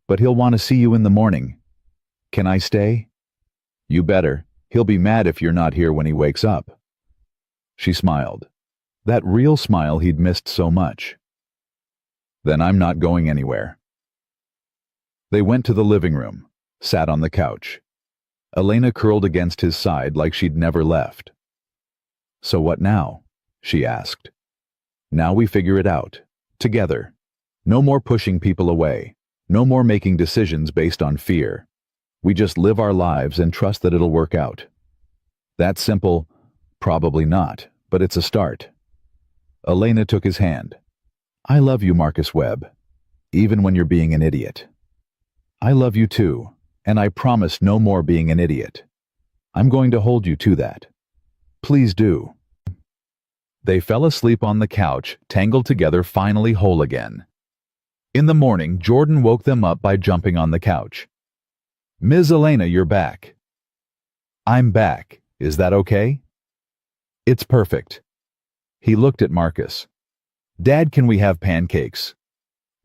but he'll want to see you in the morning. Can I stay? You better. He'll be mad if you're not here when he wakes up. She smiled. That real smile he'd missed so much. Then I'm not going anywhere. They went to the living room, sat on the couch. Elena curled against his side like she'd never left. So what now? She asked. Now we figure it out. Together. No more pushing people away. No more making decisions based on fear. We just live our lives and trust that it'll work out. That simple? Probably not, but it's a start. Elena took his hand. I love you, Marcus Webb, even when you're being an idiot. I love you too, and I promise no more being an idiot. I'm going to hold you to that. Please do. They fell asleep on the couch, tangled together, finally whole again. In the morning, Jordan woke them up by jumping on the couch. Ms. Elena, you're back. I'm back. Is that okay? It's perfect. He looked at Marcus. Dad, can we have pancakes?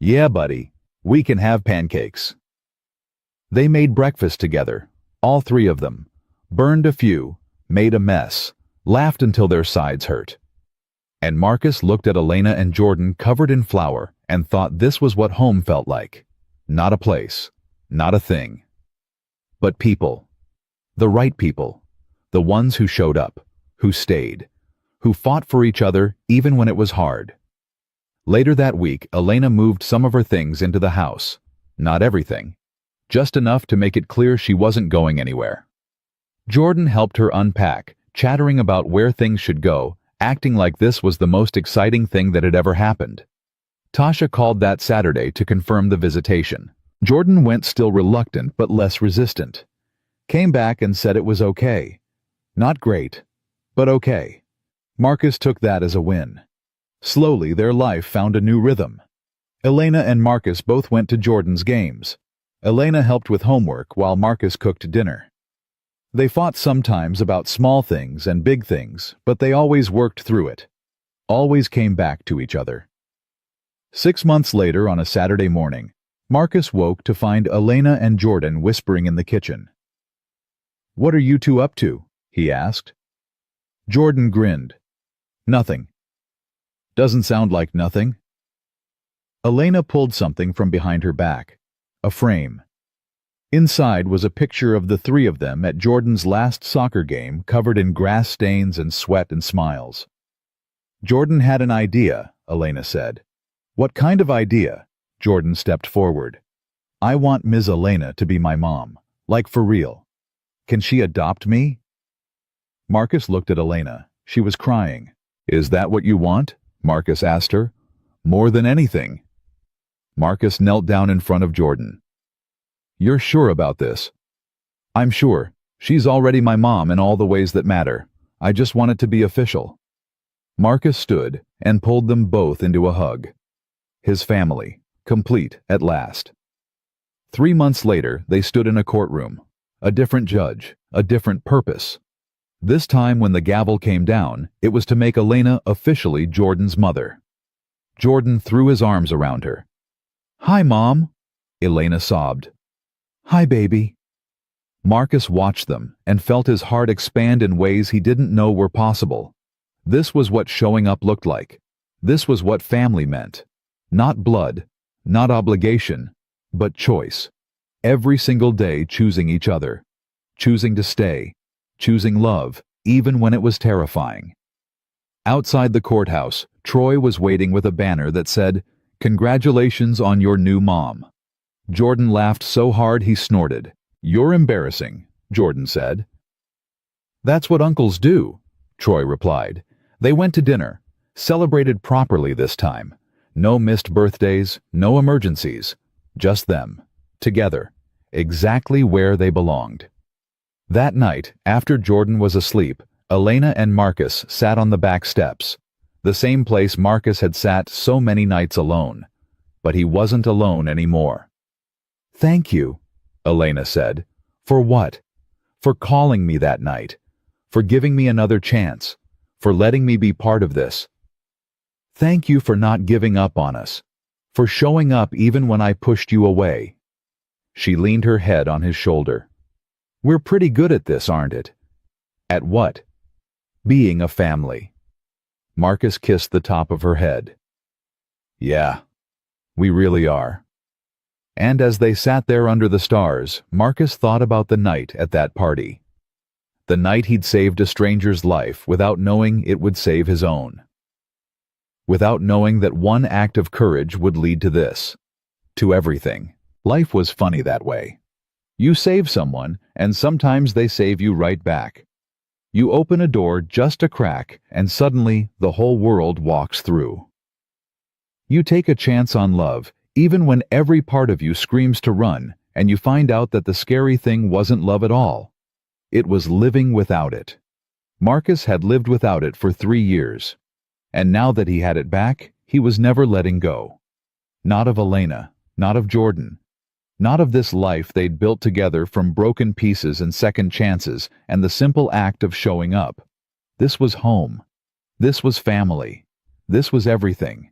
Yeah, buddy. We can have pancakes. They made breakfast together, all three of them. Burned a few, made a mess, laughed until their sides hurt. And Marcus looked at Elena and Jordan covered in flour and thought this was what home felt like. Not a place, not a thing. But people. The right people. The ones who showed up, who stayed, who fought for each other even when it was hard. Later that week, Elena moved some of her things into the house. Not everything. Just enough to make it clear she wasn't going anywhere. Jordan helped her unpack, chattering about where things should go, acting like this was the most exciting thing that had ever happened. Tasha called that Saturday to confirm the visitation. Jordan went, still reluctant but less resistant. Came back and said it was okay. Not great, but okay. Marcus took that as a win. Slowly, their life found a new rhythm. Elena and Marcus both went to Jordan's games. Elena helped with homework while Marcus cooked dinner. They fought sometimes about small things and big things, but they always worked through it. Always came back to each other. 6 months later, on a Saturday morning, Marcus woke to find Elena and Jordan whispering in the kitchen. What are you two up to? He asked. Jordan grinned. Nothing. Doesn't sound like nothing. Elena pulled something from behind her back. A frame. Inside was a picture of the three of them at Jordan's last soccer game, covered in grass stains and sweat and smiles. Jordan had an idea, Elena said. What kind of idea? Jordan stepped forward. I want Ms. Elena to be my mom. Like for real. Can she adopt me? Marcus looked at Elena. She was crying. Is that what you want? Marcus asked her. More than anything. Marcus knelt down in front of Jordan. You're sure about this? I'm sure. She's already my mom in all the ways that matter. I just want it to be official. Marcus stood and pulled them both into a hug. His family, complete at last. 3 months later, they stood in a courtroom. A different judge, a different purpose. This time when the gavel came down, it was to make Elena officially Jordan's mother. Jordan threw his arms around her. Hi, Mom, Elena sobbed. Hi, baby. Marcus watched them and felt his heart expand in ways he didn't know were possible. This was what showing up looked like. This was what family meant. Not blood, not obligation, but choice. Every single day choosing each other, choosing to stay, choosing love, even when it was terrifying. Outside the courthouse, Troy was waiting with a banner that said, "Congratulations on your new mom." Jordan laughed so hard he snorted. "You're embarrassing," Jordan said. "That's what uncles do," Troy replied. They went to dinner, celebrated properly this time. No missed birthdays, no emergencies. Just them, together, exactly where they belonged. That night, after Jordan was asleep, Elena and Marcus sat on the back steps, the same place Marcus had sat so many nights alone. But he wasn't alone anymore. "Thank you," Elena said. "For what?" "For calling me that night. For giving me another chance. For letting me be part of this. Thank you for not giving up on us. For showing up even when I pushed you away." She leaned her head on his shoulder. "We're pretty good at this, aren't it?" "At what?" "Being a family." Marcus kissed the top of her head. "Yeah, we really are." And as they sat there under the stars, Marcus thought about the night at that party. The night he'd saved a stranger's life without knowing it would save his own. Without knowing that one act of courage would lead to this. To everything. Life was funny that way. You save someone, and sometimes they save you right back. You open a door just a crack, and suddenly the whole world walks through. You take a chance on love, even when every part of you screams to run, and you find out that the scary thing wasn't love at all. It was living without it. Marcus had lived without it for 3 years. And now that he had it back, he was never letting go. Not of Elena, not of Jordan. Not of this life they'd built together from broken pieces and second chances and the simple act of showing up. This was home. This was family. This was everything.